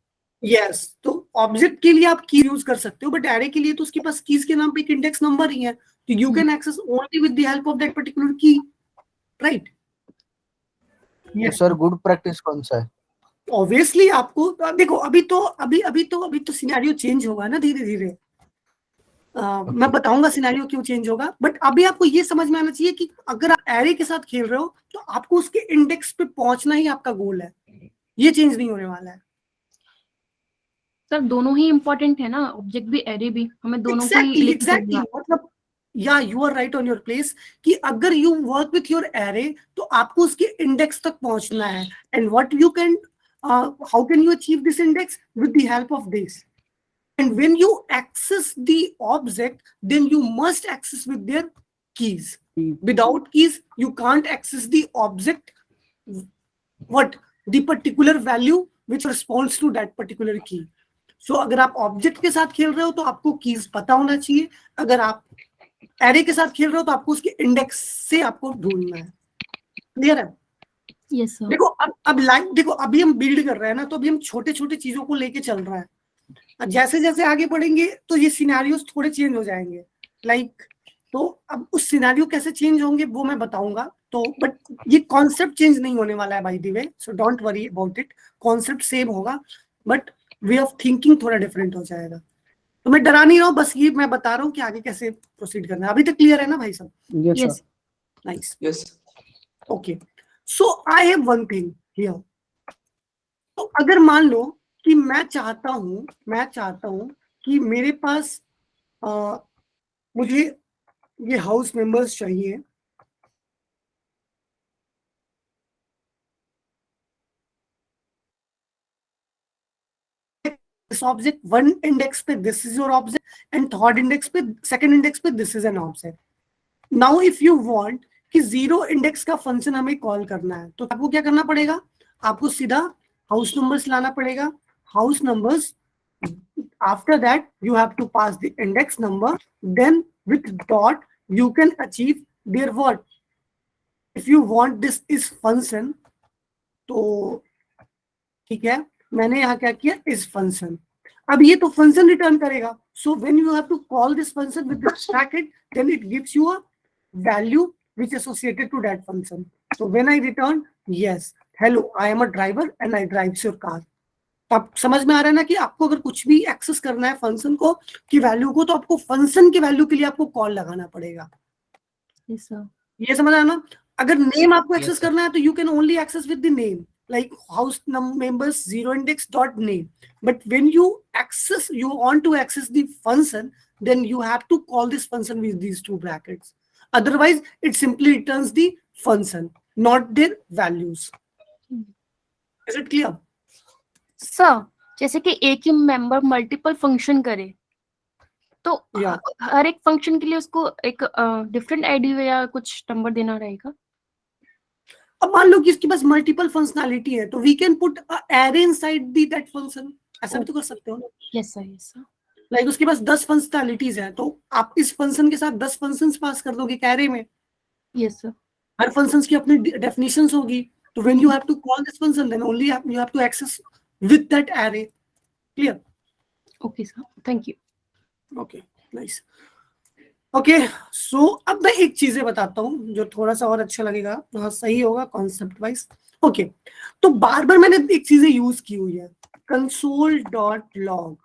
यस, तो ऑब्जेक्ट के लिए आप की यूज कर सकते हो, बट एरे के लिए तो उसके पास कीज के नाम पे एक इंडेक्स नंबर ही है, तो you can access only with the help of that particular key, right? Sir good practice कौन सा है? ऑब्वियसली आपको देखो, अभी तो सिनेरियो चेंज होगा ना धीरे धीरे। मैं बताऊंगा सिनेरियो क्यों चेंज होगा, बट अभी आपको ये समझ में आना चाहिए कि अगर आप एरे के साथ खेल रहे हो तो आपको उसके इंडेक्स पे पहुंचना ही आपका गोल है, ये चेंज नहीं होने वाला है। सर दोनों ही इम्पोर्टेंट है ना, ऑब्जेक्ट भी एरे भी, हमें दोनों को ही एग्जैक्टली, मतलब या you are right on your place कि अगर you work with your array तो आपको उसके इंडेक्स तक पहुंचना है, and what you can how can you achieve this index? With the help of this. And when you access the object, then you must access with their keys. Without keys, you can't access the object, what? The particular value which responds to that particular key. So अगर आप object के साथ खेल रहे हो तो आपको keys पता होना चाहिए, अगर आप array के साथ खेल रहे हो तो आपको उसके index से आपको ढूंढना है। Clear है? Yes sir. देखो अब लाइक देखो, अभी हम बिल्ड कर रहे हैं ना, तो अभी हम छोटे छोटे चीजों को लेके चल रहा है। जैसे जैसे आगे बढ़ेंगे तो ये सिनेरियोस थोड़े चेंज हो जाएंगे, लाइक तो अब उस सिनेरियो कैसे चेंज होंगे वो मैं बताऊंगा। तो बट ये कॉन्सेप्ट चेंज नहीं होने वाला है by the way, so don't worry about it. Concept same होगा बट वे ऑफ थिंकिंग थोड़ा डिफरेंट हो जाएगा। तो मैं डरा नहीं रहा हूँ, बस ये मैं बता रहा हूँ कि आगे कैसे प्रोसीड करना है। अभी तक क्लियर है ना भाई सब? Yes nice, Yes. Okay. So I have one thing here. तो अगर मान लो कि मैं चाहता हूं कि मेरे पास मुझे ये हाउस मेंबर्स चाहिए, इस ऑब्जेक्ट 1 इंडेक्स पे this is your object and 3rd index पे, 2nd इंडेक्स पे this is an object. Now if you want कि 0 इंडेक्स का फंक्शन हमें कॉल करना है तो आपको क्या करना पड़ेगा? आपको सीधा हाउस नंबर्स लाना पड़ेगा। House numbers, after that you have to pass the index number, then with dot, you can achieve their what? If you want this is function, तो ठीक है, मैंने यहाँ क्या किया is function. अब ये तो function return करेगा. So when you have to call this function with this bracket, then it gives you a value which is associated to that function. So when I return, yes, hello, I am a driver and I drive your car. अब समझ में आ रहा है ना कि आपको अगर कुछ भी एक्सेस करना है फंक्शन को की वैल्यू को, तो आपको फंक्शन की वैल्यू के लिए आपको कॉल लगाना पड़ेगा. Yes, sir. ये समझ आया ना. अगर नेम आपको Yes, एक्सेस sir. करना है तो you can only access with the name, like house members 0index.name. But when you want to access the function, then you have to call this function with these two brackets. Otherwise, it simply returns the function, not their values. Is it clear? Sir जैसे कि एक ही member multiple function करे तो Yeah. हर एक function के लिए उसको एक डिफरेंट आईडी या कुछ नंबर देना रहेगा. अब मान लो कि इसके पास मल्टीपल फंक्शनैलिटी है, तो we can put array inside the that function. ऐसा भी तो कर सकते हो ना. Yes sir, yes sir. Like उसके पास 10 फंक्शनैलिटीज है, तो आप इस फंक्शन के साथ 10 फंक्शंस पास कर दोगे एरे में. Yes sir. हर फंक्शंस की अपनी डेफिनेशंस होगी. तो when you have to call this function, then only you have to access with that array. Clear? Okay sir, thank you. Okay, nice. Okay, so अब मैं एक चीजें बताता हूँ जो थोड़ा सा और अच्छा लगेगा. हाँ, सही होगा कॉन्सेप्ट वाइज. ओके, तो बार बार मैंने एक चीजें यूज की हुई है. console.log.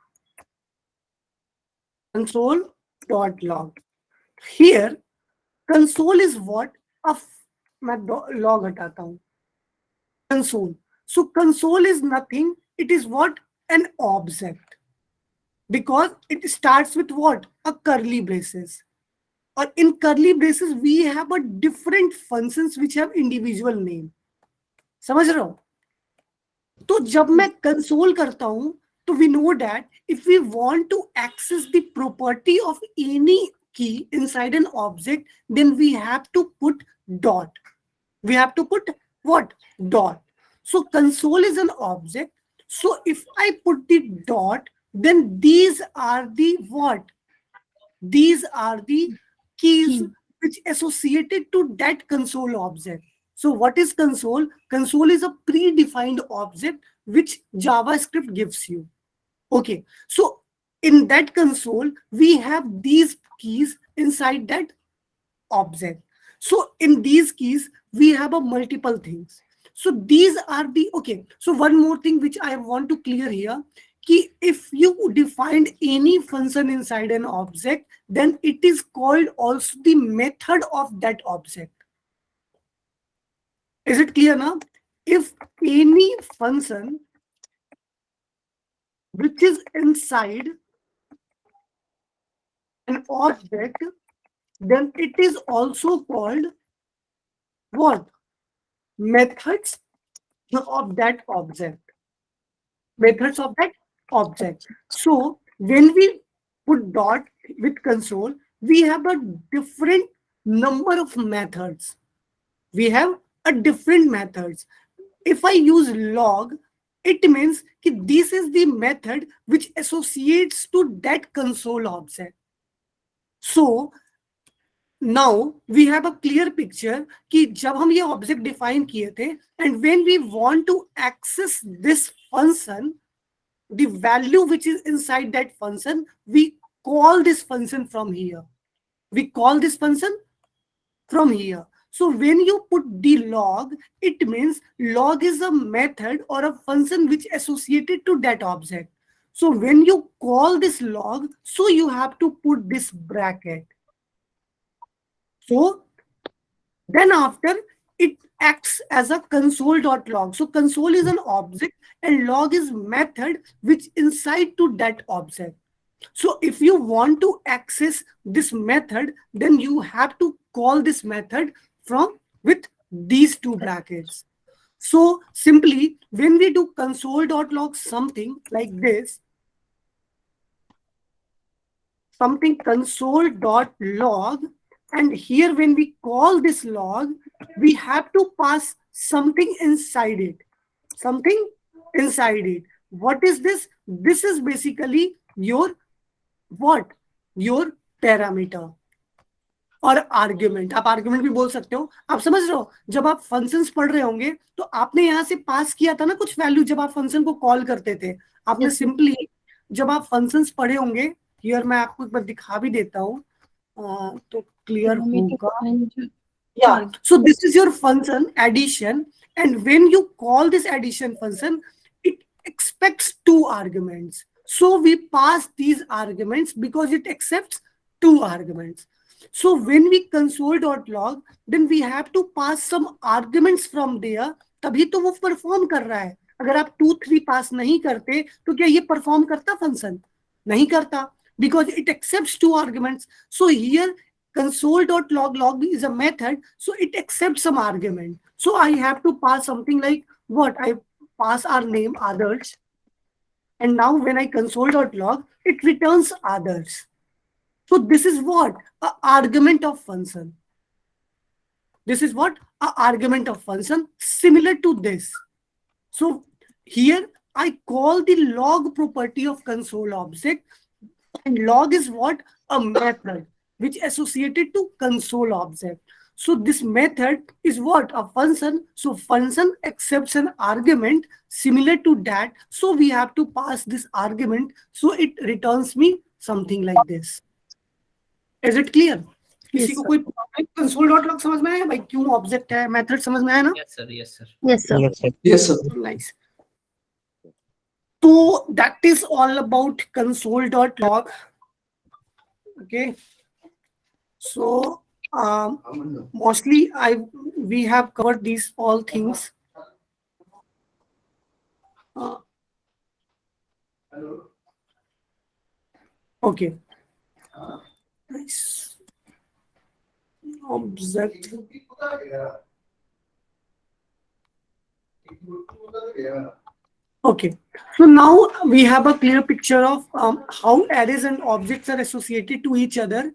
console.log. Here console is what? मैं log हटाता हूँ. Console. So console is nothing. It is what? An object. Because it starts with what? A curly braces. Or in curly braces we have a different functions which have individual name. समझ रहे हो? तो जब मैं console करता हूँ, तो we know that if we want to access the property of any key inside an object, then we have to put dot. We have to put what? Dot. So console is an object. So if I put the dot, then these are the what? These are the keys which associated to that console object. So what is console? Console is a predefined object which JavaScript gives you. Okay, so in that console, we have these keys inside that object. So in these keys, we have a multiple things. So these are the, okay, so one more thing which I want to clear here, कि if you defined any function inside an object, then it is called also the method of that object. Is it clear now? If any function which is inside an object, then it is also called what? Methods of that object. Methods of that object. So when we put dot with console, we have a different number of methods. We have a different methods. If I use log, it means that this is the method which associates to that console object. So now we have a clear picture कि जब हम ये object define किए थे, and when we want to access this function, the value which is inside that function, we call this function from here. We call this function from here. So when you put the log, it means log is a method or a function which associated to that object. So when you call this log, so you have to put this bracket. So then after it acts as a console.log. So console is an object and log is method which inside to that object. So if you want to access this method, then you have to call this method from with these two brackets. So simply when we do console.log something like this, something console.log, and here when we call this log, we have to pass something inside it. Something inside it. What is this? This is basically your what? Your parameter. और argument, आप argument भी बोल सकते हो। आप समझ रहे हो, जब आप फंक्शंस पढ़ रहे होंगे तो आपने यहाँ से पास किया था ना कुछ वैल्यू जब आप फंक्शन को कॉल करते थे, आपने Yes, sir. सिंपली जब आप फंक्शंस पढ़े होंगे, हियर मैं आपको एक बार दिखा भी देता हूँ तो क्लियर होगा। Yeah, so this is your function addition, and when you call this addition function, it expects two arguments. So we pass these arguments because it accepts two arguments. So when we console.log, then we have to pass some arguments from there. तभी तो वो perform कर रहा है। अगर आप 2 3 पास नहीं करते तो क्या ये परफॉर्म करता फंक्शन? नहीं करता, because it accepts two arguments. So here console.log, log is a method, so it accepts some argument. So I have to pass something like what? I pass our name others, and now when I console.log, it returns others. So this is what? A argument of function. This is what? A argument of function similar to this. So here I call the log property of console object, and log is what? A method which associated to console object. So this method is what? A function. So function accepts an argument similar to that. So we have to pass this argument. So it returns me something like this. Is it clear? किसी को कोई console.log समझ में आया भाई? क्यों object है, method समझ में आया ना? Yes, sir. Yes, sir. Yes, sir. Yes, sir. Yes, sir. Nice. So that is all about console.log. Okay. So mostly we have covered these all things. Okay. Nice. Object. Okay, so now we have a clear picture of how arrays and objects are associated to each other.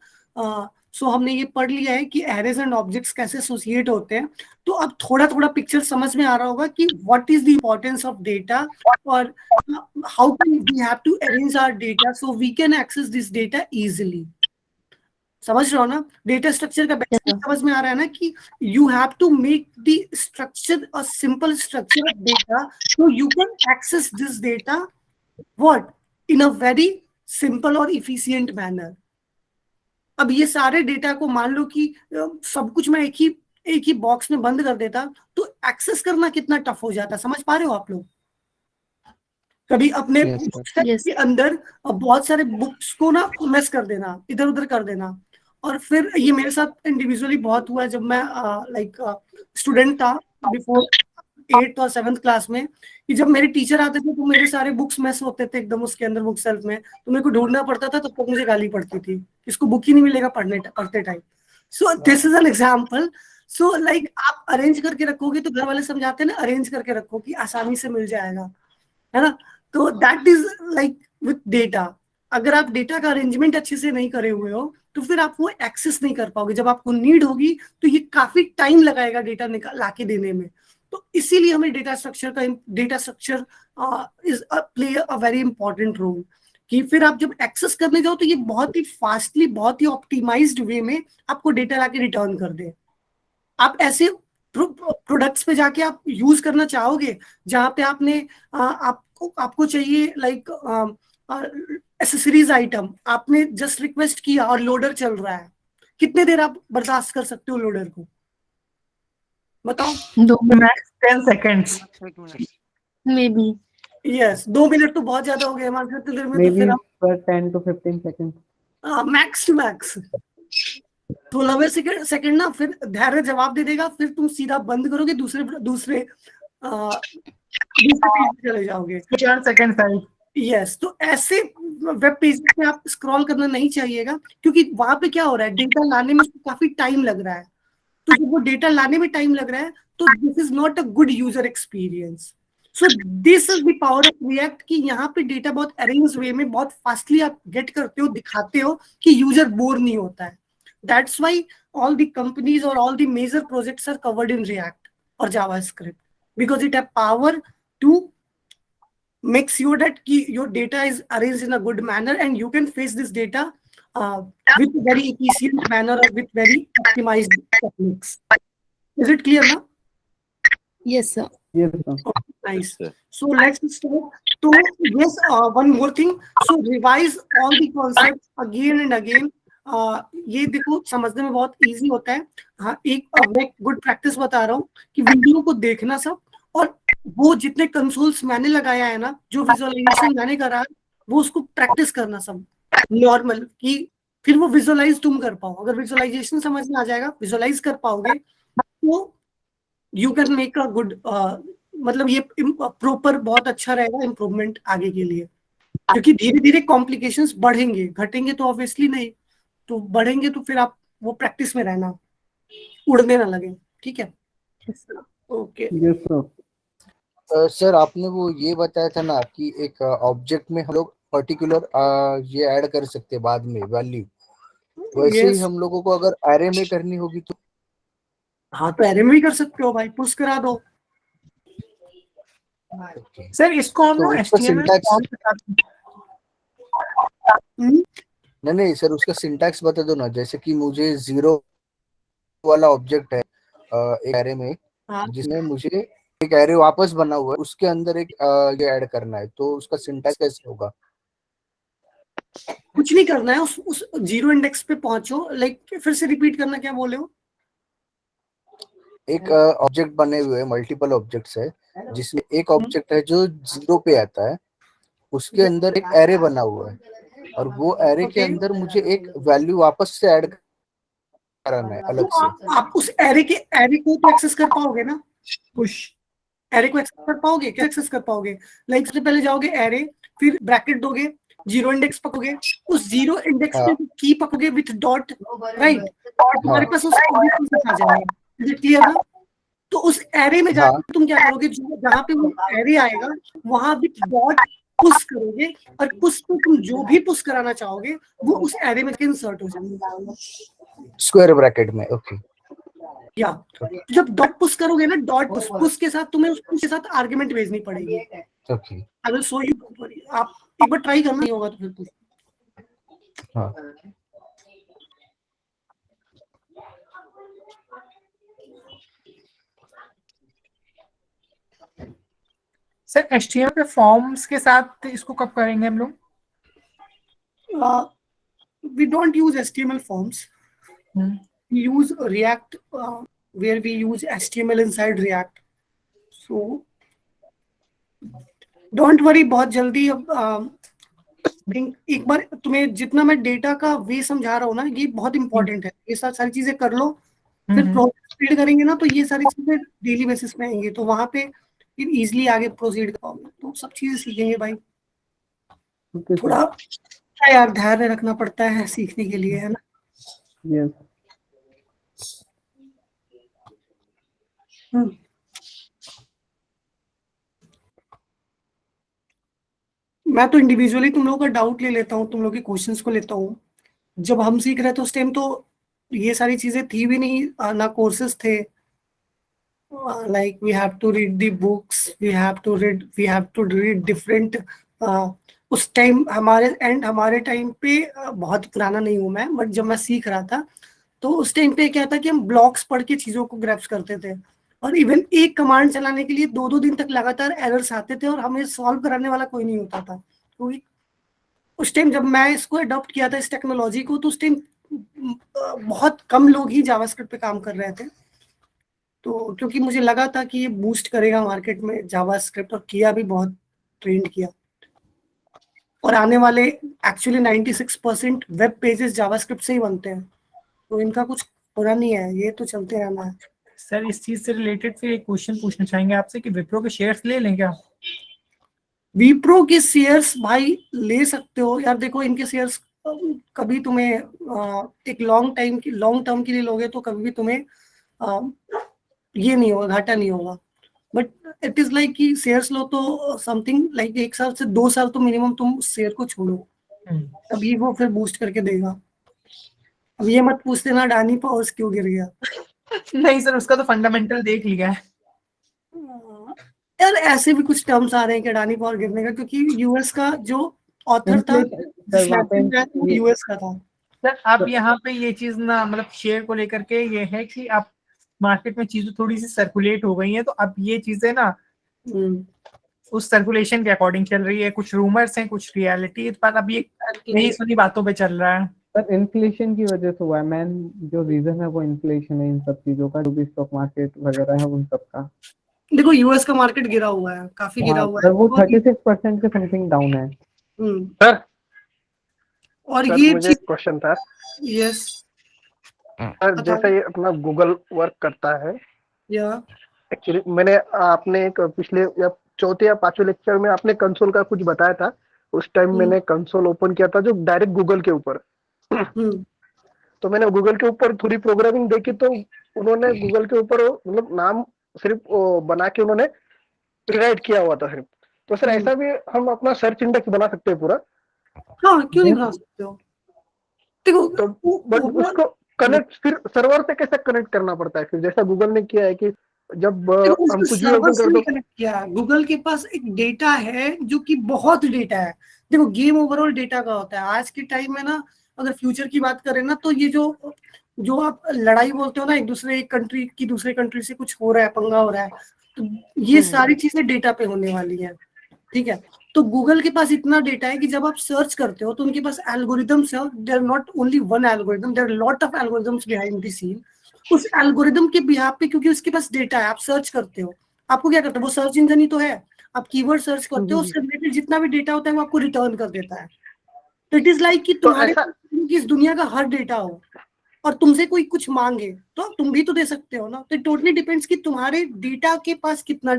So हमने ये पढ़ लिया है कि arrays and objects कैसे associate होते हैं। तो अब थोड़ा थोड़ा पिक्चर समझ में आ रहा होगा कि what is the importance of data और how can we have to arrange our data so we can access this data easily. समझ रहे हो ना? डेटा स्ट्रक्चर का बेसिक समझ में आ रहा है ना कि you have to make the structure a simple structure of data so you can access this data what in a very simple और इफिशिएंट मैनर। अब ये सारे डेटा को मान लो कि सब कुछ मैं एक ही बॉक्स में बंद कर देता तो एक्सेस करना कितना टफ हो जाता। समझ पा रहे हो आप लोग? कभी अपने के अंदर बहुत सारे बुक्स को ना मेस कर देना, इधर उधर कर देना। और फिर ये मेरे साथ इंडिविजुअली बहुत हुआ जब मैं स्टूडेंट था बिफोर 8th और 7th क्लास में, कि जब मेरे टीचर आते थे तो मेरे सारे बुक्स मेस होते थे एकदम उसके अंदर बुक सेल्फ में, तो मेरे को ढूंढना पड़ता था, तब तक मुझे गाली पड़ती थी, इसको बुक ही नहीं मिलेगा पढ़ते time. So this is an example. So like आप अरेंज करके रखोगे तो घर वाले समझाते हैं ना, अरेंज करके रखो कि आसानी से मिल जाएगा, है ना? तो that is like with data. अगर आप डेटा का अरेंजमेंट अच्छे से नहीं करे हुए हो तो फिर आप वो एक्सेस नहीं कर पाओगे। जब आपको नीड होगी तो ये काफी टाइम लगाएगा डेटा लाके देने में। तो इसीलिए हमें data structure is play a very important role, कि फिर आप जब एक्सेस करने जाओ तो ये बहुत ही फास्टली, बहुत ही ऑप्टिमाइज्ड वे में आपको डेटा लाके रिटर्न कर दे। आप ऐसे प्रोडक्ट्स पे जाके आप यूज करना चाहोगे जहां पे आपने आपको चाहिए लाइक एसेसरीज आइटम, आपने जस्ट रिक्वेस्ट किया और लोडर चल रहा है, कितने देर आप बर्दाश्त कर सकते हो लोडर को? बताओ। 2 max 10 seconds may be. Yes, 2 minute तो बहुत ज्यादा हो गए हमारे तो देर में। तो फिर आप 10 to 15 seconds max to max 16वें सेकंड ना, फिर धैर्य जवाब दे देगा, फिर तुम सीधा बंद करोगे, दूसरे पेज पे चले जाओगे। 4 सेकंड। यस, तो ऐसे वेब पेज पे आप स्क्रॉल करना नहीं चाहिएगा, क्योंकि वहां पे क्या हो रहा है, डेटा लाने में उसको काफी टाइम लग रहा है। तो जब वो डेटा लाने में टाइम लग रहा है तो this is not a good user experience. So this is the power of react, कि यहाँ पे डेटा बहुत अरेंज वे में बहुत फास्टली आप गेट करते हो, दिखाते हो कि यूजर बोर नहीं होता है। That's why all the companies और all the major projects are covered in React और JavaScript, because it have power to make sure that your data is arranged in a good manner and you can face this data with very efficient manner or with very optimized techniques. Is it clear now? Yes, sir. Yes, sir. Nice. Sir. So let's start. So yes, one more thing. So revise all the concepts again and again. ये देखो समझने में बहुत easy होता है. हाँ, एक मैं गुड प्रैक्टिस बता रहा हूँ कि वीडियो को देखना सब, और वो जितने कंसोल्स मैंने लगाया है ना, जो विजुअलाइजेशन मैंने करा है, वो उसको प्रैक्टिस करना सब नॉर्मल, कि फिर वो विजुअलाइज तुम कर पाओ. अगर विजुअलाइजेशन समझ में आ जाएगा, विजुअलाइज कर पाओगे, तो you can make a good, मतलब ये प्रॉपर बहुत अच्छा रहेगा इम्प्रूवमेंट आगे के लिए. क्योंकि धीरे धीरे कॉम्प्लिकेशंस बढ़ेंगे, घटेंगे तो ऑब्वियसली नहीं, तो बढ़ेंगे तो फिर आप वो प्रैक्टिस में रहना, उड़ने ना लगे. ठीक है, ओके. Yes, sir. सर आपने वो ये बताया था ना कि एक ऑब्जेक्ट में हम लोग पर्टिकुलर ये ऐड कर सकते हैं बाद में वैल्यू, वैसे ही हम लोगों को अगर एरे में करनी होगी तो? हाँ, तो एरे में भी कर सकते हो भाई, पुश करा दो. सर इसको हम तो लोग उसका HTML syntax- फॉर्म के साथ नहीं सर, उसका सिंटैक्स बता दो ना. जैसे कि मुझे 0 वाला ऑब्जेक्ट है एक एरे में, हाँ. जिसमें मुझे एक एरे वापस बना हुआ है, उसके अंदर एक ये ऐड करना है, तो उसका सिंटैक्स कैसे होगा? कुछ नहीं करना है, उस जीरो इंडेक्स पे पहुंचो. लाइक फिर से रिपीट करना, क्या बोले हो? एक ऑब्जेक्ट बने हुए हैं, मल्टीपल ऑब्जेक्ट्स है, जिसमें एक ऑब्जेक्ट है जो 0 पे आता है, उसके अंदर एक एरे बना हुआ है, और वो एरे के Okay. अंदर मुझे एक वैल्यू वापस से ऐड कराना है अलग से. आप उस एरे को तो एक्सेस कर पाओगे ना? पुश एरे को एक्सेस कर पाओगे? क्या एक्सेस कर पाओगे? लाइक सबसे पहले जाओगे एरे, फिर ब्रैकेट दोगे, जीरो इंडेक्स पकोगे, उस जीरो इंडेक्स हाँ. पे की पकोगे विथ डॉट, राइट? तुम्हारे पास उस आ जाएगा. क्लियर ना? तो उस एरे में जाकर तुम क्या करोगे, जहाँ पे वो एरे आएगा वहां विथ डॉट पुश करोगे, और पुश पे तुम जो भी पुश कराना चाहोगे वो उस एरे में इंसर्ट हो जाएगा स्क्वायर ब्रैकेट में. ओके. या जब डॉट पुश करोगे ना, डॉट पुश के साथ तुम्हें उसके साथ आर्गुमेंट भेजनी पड़ेगी. Okay. I will show you. आप एक बार ट्राई करना, नहीं होगा तो फिर पुश. हाँ. सर HTML पे फॉर्म्स के साथ इसको कब करेंगे हम लोग? We don't use HTML forms. We use React, where we use HTML inside React. So don't worry, बहुत जल्दी. अब एक बार तुम्हें जितना मैं डेटा का वे समझा रहा हूँ ना, ये बहुत इंपॉर्टेंट है. ये सारी चीजें कर लो, फिर प्रोसेस फीड करेंगे ना, तो ये सारी चीजें डेली बेसिस पे आएंगी, तो वहां पे फिर इजिली आगे प्रोसीड कर पाओगे. तो सब चीजें सीखेंगे भाई. Okay, sir. थोड़ा यार धैर्य रखना पड़ता है सीखने के लिए, है ना? Yes. मैं तो इंडिविजुअली तुम लोगों का डाउट ले लेता हूँ, तुम लोग के क्वेश्चंस को लेता हूँ. जब हम सीख रहे थे उस टाइम तो ये सारी चीजें थी भी नहीं, ना कोर्सेज थे. Like we have to read the books, we have to read different. उस टाइम हमारे टाइम पे, बहुत पुराना नहीं हूँ मैं, बट जब मैं सीख रहा था तो उस टाइम पे क्या था कि हम ब्लॉक्स पढ़ के चीजों को ग्रैप्स करते थे, और इवन एक कमांड चलाने के लिए 2-2 दिन तक लगातार एरर्स आते थे, और हमें सॉल्व कराने वाला कोई नहीं होता था. तो उस टाइम जब मैं इसको अडॉप्ट किया था, इस टेक्नोलॉजी को, तो उस टाइम बहुत कम लोग ही जावास्क्रिप्ट पे काम कर रहे थे. तो क्योंकि मुझे लगा था कि ये बूस्ट करेगा मार्केट में जावास्क्रिप्ट, और किया भी, बहुत ट्रेंड किया. और आने वाले एक्चुअली 96% वेब पेजेस जावास्क्रिप्ट से ही बनते हैं, तो इनका कुछ बुरा नहीं है, ये तो चलते रहना है. सर इस चीज से रिलेटेड फिर एक क्वेश्चन पूछना चाहेंगे आपसे कि विप्रो के शेयर्स ले लें क्या? विप्रो के शेयर्स भाई ले सकते हो यार. देखो इनके शेयर्स कभी तुम्हें एक लॉन्ग टर्म के लिए लोगे तो कभी भी तुम्हें ये नहीं होगा, घाटा नहीं होगा. बट इट इज लाइक कि शेयर्स लो तो समथिंग लाइक 1 साल से 2 साल तो मिनिमम तुम शेयर को छोड़ो, तभी वो फिर बूस्ट करके देगा. अब ये मत पूछ देना अडानी पावर्स क्यों गिर गया. नहीं सर, उसका तो फंडामेंटल देख लिया है. यार ऐसे भी कुछ टर्म्स आ रहे हैं कि अडानी पावर गिरने का, क्योंकि यूएस का जो ऑथर था, Sir, वहाँ पे यूएस का था. सर अब यहाँ पे ये चीज ना मतलब शेयर को लेकर के ये है कि अब मार्केट में चीजें थोड़ी सी सर्कुलेट हो गई हैं, तो अब ये चीजें ना उस सर्कुलेशन के अकॉर्डिंग चल रही है, कुछ रूमर्स हैं कुछ रियलिटी, पर अब ये नहीं सुनी बातों पे चल रहा है। सर इन्फ्लेशन की वजह से हुआ है, मेन जो रीजन है वो इन्फ्लेशन है इन सब चीजों का, जो भी स्टॉक मार्केट वगैरह है उन सब का। देखो यूएस का मार्केट गिरा हुआ है, काफी गिरा हुआ सर है। वो 36% के समथिंग डाउन है। सर और सर ये मुझे एक क्वेश्चन था। यस सर जैसे ये अपना गूगल वर्क करता है, या एक्चुअली मैंने आपने एक पिछले या चौथे या पांचवें लेक्चर में आपने कंसोल का कुछ बताया था। उस टाइम मैंने कंसोल ओपन किया था जो डायरेक्ट गूगल के ऊपर, तो मैंने गूगल के ऊपर थोड़ी प्रोग्रामिंग देखी, तो उन्होंने गूगल के ऊपर मतलब नाम सिर्फ बना के उन्होंने रिराइट किया हुआ था सिर्फ। तो सर ऐसा भी हम अपना सर्च इंडेक्स बना सकते हैं पूरा? हाँ, क्यों नहीं बना सकते हो? देखो तो बट उसको कनेक्ट फिर सर्वर से कैसे कनेक्ट करना पड़ता है फिर, जैसा गूगल ने किया है कि जब हम कुछ भी ओपन कर दो। कनेक्ट किया है, गूगल के पास एक डेटा है जो कि बहुत डेटा है। देखो गेम ओवरऑल डेटा का होता है आज के टाइम में ना। अगर फ्यूचर की बात करें ना, तो ये जो आप लड़ाई बोलते हो ना, एक दूसरे कंट्री की दूसरे कंट्री से कुछ हो रहा है, पंगा हो रहा है, तो ये सारी चीजें डेटा पे होने वाली है। ठीक है, तो गूगल के पास इतना डेटा है कि जब आप सर्च करते हो तो उनके पास एल्गोरिदम्स है। There not only one algorithm, there lot of algorithms behind the scene. उस एल्गोरिदम के बिहाफ पे, क्योंकि उसके पास डेटा है, आप सर्च करते हो, आपको क्या करता है, वो सर्च इंजन ही तो है। आप कीवर्ड सर्च करते हो, उससे रिलेटेड जितना भी डेटा होता है वो आपको रिटर्न कर देता है। तो इट इज लाइक कि तुम्हारे इस दुनिया का हर डेटा हो और तुमसे कोई कुछ मांगे तो तुम भी तो दे सकते हो ना। तो टोटली डिपेंड्स कि तुम्हारे डेटा के पास कितना,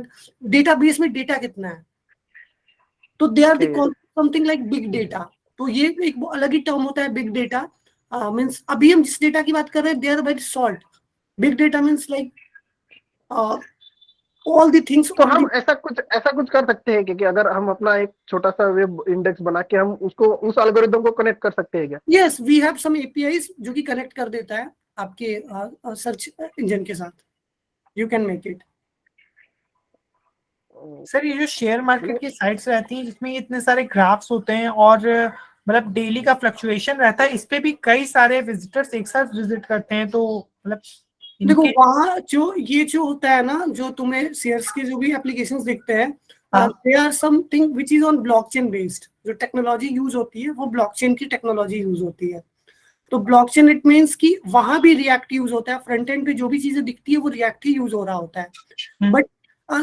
डेटाबेस में डेटा कितना है। तो they are something like big data. तो ये एक अलग ही टर्म होता है बिग डेटा। मींस अभी हम जिस डेटा की बात कर रहे हैं, they are very short. Big data means like all the things. तो हम ऐसा कुछ कर सकते हैं कि अगर हम अपना एक छोटा सा वेब इंडेक्स बना के हम उसको उस एल्गोरिदम को कनेक्ट कर सकते हैं क्या? Yes, we have some APIs जो कि कनेक्ट कर देता है आपके सर्च इंजन के साथ। You can make it. Sir ये जो शेयर मार्केट की साइट्स रहती हैं जिसमें इतने सारे ग्राफ्स होते हैं और मतलब डेली का फ्लक्चुएशन रहता है, इस पे भी कई सारे विजिटर्स एक साथ विजिट करते हैं, तो मतलब देखो वहाँ जो होता है ना, जो तुम्हें शेयर्स के जो भी एप्लीकेशंस दिखते हैं, they are something which is on blockchain based. जो टेक्नोलॉजी यूज होती है वो ब्लॉकचेन की टेक्नोलॉजी यूज होती है। तो ब्लॉकचेन इट मीन्स कि वहां भी रिएक्ट यूज होता है। फ्रंट एंड पे जो भी चीजें दिखती है वो रिएक्ट ही यूज हो रहा होता है। बट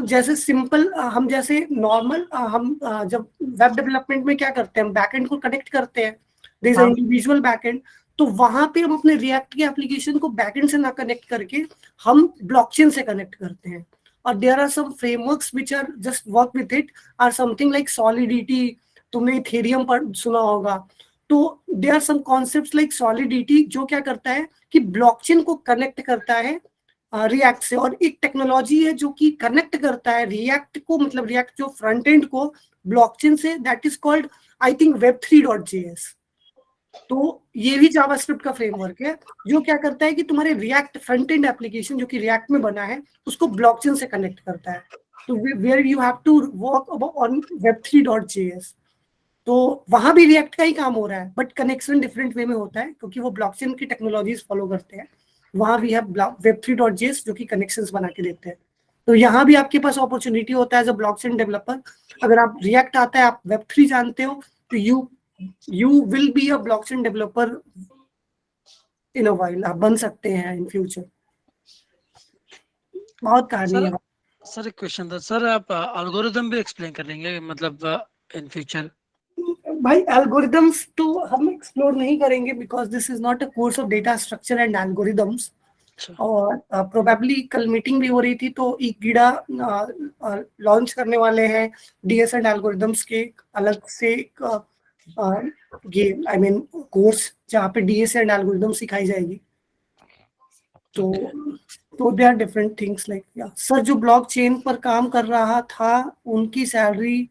जैसे सिंपल हम जैसे नॉर्मल हम जब वेब डेवलपमेंट में क्या करते हैं, हम बैकएंड को कनेक्ट करते हैं, there is a individual backend. तो वहां पे हम अपने रिएक्ट के एप्लीकेशन को बैकएंड से ना कनेक्ट करके हम ब्लॉकचेन से कनेक्ट करते हैं। और there are some frameworks which are just work with it, are something like solidity. तुमने इथेरियम पर सुना होगा। तो there are some concepts like solidity जो क्या करता है कि ब्लॉकचेन को कनेक्ट करता है रिएक्ट से। और एक टेक्नोलॉजी है जो कि कनेक्ट करता है रिएक्ट को, मतलब रिएक्ट जो फ्रंट एंड को ब्लॉकचेन से, that is called I think web3.js। तो ये भी जावास्क्रिप्ट का फ्रेमवर्क है जो क्या करता है कि तुम्हारे रिएक्ट फ्रंट एंड एप्लीकेशन जो कि रिएक्ट में बना है उसको ब्लॉकचेन से कनेक्ट करता है। तो where you have to work on web3.js। तो वहां भी रिएक्ट का ही काम हो रहा है, बट कनेक्शन डिफरेंट वे में होता है क्योंकि वो ब्लॉकचेन की टेक्नोलॉजीज फॉलो करते हैं। वहां भी है web3.js जो कि कनेक्शंस बना के देते हैं। तो यहाँ भी आपके पास अपॉर्चुनिटी होता है एज अ ब्लॉकचेन डेवलपर। अगर आप रिएक्ट आता है, आप web3 जानते हो, तो you will be a blockchain developer in a while. आप बन सकते हैं इन फ्यूचर। बहुत कहानी है। सर एक क्वेश्चन था सर, आप एल्गोरिदम भी एक्सप्लेन कर लेंगे मतलब इन फ्यूचर? भाई एल्गोरिदम्स तो हम एक्सप्लोर नहीं करेंगे because this is not a course of data structure and algorithms. और प्रोबेबली कल मीटिंग भी हो रही थी तो एक गिड़ा लॉन्च करने वाले हैं डीएस एंड एल्गोरिदम्स के अलग से ये आई मीन कोर्स जहाँ पे डीएस एंड एल्गोरिदम सिखाई जाएगी। तो they are different things like sir जो ब्लॉकचेन पर काम कर रहा था उनकी सैलरी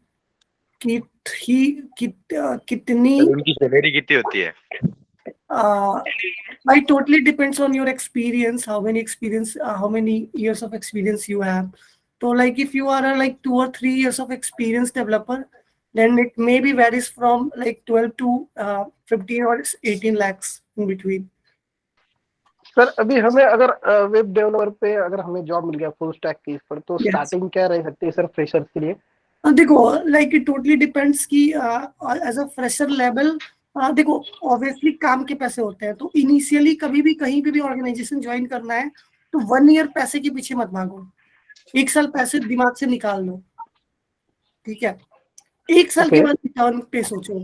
कितनी, उनकी सैलरी कितनी होती है? It totally depends on your experience, how many years of experience you have. So like if you are a like 2 or 3 years of experience developer, then it maybe varies from like 12 to 15 or 18 lakhs. in between. Sir अभी हमें अगर web developer पे अगर हमें job मिल गया full stack की पर तो Yes. स्टार्टिंग क्या रह सकती है सर फ्रेशर्स के लिए? देखो लाइक इट टोटली डिपेंड्स कि एज अ फ्रेशर लेवल देखो ऑब्वियसली काम के पैसे होते हैं, तो इनिशियली कभी भी कहीं पे भी ऑर्गेनाइजेशन ज्वाइन करना है तो 1 ईयर पैसे के पीछे मत भागो, 1 साल पैसे दिमाग से निकाल लो, ठीक है? 1 साल के Okay. बाद रिटर्न पे सोचो।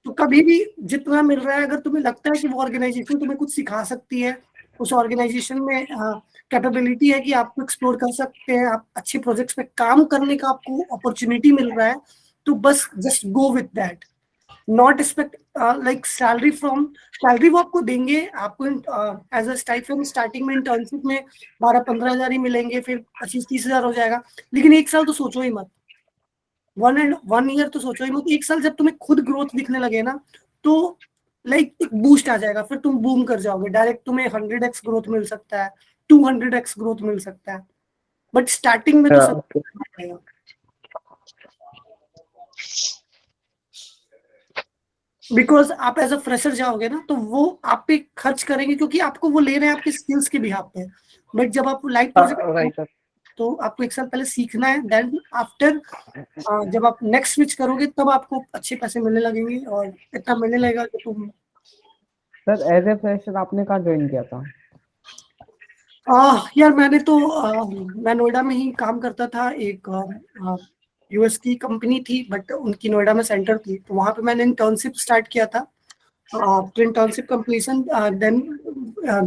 तो कभी भी जितना मिल रहा है, अगर तुम्हें लगता है कि वो ऑर्गेनाइजेशन तुम्हें कुछ सिखा सकती है, उस ऑर्गेनाइजेशन में कैपेबिलिटी है कि आपको एक्सप्लोर कर सकते हैं, आप अच्छे प्रोजेक्ट्स पे काम करने का आपको अपॉर्चुनिटी मिल रहा है, तो बस just go with that, not expect like salary वो आपको देंगे, आपको एज अ स्टाइपेंड स्टार्टिंग में इंटर्नशिप में 12-15 हजार ही मिलेंगे, फिर 25-30 हजार हो जाएगा, लेकिन 1 साल तो सोचो ही मत, 1 ईयर तो सोचो ही मत। 1 साल जब तुम्हें खुद ग्रोथ दिखने लगे ना, तो लाइक एक बूस्ट आ जाएगा, फिर तुम बूम कर जाओगे, डायरेक्ट तुम्हें 100x ग्रोथ मिल सकता है, 200x ग्रोथ मिल सकता है, बट स्टार्टिंग में तो सब Okay. पड़ेगा। बिकॉज आप एज अ फ्रेशर जाओगे ना, तो वो आप पे खर्च करेंगे, क्योंकि आपको वो ले रहे हैं आपके स्किल्स के बिहाफ पे, बट जब आप लाइट प्रोजेक्ट राइट सर। तो आपको 1 साल पहले सीखना है, देन आफ्टर जब आप नेक्स्ट स्विच करोगे तब आपको अच्छे पैसे मिलने लगेंगे, और इतना मिलने लगेगा कि तुम सर एज ए फ्रेशर आपने कहाँ ज्वाइन किया था? यार मैंने तो मैं नोएडा में ही काम करता था, एक यूएस की कंपनी थी, बट उनकी नोएडा में सेंटर थी, तो वहाँ पे मैंने इंटर्नशिप स्टार्ट किया था। After internship completion then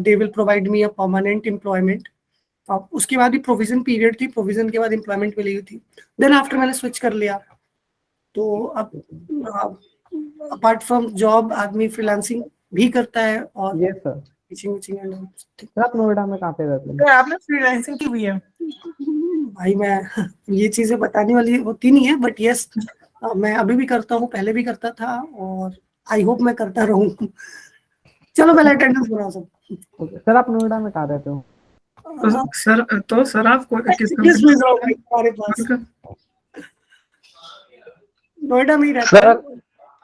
they will provide me a permanent employment. उसके बाद भी प्रोविजन पीरियड थी, प्रोविजन के बाद एम्प्लॉयमेंट मिली हुई थी, देन आफ्टर मैंने स्विच कर लिया। तो अब अपार्ट फ्रॉम जॉब आदमी फ्रीलांसिंग भी करता है, और ये सर टीचिंग सर आप नोएडा में कहाँ पे रहते हैं? आपने फ्रीलांसिंग की हुई है? भाई मैं ये चीजें बताने वाली होती नहीं है, बट यस मैं अभी भी करता हूँ, पहले भी करता था, और आई होप मैं करता रहूं। चलो पहले अटेंडेंस बनाओ सब। ओके सर आप नोएडा में कहाँ रहते हो? तो सर आप किस किस भेज रहा हूँ भाई तुम्हारे पास? नोएडा में ही रहता सर है।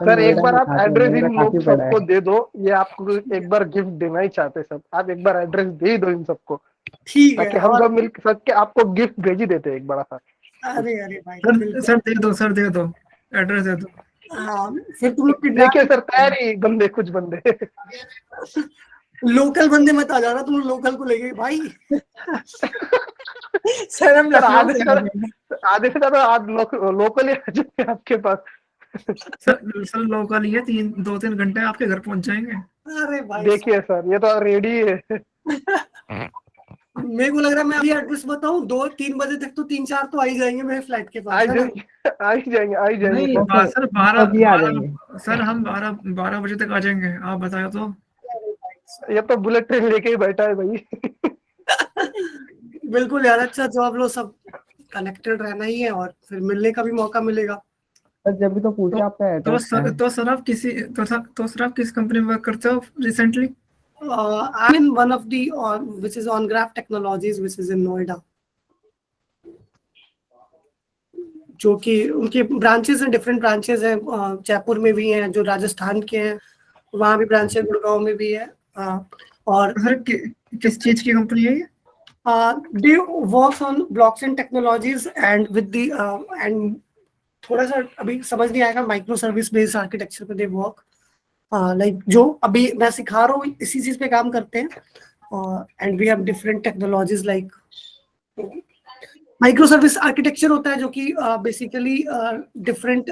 सर एक बार आप नोएडा में एड्रेस नोएडा इन काफी लोग बड़ा है। सबको दे दो, ये आपको एक बार गिफ्ट देना ही चाहते सब, आप एक बार एड्रेस दे ही दो इन सबको, ठीक ताकि है। हम और सब मिल सकके आपको गिफ्ट भेज ही देते हैं एक बड़ा सा। अरे अरे भाई सर बिल्कुल। सर दे दो एड्रेस दे दो। हाँ, फिर तुम लोग देखिए सर तैयार ही बंदे, कुछ बंदे लोकल बंदे मत आ जाना, तुम लोकल को लेके भाई। सर हम सर लखनऊ से आ आधे जाएंगे। आधे से ज्यादा आज लोकल ही आ जाएंगे आपके पास। सर लोकल ही है, 2-3 घंटे आपके घर पहुंच जाएंगे। अरे भाई देखिए सर ये तो रेडी है। मेरे को लग रहा है मैं अभी एड्रेस बताऊं, 2-3 बजे तक तो 3-4 तो आ ही जाएंगे मेरे फ्लैट के आ पास, है ना? जाएंगे आ ही जाएंगे आ ही जाएंगे नहीं सर। सर अभी आ जाएंगे। सर हम 12 बजे तक आ जाएंगे, आप बताओ तो। ये तो बुलेट ट्रेन लेके ही बैठा है भाई। बिल्कुल यार, अच्छा जॉब लो, सब कनेक्टेड रहना ही है, और फिर मिलने का भी मौका मिलेगा। सर जब भी तो पूछे आपका एड्रेस क्या है? तो सर आप किस कंपनी में वर्क करते हो recently? I'm in one of the which is on Graph Technologies, which is in Noida, जो कि उनके ब्रांचेस हैं, डिफरेंट ब्रांचेस हैं, जयपुर में भी हैं, जो राजस्थान के हैं वहाँ भी ब्रांच है, गुड़गांव में भी है, और सर किस चीज की कंपनी है ये? they works on blockchain technologies and with the and थोड़ा सा अभी समझ नहीं आएगा, माइक्रो सर्विस बेस्ड आर्किटेक्चर पे दे वर्क, लाइक जो अभी मैं सिखा रहा हूँ इसी चीज पे काम करते हैं, and we have different technologies like micro service architecture होता है, जो कि बेसिकली डिफरेंट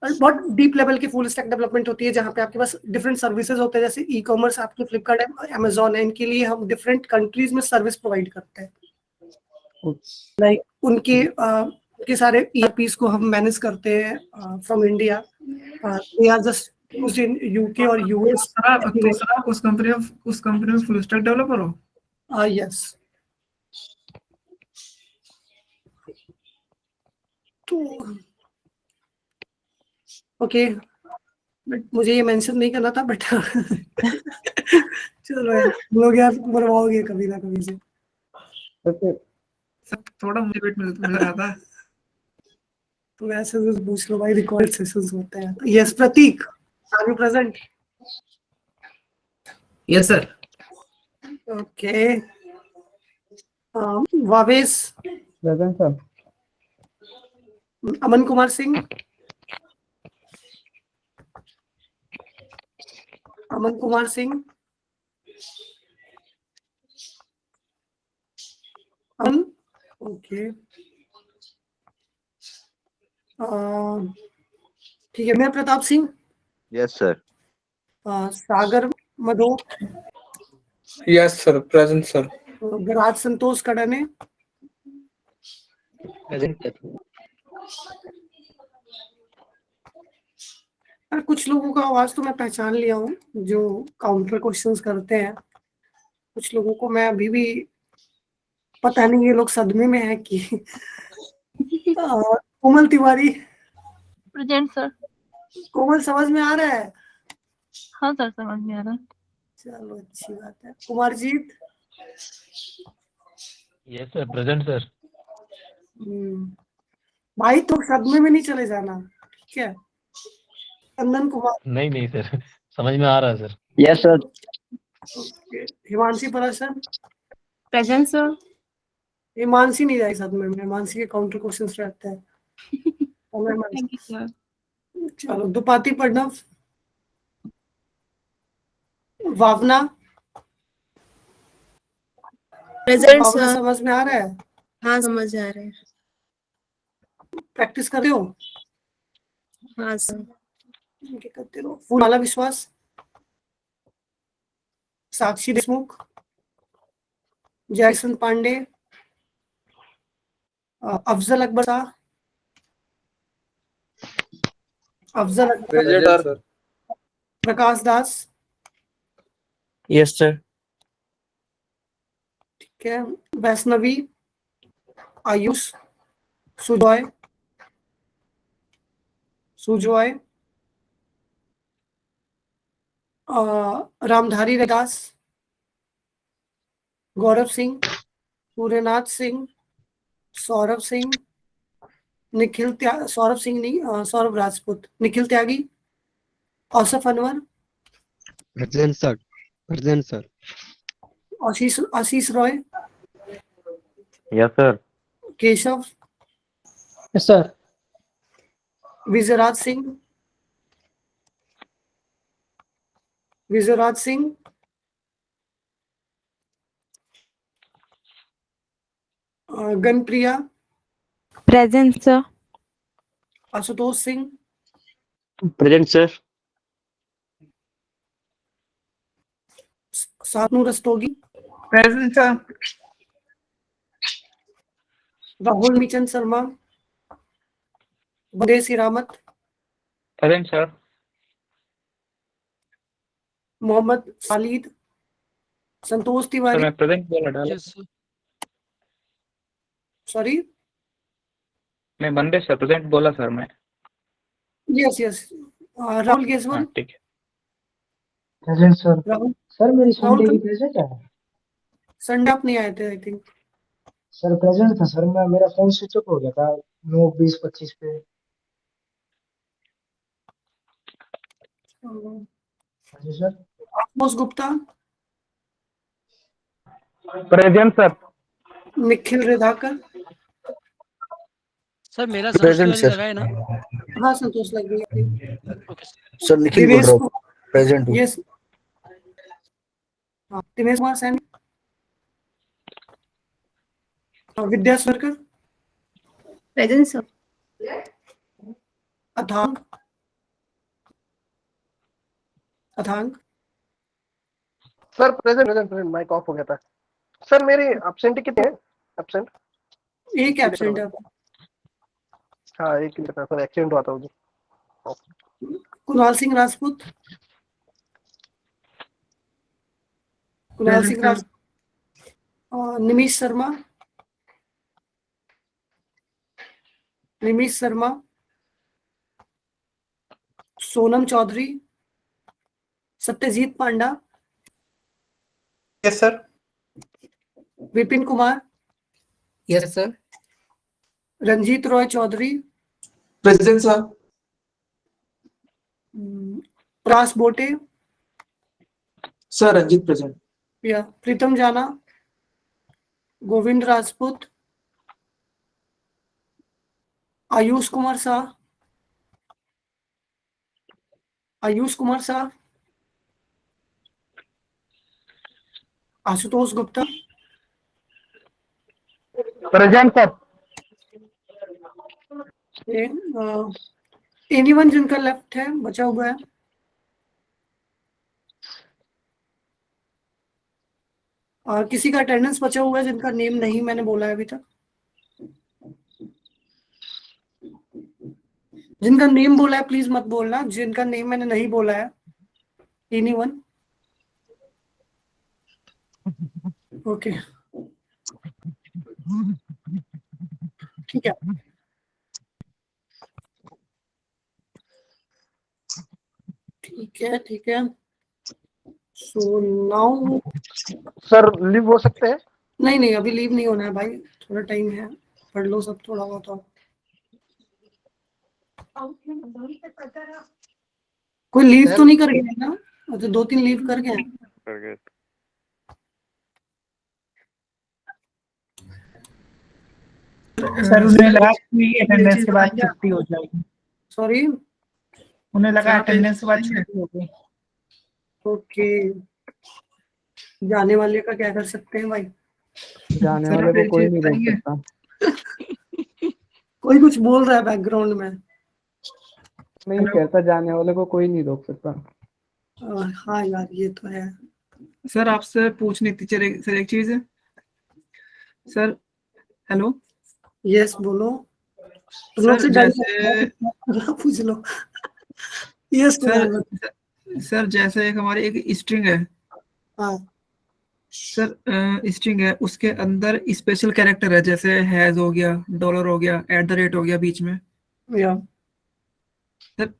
बहुत डीप लेवल के फुल स्टैक डेवलपमेंट होती है, जहाँ पे आपके पास डिफरेंट सर्विसेज होते हैं, जैसे ई कॉमर्स आपके फ्लिपकार्ट है, अमेजोन है, इनके लिए हम डिफरेंट कंट्रीज में सर्विस प्रोवाइड करते हैं, लाइक उनके सारे ERPs को हम मैनेज करते हैं from India, they are just used in UK और US। सर आप उस कंपनी में फुल स्टैक डेवलपर हो? यस। तो ओके, बट मुझे ये मेंशन नहीं करना था, बट चलो यार, लोग यार मरवाओगे कभी ना कभी से। सर थोड़ा मोटिवेट मिल रहा था। तो ऐसे तो पूछ लो भाई, रिकॉर्ड सेशंस होते हैं। Yes Prateek, are you present? Yes sir. Okay. Vaves, present sir. Aman Kumar Singh. Aman Kumar Singh. Aman. Okay. ठीक है, मैं प्रताप सिंह, Yes, sir. सागर मधो, Yes, sir. Present, sir. विराज संतोष कड़ने, और कुछ लोगों का आवाज तो मैं पहचान लिया हूँ जो काउंटर क्वेश्चंस करते हैं। कुछ लोगों को मैं अभी भी पता नहीं ये लोग सदमे में है कि कोमल तिवारी। Present sir. कोमल समझ में आ रहा है? हाँ सर, समझ में आ रहा है। चलो अच्छी बात है। Kumarjit. Yes sir, present sir. भाई तो सदमे में नहीं चले जाना, ठीक है? चंदन कुमार। नहीं सर, समझ में आ रहा है sir. Yes sir. Himanshi Parashar. Present sir. Himanshi नहीं जाएगी सदमे में, हिमांशी के काउंटर क्वेश्चंस रहते हैं। Thank you sir. चलो, दुपाती प्रणव। भावना। प्रेजेंट भावना सर। समझ में आ रहा है? हाँ समझ आ रहा है। प्रैक्टिस कर रहे हो? हाँ सर। ठीक है, करते रहो। फूलमाला विश्वास। Sakshi Deshmukh. Jayson Pandey. Afzal Akbar Shah. Afzal Akbar. Present, sir. Prakash Das. Yes sir. ठीक है, वैष्णवी। आयुष। सुजॉय। सुजॉय। रामधारी रैदास। गौरव सिंह। सूर्यनाथ सिंह। सौरभ सिंह। सौरभ सिंह नहीं, Saurabh Rajput. Nikhil Tyagi. Ausaf Anwar. Present sir. Present sir. Ashish Roy. Yes sir. Keshav. Yes sir. Vijayraj Singh. Vijayraj Singh. Ganpriya. Present sir. Ashutosh Singh. Present sir. Sanu Rastogi. Present sir. Rahul Michan Sharma. Badesh Hiramat. Present, sir. Mohammad Khalid. Santosh Tiwari. मैं present बोला डाला। सॉरी। मैं बंदे सर present बोला सर मैं। Yes yes. राहुल केसवन। ठीक है। Present sir. राहुल। सर मेरी राहुल संडे की प्रेजेंट है। संडे आप नहीं आए थे आई थिंक। सर प्रेजेंट था सर, मैं मेरा फोन स्विच ऑफ हो गया था 9:20-25 पे। हाँ जी sir. Amos Gupta. Present sir. Nikhil Redhakar. Sir मेरा प्रेजेंट सर। लगा है ना। हाँ संतोष लग गई। सर निखिल बोल रहा हूँ, प्रेजेंट हूँ। यस। हाँ, Dinesh Kumar Saini. Vidya Sarkar. Present sir. Athang. Athang. Sir present present present mic off हो गया था। सर मेरी एब्सेंट कितने हैं? एब्सेंट एक एब्सेंट है। हाँ एक ही था सर, एक्सीडेंट हुआ था मुझे। Kunal Singh Rajput. Kunal Singh Rajput. Nimish Sharma. Nimish Sharma. Sonam Chaudhary. Satyajit Panda. Yes sir. Vipin Kumar. Yes sir. Ranjit Roy Chaudhary. Present sir. प्रास बोटे। Sir Ranjit present. या Pritam Jana, Govind Rajput, Ayush Kumar Shah, Ayush Kumar Shah, Ashutosh Gupta, present sir. Anyone जिनका लेफ्ट है बचा हुआ है? और किसी का अटेंडेंस बचा हुआ है जिनका नेम नहीं मैंने बोला है अभी तक? जिनका नेम बोला है प्लीज मत बोलना, जिनका नेम मैंने नहीं बोला है। एनीवन? ओके, ठीक है। ठीक है। सो नाउ सर लीव हो सकते हैं? नहीं अभी लीव नहीं होना है भाई, थोड़ा टाइम है, पढ़ लो सब थोड़ा बहुत। और कोई लीव तो नहीं कर गया ना? अच्छा 2-3 लीव कर गए हैं। सर उन्हें लगा कि अटेंडेंस के बाद छुट्टी हो जाएगी। सॉरी, उन्हें लगा अटेंडेंस के बाद छुट्टी हो गई। ओके, जाने वाले का क्या कर सकते हैं भाई? जाने वाले को कोई नहीं रोक सकता। कोई कुछ बोल रहा है बैकग्राउंड में। नहीं कहता, जाने वाले को कोई नहीं रोक सकता। हाँ यार ये तो है। सर आपसे पूछनी थी सर एक चीज। Sir hello. यस बोलो। तुम सर लोग से जैसे पूछ लो। यस सर जैसे एक हमारी एक स्ट्रिंग है। हाँ सर स्ट्रिंग है, उसके अंदर स्पेशल कैरेक्टर है, जैसे हैज हो गया, डॉलर हो गया, @ हो गया बीच में। या सर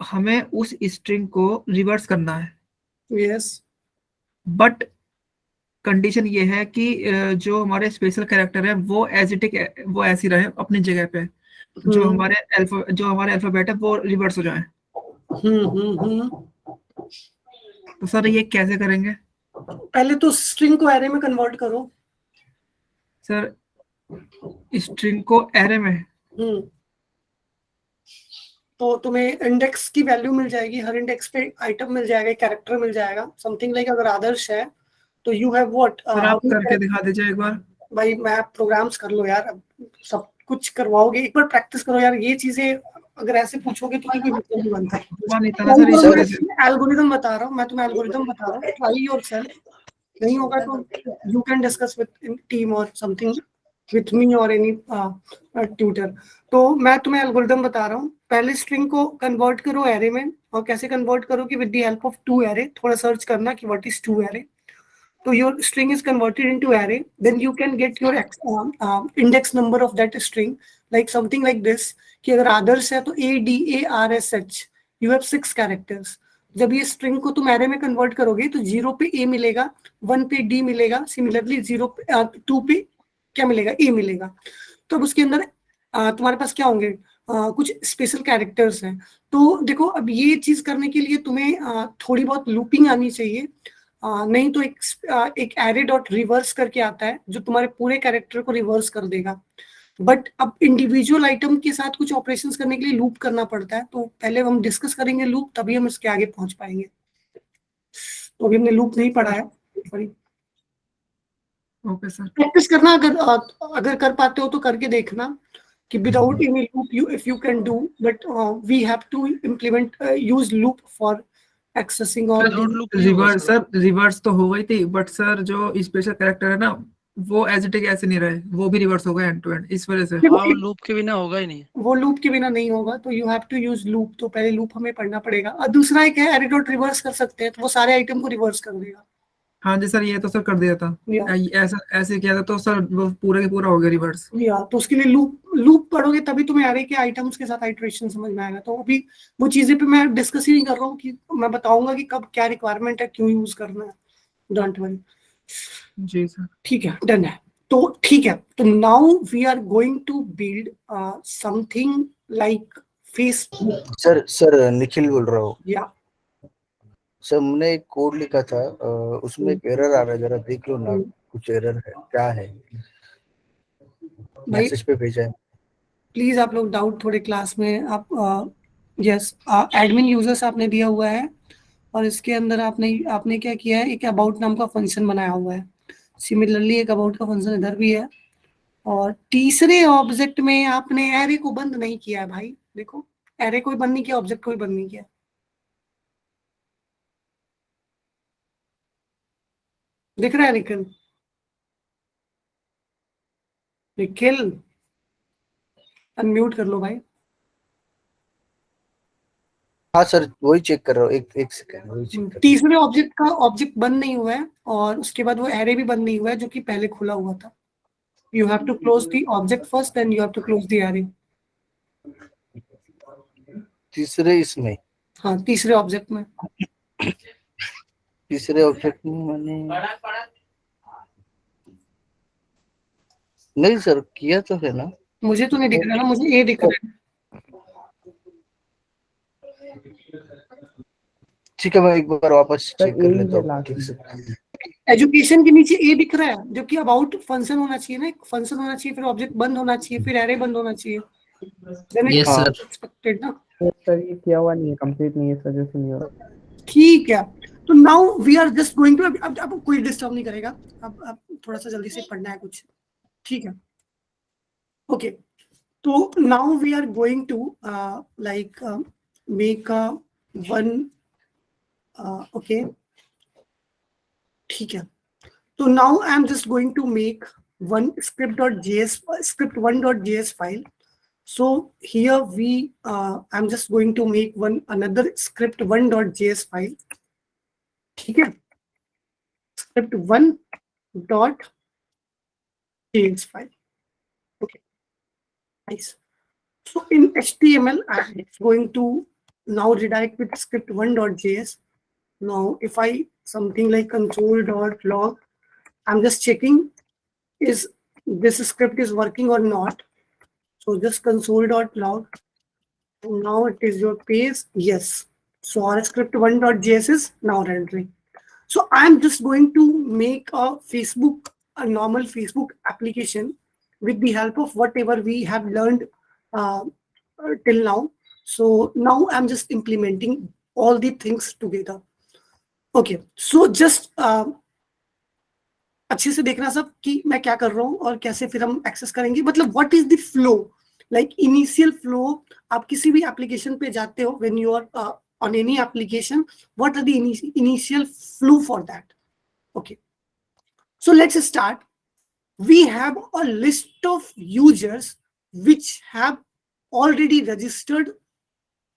हमें उस स्ट्रिंग को रिवर्स करना है, यस बट कंडीशन ये है कि जो हमारे स्पेशल कैरेक्टर है वो वो ऐसी रहे अपनी जगह पे, जो हमारे अल्फाबेट है वो रिवर्स हो जाए। तो सर ये कैसे करेंगे? पहले तो स्ट्रिंग को एरे में कन्वर्ट करो। सर स्ट्रिंग को एरे में? तो तुम्हें इंडेक्स की वैल्यू मिल जाएगी, हर इंडेक्स पे आइटम मिल जाएगा, कैरेक्टर मिल जाएगा, समथिंग लाइक अगर आदर्श है तो यू हैव व्हाट। सर आप करके दिखा दीजिए एक बार। भाई मैं प्रोग्राम्स कर लो यार, अब सब कुछ करवाओगे, एक बार प्रैक्टिस करो यार। ये चीजें अगर ऐसे पूछोगे तो कोई मतलब नहीं बनता। एल्गोरिथम बता रहा हूँ मैं तुम्हें, एल्गोरिथम बता रहा हूँ, ट्राई योरसेल्फ। नहीं होगा तो you can discuss with team और समथिंग विथ मी और एनी ट्यूटर। तो मैं तुम्हें एल्गोरिथम बता रहा हूँ। पहले स्ट्रिंग को कन्वर्ट करो एरे में, और कैसे कन्वर्ट करो कि with the help of to array. थोड़ा सर्च करना कि what is to array. So your string is converted into array, then you can get your index number of that string, like something like this कि अगर आदर्श है तो ADARSH, you have 6 characters। जब ये string को तुम array में convert करोगे तो 0 पे A मिलेगा, 1 पे D मिलेगा, similarly 2 पे क्या मिलेगा? A मिलेगा। तो अब उसके अंदर तुम्हारे पास क्या होंगे? कुछ स्पेशल कैरेक्टर्स हैं। तो देखो अब ये चीज करने के लिए तुम्हें थोड़ी बहुत लूपिंग आनी चाहिए। नहीं तो एक एरे डॉट रिवर्स करके आता है जो तुम्हारे पूरे कैरेक्टर को रिवर्स कर देगा। बट अब इंडिविजुअल आइटम के साथ कुछ ऑपरेशंस करने के लिए लूप करना पड़ता है। तो पहले हम डिस्कस करेंगे लूप, तभी हम इसके आगे पहुंच पाएंगे। तो अभी हमने लूप नहीं पढ़ा है। Okay sir. प्रैक्टिस करना, अगर कर पाते हो तो करके देखना कि without any loop if you can do, but we have to implement use loop for accessing और रिवर्स तो हो गई थी, बट सर जो स्पेशल कैरेक्टर है ना वो एज इट इज ऐसे नहीं रहे, वो भी रिवर्स हो गए एंड टू एंड, इस वजह से। लूप के बिना होगा ही नहीं। वो लूप के बिना नहीं होगा, तो you have to use loop. तो पहले लूप हमें पढ़ना पड़ेगा। और दूसरा एक है एरे डॉट रिवर्स कर सकते हैं, तो वो सारे आइटम को रिवर्स कर देगा। हाँ जी सर, ये तो सर कर दिया था। ऐसा ऐसे किया था तो सर वो पूरा के पूरा हो गया रिवर्स। तो उसके लिए लूप पढ़ोगे तभी तुम्हें एरे के आइटम्स के साथ आइटरेशन समझ में आएगा। तो अभी वो चीजें पे मैं डिस्कस ही नहीं कर रहा हूँ, कि मैं बताऊंगा कि कब क्या रिक्वायरमेंट है, क्यों यूज करना है। Don't worry. जी सर ठीक है, डन है। तो ठीक है, तो now we are going to build something like Facebook. Sir Nikhil बोल रहा हूँ। या सर हमने एक कोड लिखा था, उसमें एक एरर आ रहा है, जरा देख लो ना, कुछ एरर है क्या है, भाई मैसेज पे भेजा है। प्लीज आप लोग डाउट थोड़े क्लास में आप यस एडमिन यूजर्स आपने दिया हुआ है और इसके अंदर आपने आपने क्या किया है, एक अबाउट नाम का फंक्शन बनाया हुआ है। सिमिलरली एक अबाउट का फंक्शन इधर भी है और तीसरे ऑब्जेक्ट में आपने एरे को बंद नहीं किया है भाई। देखो एरे कोई बंद नहीं किया, ऑब्जेक्ट कोई बंद नहीं किया। दिख रहा है निखिल? निखिल अनम्यूट कर लो भाई। हाँ सर वही चेक कर रहा हूँ, एक सेकंड वही चेक कर रहा तीसरे ऑब्जेक्ट का ऑब्जेक्ट बंद नहीं हुआ है और उसके बाद वो एरे भी बंद नहीं हुआ है जो कि पहले खुला हुआ था। You have to close the object first then you have to close the array. हूँ। तीसरे इसमें, हाँ तीसरे ऑब्जेक्ट में। तीसरे ऑब्जेक्ट में मैंने नहीं सर किया तो है ना। मुझे तो नहीं दिख रहा ना, मुझे ए दिख रहा है। ठीक है मैं एक बार वापस सर चेक कर यही लेता है हूँ लास्ट ठीक में। से। एजुकेशन के नीचे ए दिख रहा है, जो कि अबाउट फंक्शन होना चाहिए ना, एक फंक्शन होना चाहिए, फिर ऑब्जेक्ट बंद होना चाहिए, फिर एरे बंद होना चाहिए। Then it Yes, is sir. expected ना। सर ये किया हुआ नहीं है, कंप्लीट नहीं है, सजेशन नहीं हो रहा। ठीक है तो now we are just going to, अब कोई डिस्टर्ब नहीं करेगा। अब थोड़ा सा जल्दी से पढ़ना है कुछ, ठीक है? ओके तो now we are going to like make a one okay ठीक है। तो now I am just going to make one script.js script1.js file. So here we I'm just going to make another script1.js file. ठीक है, script1.js file. Okay, nice. So in HTML I'm going to now redirect with script1.js. Now if I something like console.log, I'm just checking is this script is working or not. So just console.log. Now it is your page. Yes. So our script1.js is now rendering. So I'm just going to make a normal Facebook application with the help of whatever we have learned till now. So now I'm just implementing all the things together. Okay. So just अच्छे से देखना सब कि मैं क्या कर रहा हूँ और कैसे फिर हम एक्सेस करेंगे। मतलब what is the flow, like initial flow. आप किसी भी एप्लीकेशन पे जाते हो, when you are on any application, what are the initial flow for that. Okay so let's start. We have a list of users which have already registered,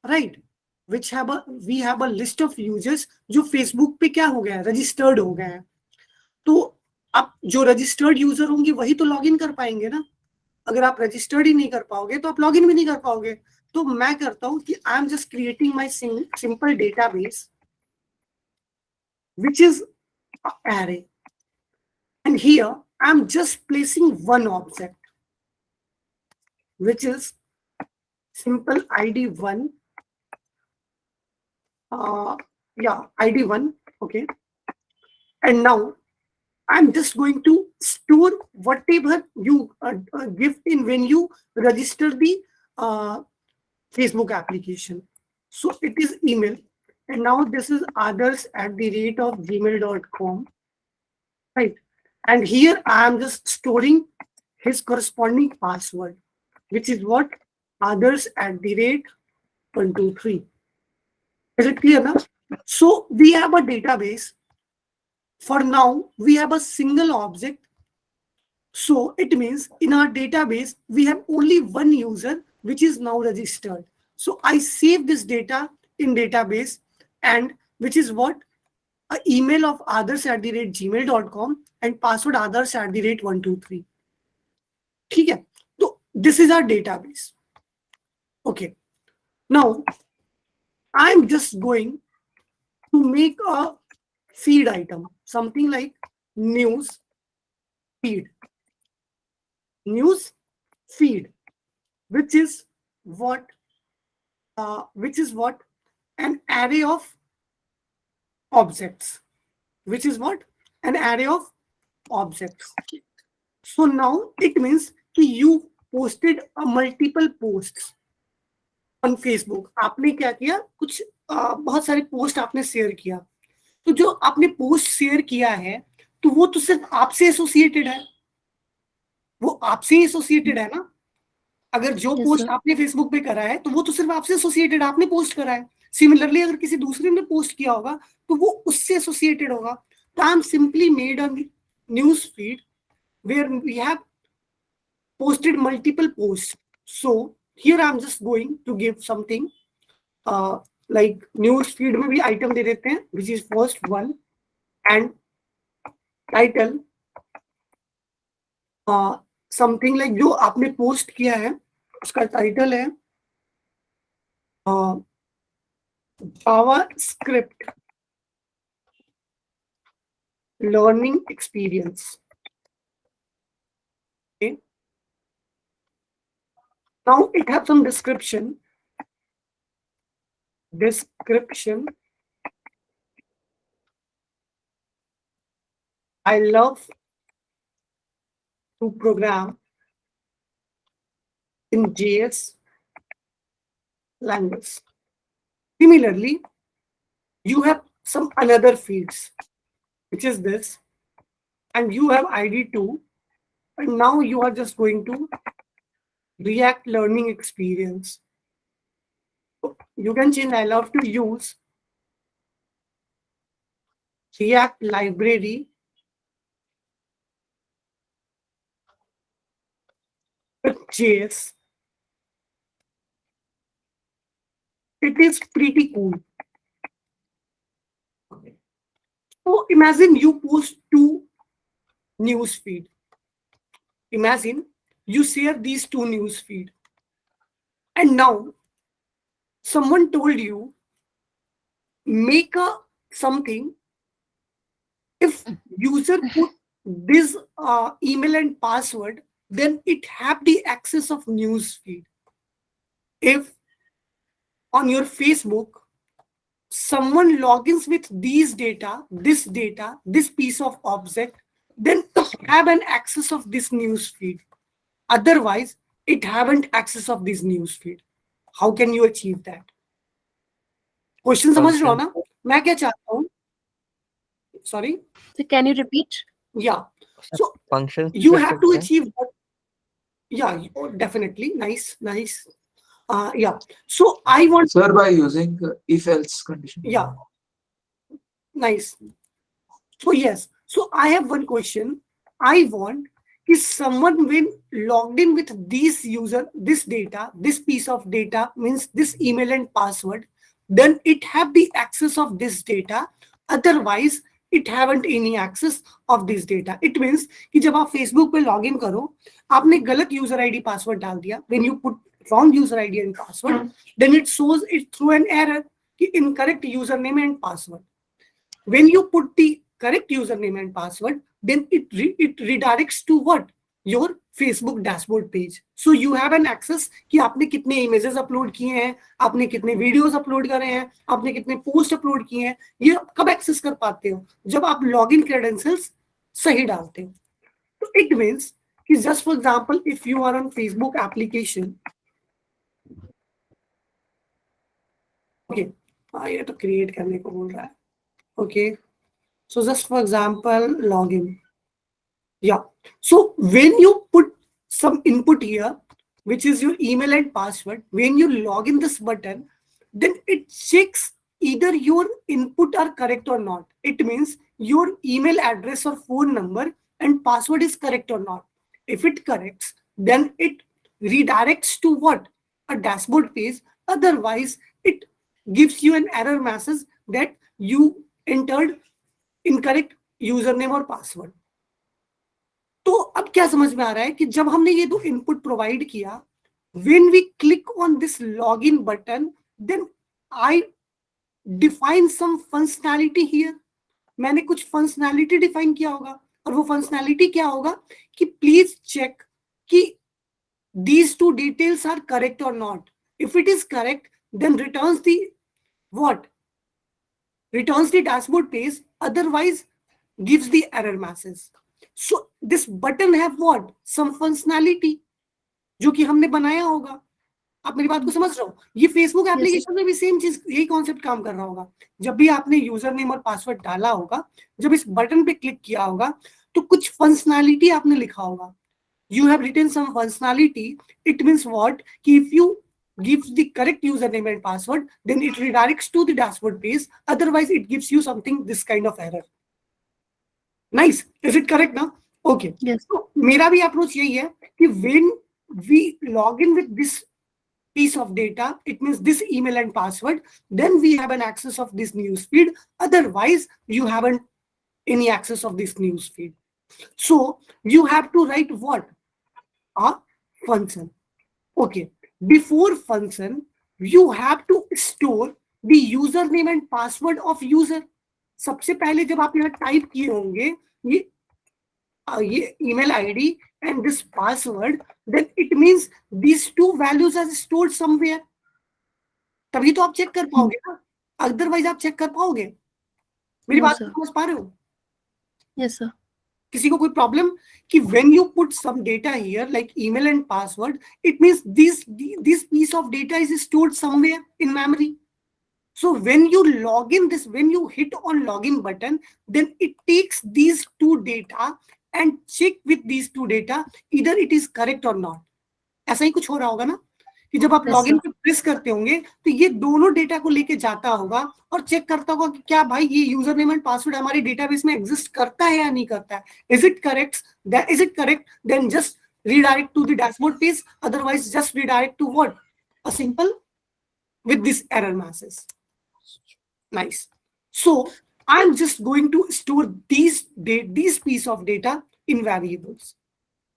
right? We have a list of users जो Facebook पे क्या हो गया है, registered हो गए हैं। तो आप जो रजिस्टर्ड यूजर होंगे वही तो लॉगिन कर पाएंगे ना। अगर आप रजिस्टर्ड ही नहीं कर पाओगे तो आप लॉगिन भी नहीं कर पाओगे। तो मैं करता हूं कि आई am just creating my simple database which is an array, and here I am just placing one object which is simple id1 id1. Okay, and now I'm just going to store whatever you give in when you register the Facebook application. So it is email, and now this is others@gmail.com, right? And here I am just storing his corresponding password, which is what? others@123. Is it clear now? So we have a database. For now, we have a single object. So it means in our database, we have only one user, which is now registered. So I save this data in database, and which is what? An email of others@gmail.com and password others@123. ठीक है, तो this is our database. Okay, now I'm just going to make a feed item, something like news feed, which is what an array of objects, which is what? An array of objects. So now it means कि you posted a multiple posts on Facebook. आपने क्या किया? कुछ बहुत सारे post आपने share किया. तो जो आपने पोस्ट शेयर किया है तो वो तो सिर्फ आपसे एसोसिएटेड है, वो आपसे ही एसोसिएटेड है ना. अगर जो पोस्ट आपने फेसबुक पे करा है तो वो तो सिर्फ आपसे एसोसिएटेड, आपने पोस्ट करा है. सिमिलरली अगर किसी दूसरे ने पोस्ट किया होगा तो वो उससे एसोसिएटेड होगा. तो I am simply made a news feed where we have posted multiple posts. So here I'm just going to give something like news feed में भी item दे देते हैं, which is first one, and title something like जो आपने post किया है उसका title है JavaScript learning experience. Okay. Now it has some description. I love to program in JS language. Similarly, you have some another fields, which is this, and you have ID 2, and now you are just going to React learning experience. You can change I love to use React library with JS. It is pretty cool. Okay. So imagine you post 2 news feed. Imagine you share these 2 news feed, and now someone told you make a something. If user put this email and password, then it have the access of news feed. If on your Facebook someone logins with this data, this piece of object, then have an access of this news feed. Otherwise, it haven't access of this news feed. How can you achieve that? Question समझ रहे हो ना? मैं क्या चाहता हूँ? Sorry. So can you repeat? Yeah. So function you have to achieve that. Yeah, definitely. Nice. Yeah. So I want. Sir, by using if-else condition. Yeah. Nice. So yes. So I have one question. I want is someone when logged in with this user, this data, this piece of data means this email and password, then it have the access of this data. Otherwise, it haven't any access of this data. It means कि जब आप Facebook पे login करो, आपने गलत user ID password डाल दिया. When you put wrong user ID and password, then it shows it through an error कि incorrect username and password. When you put the correct username and password, then it redirects to what? Your Facebook dashboard page. So you have an access कि आपने कितने images upload किए हैं, आपने कितने videos upload करे हैं, आपने कितने post upload किए हैं, ये कब access कर पाते हो? जब आप login credentials सही डालते हो. So it means कि just for example, if you are on Facebook application, okay, ये तो create करने को बोल रहा है. Okay. So just for example, login. Yeah. So when you put some input here, which is your email and password, when you log in this button, then it checks either your input are correct or not. It means your email address or phone number and password is correct or not. If it corrects, then it redirects to what? A dashboard page. Otherwise, it gives you an error message that you entered incorrect username or password. तो अब क्या समझ में आ रहा है कि जब हमने ये 2 इनपुट प्रोवाइड किया, when we click on this login button, then I define some functionality here. मैंने कुछ functionality define किया होगा, और वो functionality क्या होगा कि please check कि these 2 details are correct or not. If it is correct, then returns the what? returns the dashboard page, otherwise gives the error message. So this button have what? Some functionality जो कि हमने बनाया होगा. आप मेरी बात को समझ रहे हो? ये फेसबुक एप्लीकेशन में भी सेम चीज, यही कॉन्सेप्ट काम कर रहा होगा. जब भी आपने यूजर नेम और पासवर्ड डाला होगा, जब इस बटन पे क्लिक किया होगा, तो कुछ फंक्शनैलिटी आपने लिखा होगा. You have written some functionality. It means what? कि if you give the correct username and password, then it redirects to the dashboard page. Otherwise, it gives you something this kind of error. Nice. Is it correct now? Okay. Yes. So मेरा भी approach यही है कि when we log in with this piece of data, it means this email and password, then we have an access of this news feed. Otherwise, you haven't any access of this news feed. So you have to write what? A function. Okay. Before function, you have to store the username and password of user. सबसे पहले जब आप यहाँ type किए होंगे ये email ID and this password, then it means these two values are stored somewhere. तभी तो आप चेक कर पाओगे ना, अदरवाइज आप चेक कर पाओगे? मेरी बात समझ पा रहे हो? Yes, sir. किसी को कोई प्रॉब्लम कि when you put some data here like email and password, it means this piece of data is stored somewhere in memory. So when you log in this, when you hit on login button, then it takes these two data and check with these two data either it is correct or not. ऐसा ही कुछ हो रहा होगा ना कि जब आप login पे प्रेस करते होंगे तो ये दोनों डेटा को लेके जाता होगा और चेक करता होगा कि क्या भाई ये यूजर नेम एंड पासवर्ड हमारे डेटाबेस में एग्जिस्ट करता है या नहीं करता है. Is it correct then just redirect to the dashboard page, otherwise just redirect to what? A simple with this error message. Nice. So I'm just going to store these piece of data in variables.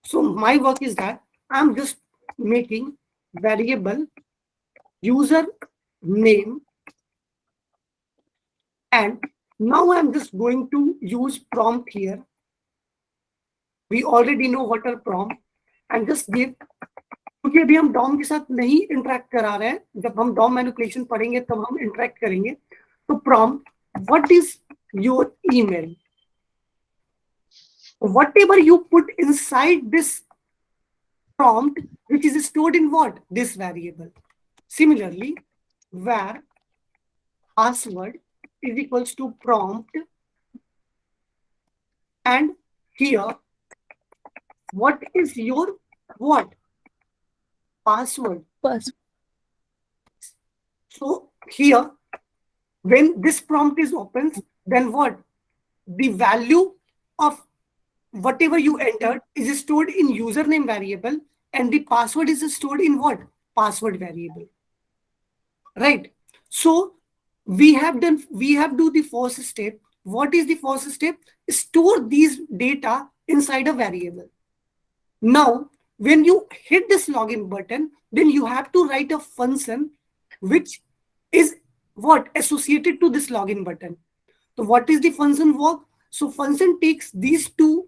So my work is that I'm just making variable user name, and now I'm just going to use prompt here. We already know what are prompt, and just give, क्योंकि अभी हम DOM के साथ नहीं interact करा रहे हैं, जब हम DOM मैनिपुलेशन पढ़ेंगे तब हम इंटरेक्ट करेंगे. तो prompt, what is your email? Whatever you put inside this prompt, which is stored in what? This variable. Similarly, where password is equals to prompt, and here what is your what? Password. So here, when this prompt is opened, then what? The value of whatever you entered is stored in username variable, and the password is stored in what? Password variable. Right? So we have do the first step. What is the first step? Store these data inside a variable. Now, when you hit this login button, then you have to write a function which is what? Associated to this login button. So what is the function work? So function takes these two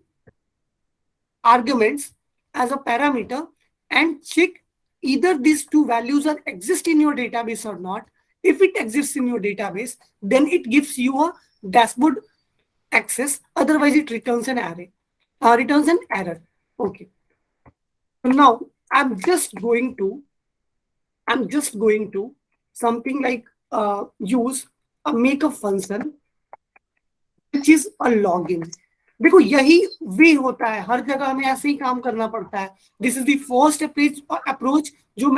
arguments as a parameter and check either these two values are exist in your database or not. If it exists in your database, then it gives you a dashboard access. Otherwise, it returns an array. Returns an error. Okay. Now I'm just going to something like use a make a function which is a login. देखो यही वे होता है, हर जगह हमें ऐसे ही काम करना पड़ता है. This is the first approach जो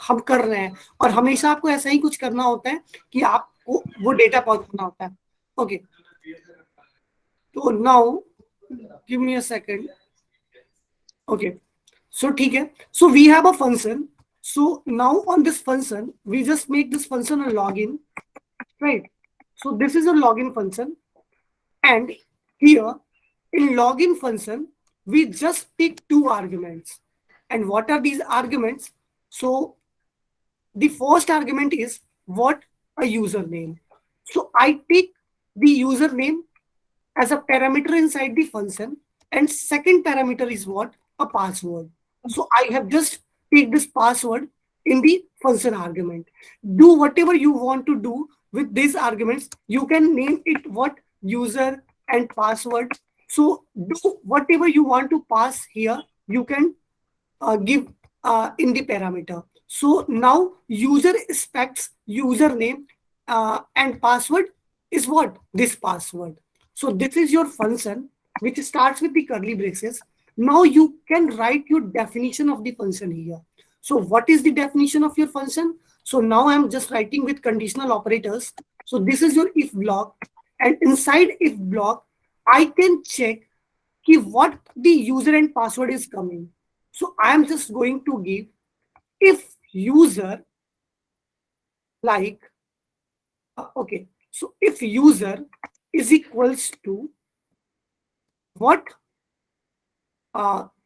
हम कर रहे हैं, और हमेशा आपको ऐसा ही कुछ करना होता है कि आपको वो डेटा पहुंचाना होता है. ओके, तो now give me a second. Okay, so ठीक है. So we have a function. So now on this function we just make this function a login, right? So this is a login function, and here in login function we just take two arguments. And what are these arguments? So the first argument is what? A username. So I take the username as a parameter inside the function, and second parameter is what? A password. So I have just take this password in the function argument. Do whatever you want to do with these arguments, you can name it what user and password. So do whatever you want to pass here, you can give in the parameter. So now user expects username and password is what? This password. So this is your function which starts with the curly braces. Now you can write your definition of the function here. So what is the definition of your function? So now I'm just writing with conditional operators. So this is your if block, and inside if block, I can check what the user and password is coming. So I am just going to give if user like, okay. So if user is equals to what?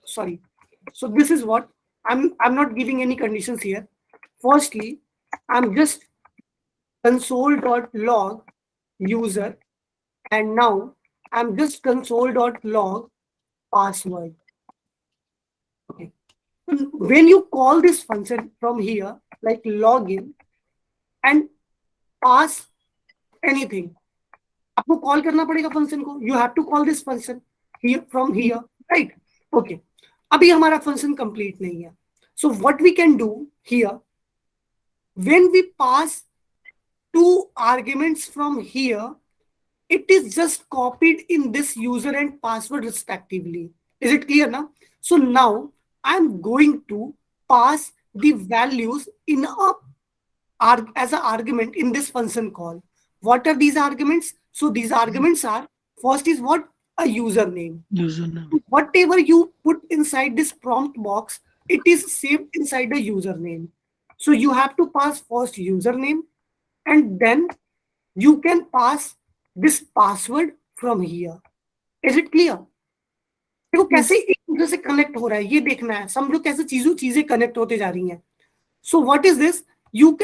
Sorry. So this is what I'm not giving any conditions here. Firstly, I'm just console.log user, and now I'm just console.log password. Okay. When you call this function from here, like login and pass anything, आपको call करना पड़ेगा function को. You have to call this function here from here, right? Okay. अभी हमारा function complete नहीं है. So what we can do here, when we pass two arguments from here, it is just copied in this user and password respectively. Is it clear now? So now I'm going to pass the values in as an argument in this function call. What are these arguments? So these arguments are, first is what? A username. Whatever you put inside this prompt box, it is saved inside the username. So you have to pass first username, and then you can pass this password from here. Is it clear? देखो कैसे एक दूसरे से connect हो रहा है, ये देखना है. समझो कैसे चीजें कनेक्ट होते जा रही हैं. So what is this? You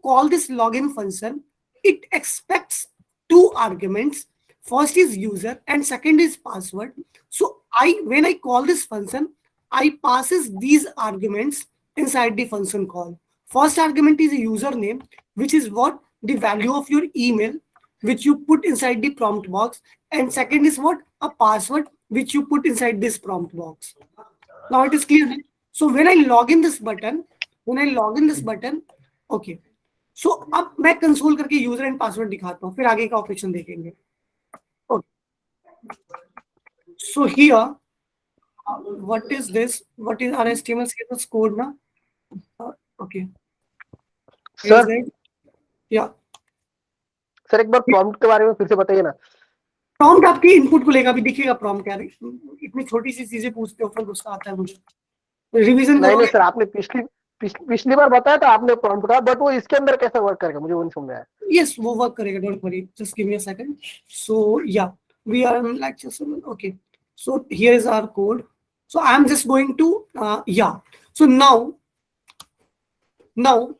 call this login function. It expects two arguments. First is user and second is password. So when I call this function, I passes these arguments inside the function call. First argument is a username, which is what? The value of your email, which you put inside the prompt box. And second is what? A password, which you put inside this prompt box. Now it is clear. So when I log in this button, okay. So अब मैं console करके user and password दिखाता हूँ, फिर आगे का operation देखेंगे. So here, what is this? What is our HTML CSS code now? Okay. Sir, Yeah. Sir एक बार प्रॉम्प्ट के बारे में फिर से बताइए ना. प्रॉम्प्ट आपके इनपुट को लेगा, अभी दिखेगा प्रॉम्प्ट क्या है. इतनी छोटी सी चीजें पूछते हो, फिर गुस्सा आता है मुझे. रिवीजन नहीं सर, आपने पिछली बार बताया था आपने प्रॉम्प्ट का, बट वो इसके अंदर कैसे वर्क करेगा मुझे वो नहीं समझ में आया. Yes, वो वर्क करेगा, don't worry, just give me a second. So yeah, we are in lecture 7. Okay, so here is our code. So I am just going to so now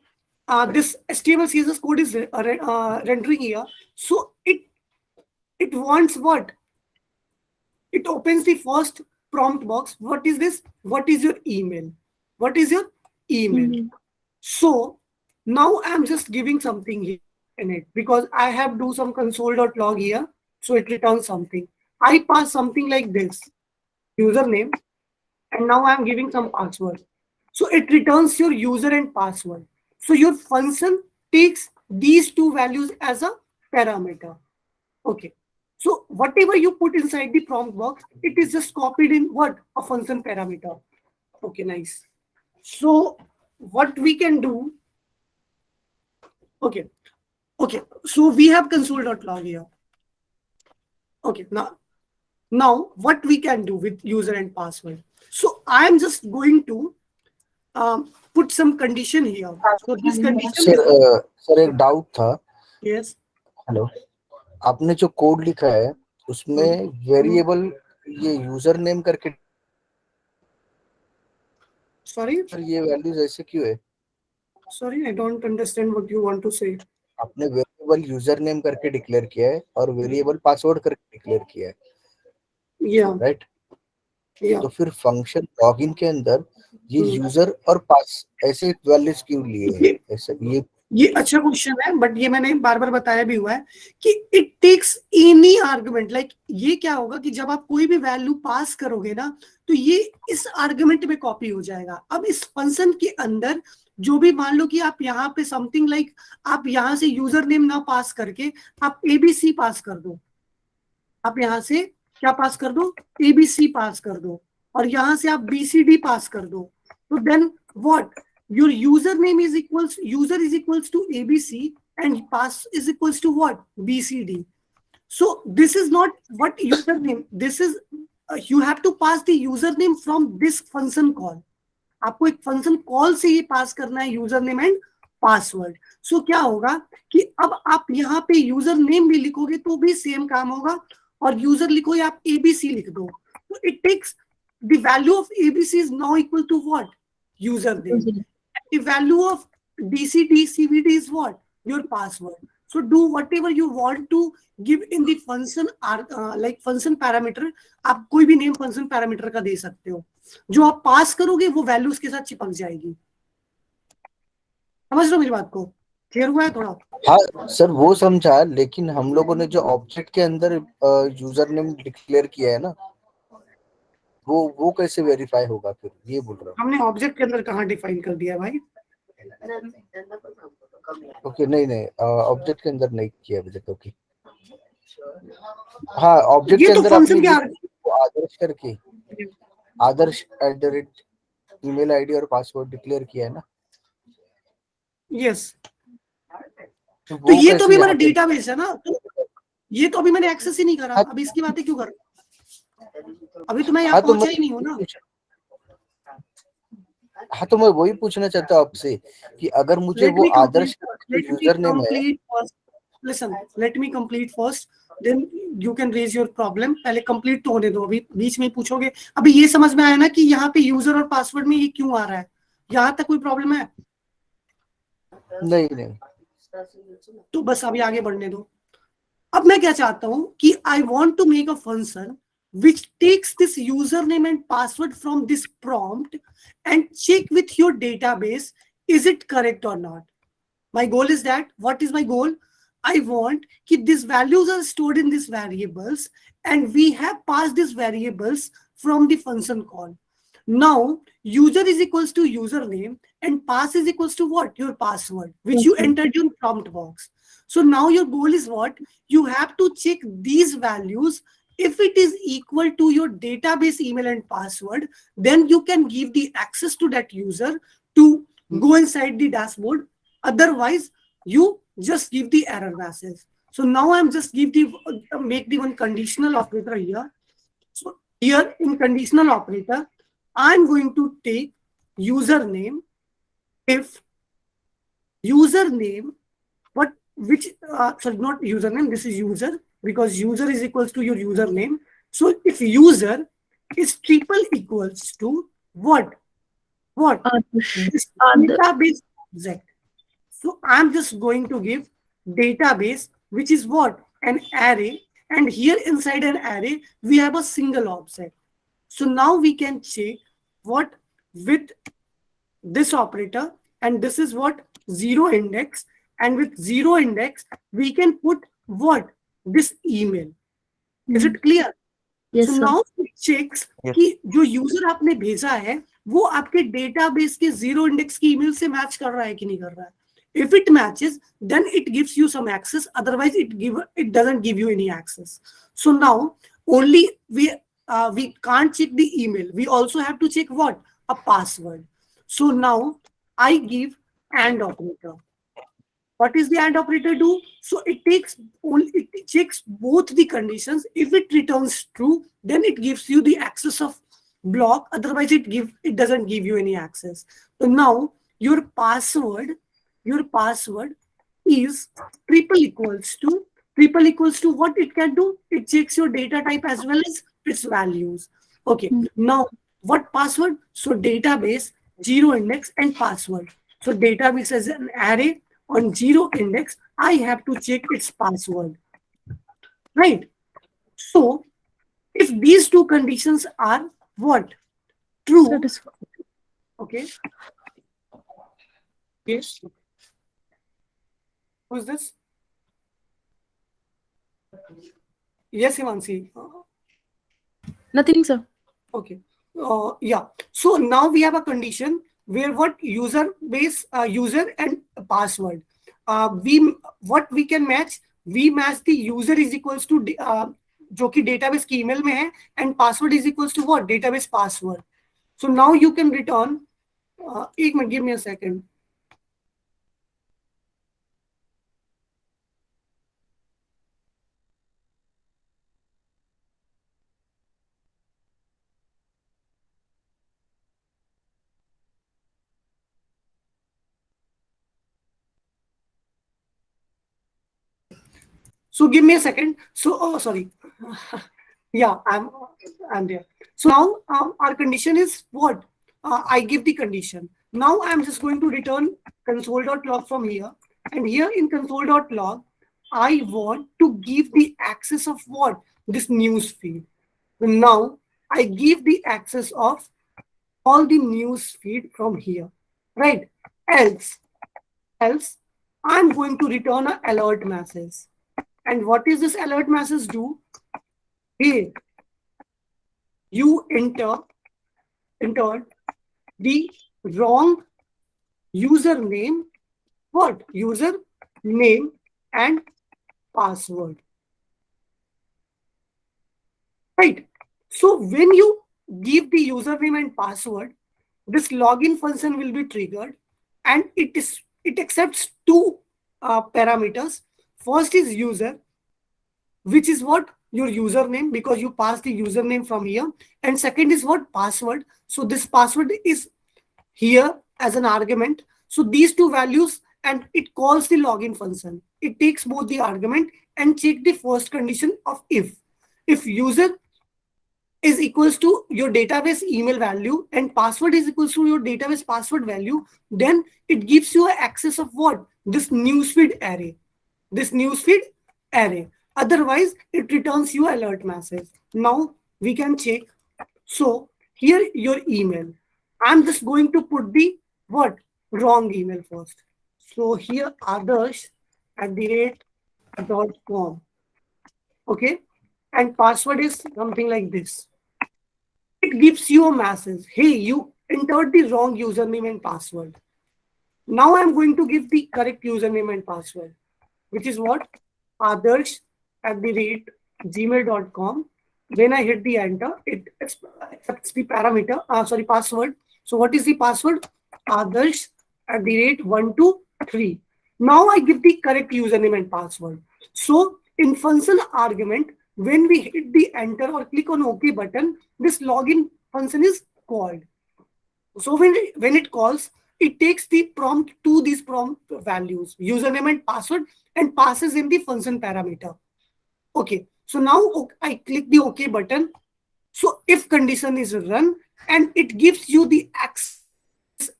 this HTML CSS code is rendering here. So it wants what? It opens the first prompt box. What is this? What is your email? What is your email? So now I'm just giving something here in it, because I have do some console.log here. So it returns something. I pass something like this, username, and now I'm giving some password. So it returns your user and password. So your function takes these two values as a parameter. Okay. So whatever you put inside the prompt box, it is just copied in what? A function parameter. Okay, nice. So what we can do? Okay. So we have console.log here. Okay, now what we can do with user and password? So I am just going to put some condition here. So this condition. Sir एक doubt था. Yes. Hello, आपने जो code लिखा है उसमें variable ये user name करके, Sorry, sir ये वैल्यूज ऐसे क्यों है? sorry, I don't understand what you want to say. आपने वेरिएबल यूजर नेम करके डिक्लेयर किया है और वेरिएबल पासवर्ड करके डिक्लेयर किया है. Yeah. राइट. Yeah. तो फिर फंक्शन लॉगिन के अंदर ये यूजर और पास ऐसे वैल्यूज क्यों लिए हैं? ऐसे ये ये अच्छा क्वेश्चन है, बट ये मैंने बार बार बताया भी हुआ है कि it takes any argument. Like ये क्या होगा कि जब आप कोई भी वैल्यू पास करोगे ना, तो ये इस आर्गुमेंट में कॉपी हो जाएगा। अब इस फंक्शन के अंदर जो भी, मान लो कि आप यहाँ पे समथिंग लाइक आप यहाँ से यूजर नेम ना पास करके आप एबीसी पास कर दो, आप यहाँ से क्या पास कर दो, एबीसी पास कर दो, और यहाँ से आप बीसीडी पास कर दो, तो then what, your username is equals, user is equals to abc and pass is equals to what, bcd. So this is not what username, this is you have to pass the username from this function call. आपको एक function call से ही पास करना है user name and password. सो क्या होगा कि अब आप यहाँ पे यूजर नेम भी लिखोगे तो भी सेम काम होगा, और यूजर लिखोगे आप एबीसी लिख दो, तो it takes the value of ABC is now equal to what, user name. The value of DCD, CVD is what? Your password. So do whatever you want to give in the function, like function parameter. आप कोई भी name function parameter का दे सकते हो, जो आप पास करोगे वो वैल्यू उसके साथ चिपक जाएगी। समझ लो मेरी बात को, क्लियर हुआ है थोड़ा? हाँ सर वो समझा, लेकिन हम लोगों ने जो ऑब्जेक्ट के अंदर यूजर नेम डिक्लेयर किया है ना, वो कैसे वेरीफाई होगा फिर, ये बोल रहा हूँ। हमने ऑब्जेक्ट के अंदर कहाँ डिफाइन कर दिया भाई? ओके नहीं ऑब्जेक्ट के अंदर नहीं किया अभी तक। ओके हाँ ऑब्जेक्ट के अंदर आपने आदर्श करके आदर्श email ID और पासवर्ड डिक्लेयर किया है ना? यस। तो ये तो भी मेरा डेटाबेस है ना, तो ये तो अभी मैंने एक्सेस ही नहीं करा, अभी इसकी बातें क्यों कर रहा हूँ? अभी तो मैं यहाँ पहुंचा ही नहीं हूँ ना। हाँ तो मैं वही पूछना चाहता हूँ आपसे कि अगर मुझे वो आदर्श यूजर नेम है। Listen, let me complete first, then you can raise your problem. पहले कंप्लीट तो होने दो, अभी बीच में पूछोगे। अभी ये समझ में आया ना कि यहाँ पे यूजर और पासवर्ड में ये क्यों आ रहा है? यहाँ तक कोई प्रॉब्लम है? नहीं तो बस अभी आगे बढ़ने दो। अब मैं क्या चाहता हूँ कि I want to make a function which takes this username and password from this prompt and check with your database, is it correct or not? My goal is that, what is my goal? I want that these values are stored in these variables and we have passed these variables from the function call. Now, user is equals to username and pass is equals to what? Your password, which you entered in prompt box. So now your goal is what? You have to check these values. If it is equal to your database email and password, then you can give the access to that user to go inside the dashboard. Otherwise, you just give the error message. So now I'm just make the one conditional operator here. So here in conditional operator, I'm going to take username. If username, sorry, not username, this is user, because user is equals to your username. So if user is triple equals to what? This database object. So I'm just going to give database, which is what? An array. And here inside an array, we have a single object. So now we can check what with this operator, and this is what? Zero index. And with zero index, we can put what? This email. Is it clear? Yes, so sir. now it checks कि जो user आपने भेजा है वो आपके database के zero index की email से मैच कर रहा है कि नहीं कर रहा है. If it matches, then it gives you some access. Otherwise, it doesn't give you any access. So now only we can't check the email. We also have to check what? A password. So now I give AND operator. What is the AND operator do? So it checks both the conditions. If it returns true, then it gives you the access of block. Otherwise, it doesn't give you any access. So now your password is triple equals to what it can do? It checks your data type as well as its values. Okay. Now what password? So database, zero index and password. So database is an array. On zero index, I have to check its password, right? So if these two conditions are what? True. Okay. Yes. Who's this? Yes, Himanshi. Nothing, sir. Okay. Yeah. So now we have a condition where what user and password. What we can match? We match the user is equals to जो कि database की email में है, and password is equals to what? Database password. So now you can return. एक minute, give me a second. So give me a second. So, oh, sorry. Yeah, I'm there. So now our condition is what? I give the condition. Now I'm just going to return console.log from here. And here in console.log, I want to give the access of what? This news feed. Now I give the access of all the news feed from here, right? Else I'm going to return an alert message. And what is this alert message do? Hey, you entered the wrong username. What? Username and password. Right. So when you give the username and password, this login function will be triggered, and it accepts two parameters. First is user, which is what? Your username, because you pass the username from here. And second is what? Password. So this password is here as an argument. So these two values, and it calls the login function. It takes both the argument and check the first condition of if. If user is equals to your database email value and password is equals to your database password value, then it gives you access of what? This newsfeed array. This newsfeed array. Otherwise, it returns you alert message. Now we can check. So here your email. I'm just going to put the what? Wrong email first. So here adarsh@.com. Okay. And password is something like this. It gives you a message. Hey, you entered the wrong username and password. Now I'm going to give the correct username and password, which is what? adarsh@gmail.com. When I hit the enter, it accepts the parameter, password. So what is the password? adarsh@123. Now I give the correct username and password. So in function argument, when we hit the enter or click on OK button, this login function is called. So when it calls, it takes the prompt to these prompt values, username and password, and passes in the function parameter. Okay, so now I click the OK button. So if condition is run, and it gives you the access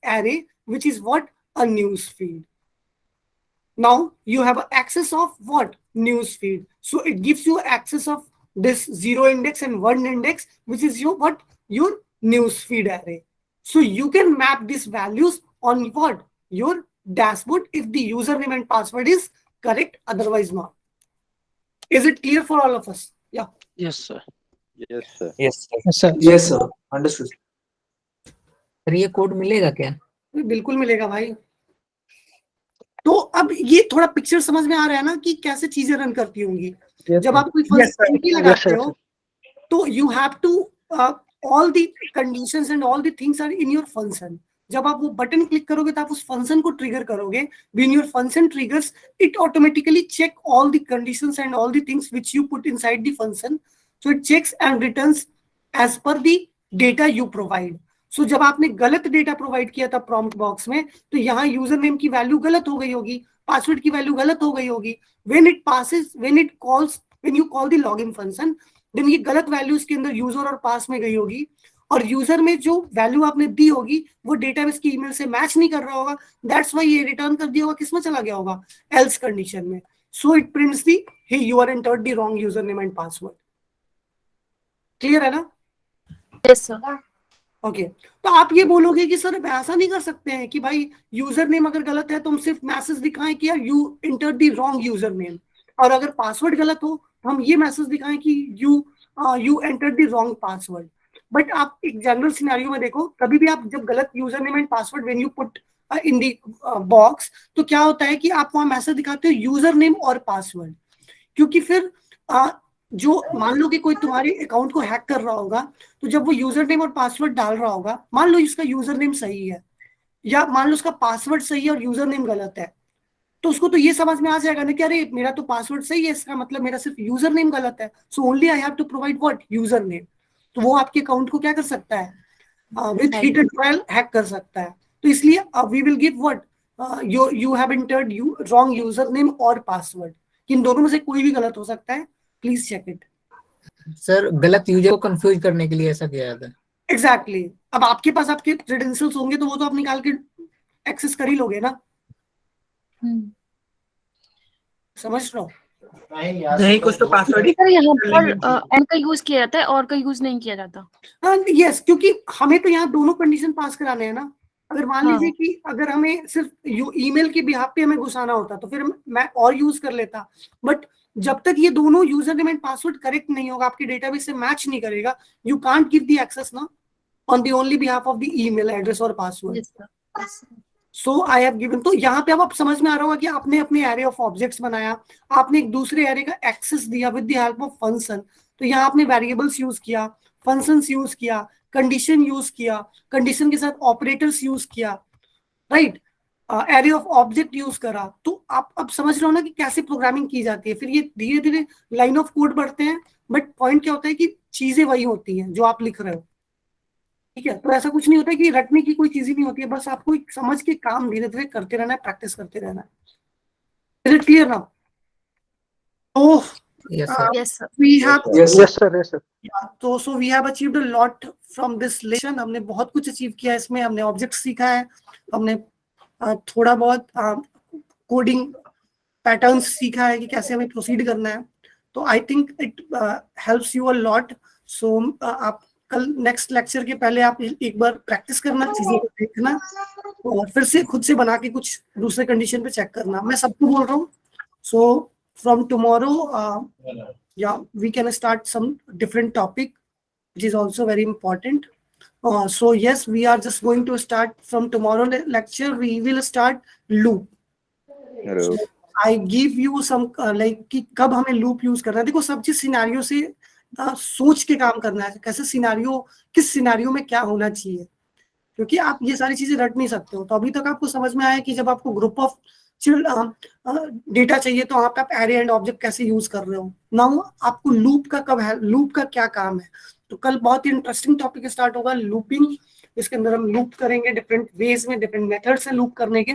array, which is what? A news feed. Now you have access of what? News feed. So it gives you access of this 0 index and 1 index, which is your what? Your news feed array. So you can map these values on what? Your dashboard if the username and password is correct, otherwise not. Is it clear for all of us? Yeah. Yes, sir. Yes, sir. Yes, sir. Yes, sir. Yes, sir. Understood. Sir ये code मिलेगा क्या? बिल्कुल मिलेगा भाई. तो अब ये थोड़ा पिक्चर समझ में आ रहा है ना कि कैसे चीजें रन करती होंगी. जब आप कोई फंक्शनलिटी लगाते हो, तो you have to all the conditions and all the things are in your function. जब आप वो बटन क्लिक करोगे तो आप उस फंक्शन को ट्रिगर करोगे. When your function triggers, it automatically check all the conditions and all the things which you put inside the function. So it checks and returns as per the data you provide. So जब आपने गलत data provide किया था prompt box में, तो यहाँ user name की value गलत हो गई होगी, पासवर्ड की वैल्यू गलत हो गई होगी. When you call the login function, then ये गलत वैल्यू इसके अंदर यूजर और पास में गई होगी, और यूजर में जो वैल्यू आपने दी होगी वो डेटाबेस की ईमेल से मैच नहीं कर रहा होगा. दैट्स व्हाई ये रिटर्न कर दिया होगा, किसमें चला गया होगा? एल्स कंडीशन में. So it prints the hey you are entered the wrong user name and password. Clear है ना? Yes, sir. ओके तो आप ये बोलोगे कि सर ऐसा नहीं कर सकते हैं कि भाई यूजर नेम अगर गलत है तो हम सिर्फ मैसेज दिखाएं कि यार you enter the wrong user name, और अगर पासवर्ड गलत हो तो हम ये मैसेज दिखाएं कि you enter the wrong password. But आप एक जनरल सिनेरियो में देखो, कभी भी आप जब गलत user name and password when you put in the box, तो क्या होता है कि आप वहां मैसेज दिखाते हो यूजर नेम और पासवर्ड, क्योंकि फिर जो मान लो कि कोई तुम्हारे अकाउंट को हैक कर रहा होगा, तो जब वो यूजर नेम और पासवर्ड डाल रहा होगा, मान लो इसका यूजर नेम सही है या मान लो उसका पासवर्ड सही है और यूजर नेम गलत है, तो उसको तो ये समझ में आ जाएगा ना कि अरे मेरा तो पासवर्ड सही है, इसका मतलब मेरा सिर्फ यूजर नेम गलत है, so only I have to provide what user name. तो वो आपके अकाउंट को क्या कर सकता है विद हीटेड ट्रायल हैक कर सकता है। तो इसलिए we will give what you have entered wrong user name और पासवर्ड, इन दोनों में से कोई भी गलत हो सकता है, प्लीज चेक इट। सर गलत यूजर को कंफ्यूज करने के लिए ऐसा किया जाता है। एग्जैक्टली अब आपके पास आपके क्रेडेंशियल्स होंगे तो वो तो आप निकाल के एक्सेस कर ही लोगे ना, समझ रहे हो? नहीं कुछ तो पासवर्ड ही सर यहाँ पर एन का यूज किया जाता है और का यूज नहीं किया जाता। यस, क्योंकि हमें तो यहाँ दोनों कंडीशन पास कराने हैं ना। अगर मान हाँ। लीजिए कि अगर हमें सिर्फ ईमेल के बिहाफ पे हमें घुसाना होता तो फिर मैं और यूज कर लेता, बट जब तक ये दोनों user name and password correct नहीं होगा, आपके डेटाबेस से मैच नहीं करेगा, you can't give the access ना on the only behalf of the email address और password. So I have given. तो यहाँ पे अब आप समझ में आ रहा होगा कि आपने अपने एरे ऑफ ऑब्जेक्ट्स बनाया, आपने एक दूसरे एरे का एक्सेस दिया with the help of function. तो यहाँ आपने वेरिएबल्स यूज किया, फंक्शंस यूज किया, कंडीशन यूज किया, कंडीशन के साथ ऑपरेटर्स यूज किया, right, array of object use करा। तो आप अब समझ रहे हो ना कि कैसे प्रोग्रामिंग की जाती है। फिर ये धीरे धीरे लाइन ऑफ कोड बढ़ते हैं, बट पॉइंट क्या होता है कि चीजें वही होती हैं जो आप लिख रहे हो, ठीक है। तो ऐसा कुछ नहीं होता है कि रटने की कोई चीज ही नहीं होती है, बस आपको एक समझ के काम धीरे धीरे करते रहना है, प्रैक्टिस करते रहना है। Is it clear now? तो yes sir. Yes sir. we have yes sir तो so we have achieved a lot from this lesson। हमने बहुत कुछ अचीव किया इसमें, हमने ऑब्जेक्ट सीखा है, हमने थोड़ा बहुत कोडिंग पैटर्न्स सीखा है कि कैसे हमें प्रोसीड करना है। तो I think it helps you a lot. So आप कल नेक्स्ट लेक्चर के पहले आप एक बार प्रैक्टिस करना, चीजें को देखना और फिर से खुद से बना के कुछ दूसरे कंडीशन पे चेक करना। मैं सबको बोल रहा हूँ। सो from tomorrow we can start some different topic which is also very important. So yes, we are just going to start from tomorrow lecture. We will start loop. So I give you some like कि कब हमें loop use करना है। देखो सब चीज scenario से सोच के काम करना है, कैसे सिनेरियो, किस सिनेरियो में क्या होना चाहिए, क्योंकि आप ये सारी चीजें रट नहीं सकते हो। तो अभी तक आपको समझ में आया कि जब आपको ग्रुप ऑफ डेटा चाहिए तो वहां पे आप एरे एंड ऑब्जेक्ट कैसे यूज कर रहे हो। नाउ आपको लूप का कब है, लूप का क्या काम है। तो कल बहुत ही इंटरेस्टिंग टॉपिक स्टार्ट होगा, लूपिंग। इसके अंदर हम लूप करेंगे डिफरेंट वेज में, डिफरेंट मेथड्स हैं लूप करने के।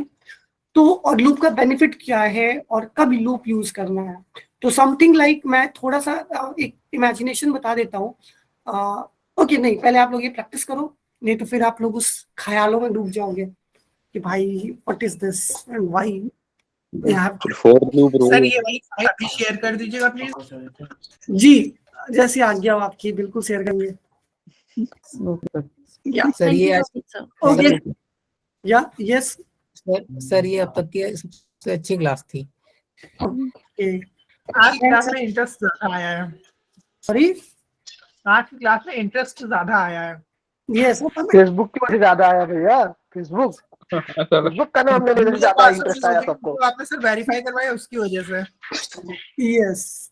तो और लूप का बेनिफिट क्या है और कब लूप यूज करना है। तो समथिंग लाइक मैं थोड़ा सा एक इमेजिनेशन बता देता हूँ। ओके नहीं, पहले आप लोग ये प्रैक्टिस करो, नहीं तो फिर आप लोग उस ख्यालों में डूब जाओगे कि भाई what is this and why. Sir ये वाली फाइल अभी शेयर कर दीजिएगा प्लीज। जी, जैसी आज्ञा हो आपकी, बिल्कुल शेयर करेंगे। सर ये आज ओके या यस सर ये अब तक की सबसे अच्छी क्लास थी। आज क्लास में इंटरेस्ट ज्यादा आया है। सॉरी, आज की क्लास में इंटरेस्ट ज्यादा आया है। यस, फेसबुक की वजह ज्यादा आया भैया, फेसबुक का नाम लेने में ज्यादा इंटरेस्ट आया सबको। आपने सर वेरीफाई करवाया उसकी वजह से। यस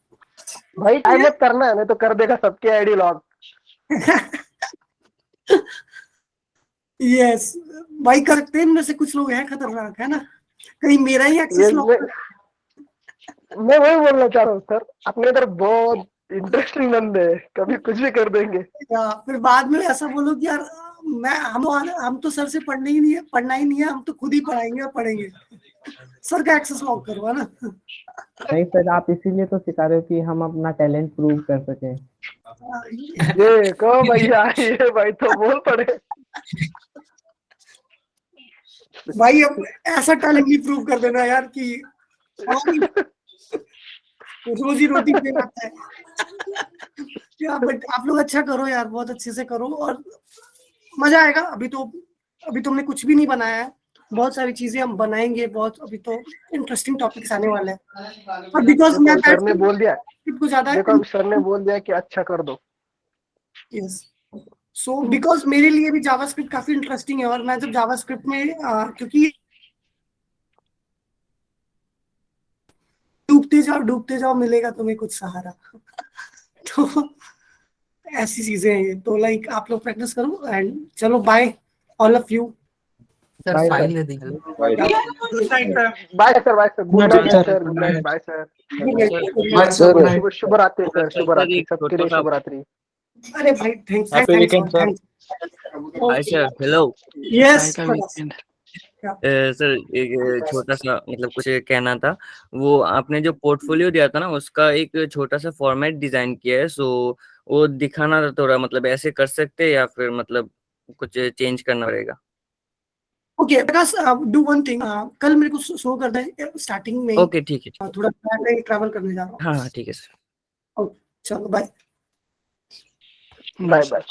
भाई टाइम मत करना है, नहीं तो कर देगा सबके आईडी लॉग। यस भाई, करते हैं। इनमें से कुछ लोग हैं खतरनाक, है ना, कहीं मेरा ही एक्सेस लॉक। मैं वही बोलना चाह रहा हूँ सर, अपने इधर बहुत इंटरेस्टिंग बंदे हैं, कभी कुछ भी कर देंगे। फिर बाद में ऐसा बोलो कि यार हम तो सर से पढ़ना ही नहीं है, हम तो खुद ही पढ़ाएंगे और पढ़ेंगे। सर का एक्सेस लॉक करो, है ना। नहीं सर, आप इसीलिए तो सिखा रहे हो कि हम अपना टैलेंट प्रूव कर सकें। ये को भैया, ये भाई तो बोल पड़े भाई, अब ऐसा टैलेंट नहीं प्रूव कर देना यार कि रोजी रोटी पे आता है। बट आप लोग अच्छा करो यार, बहुत अच्छे से करो। और मजा आएगा। अभी तो हमने कुछ भी नहीं बनाया है, बहुत सारी चीजें हम बनाएंगे, बहुत अभी तो इंटरेस्टिंग टॉपिक्स आने वाले हैं। और बिकॉज मैं सर ने बोल दिया, कुछ ज्यादा देखो अभी सर ने बोल दिया कि अच्छा कर दो। यस, सो बिकॉज मेरे लिए भी जावास्क्रिप्ट काफी इंटरेस्टिंग है, और मैं जब जावास्क्रिप्ट में क्योंकि डूबते जाओ मिलेगा तुम्हें कुछ सहारा तो ऐसी चीजें हैं ये। तो लाइक आप लोग प्रैक्टिस करो एंड चलो bye all of you. Sir Bye, file sir. दे दीजिए। Bye sir, bye sir, good night sir, good night, bye sir, Bye, sir. Good night. शुभ रात्रि सर, शुभ रात्रि सबके लिए, शुभ रात्रि। अरे भाई thanks Happy weekend, sir. Hi sir, hello yes sir, एक छोटा सा मतलब कुछ कहना था। वो आपने जो पोर्टफोलियो दिया था ना, उसका एक छोटा सा फॉर्मेट डिजाइन किया है, सो वो दिखाना था थोड़ा, मतलब ऐसे कर सकते हैं या फिर मतलब कुछ चेंज करना पड़ेगा? Okay Prakash, do one thing, कल मेरे को शो करना है स्टार्टिंग में। ओके ठीक है, थोड़ा ट्रैवल करने जा रहा हूँ। हाँ हाँ ठीक है सर। चलो बाय बाय बाय।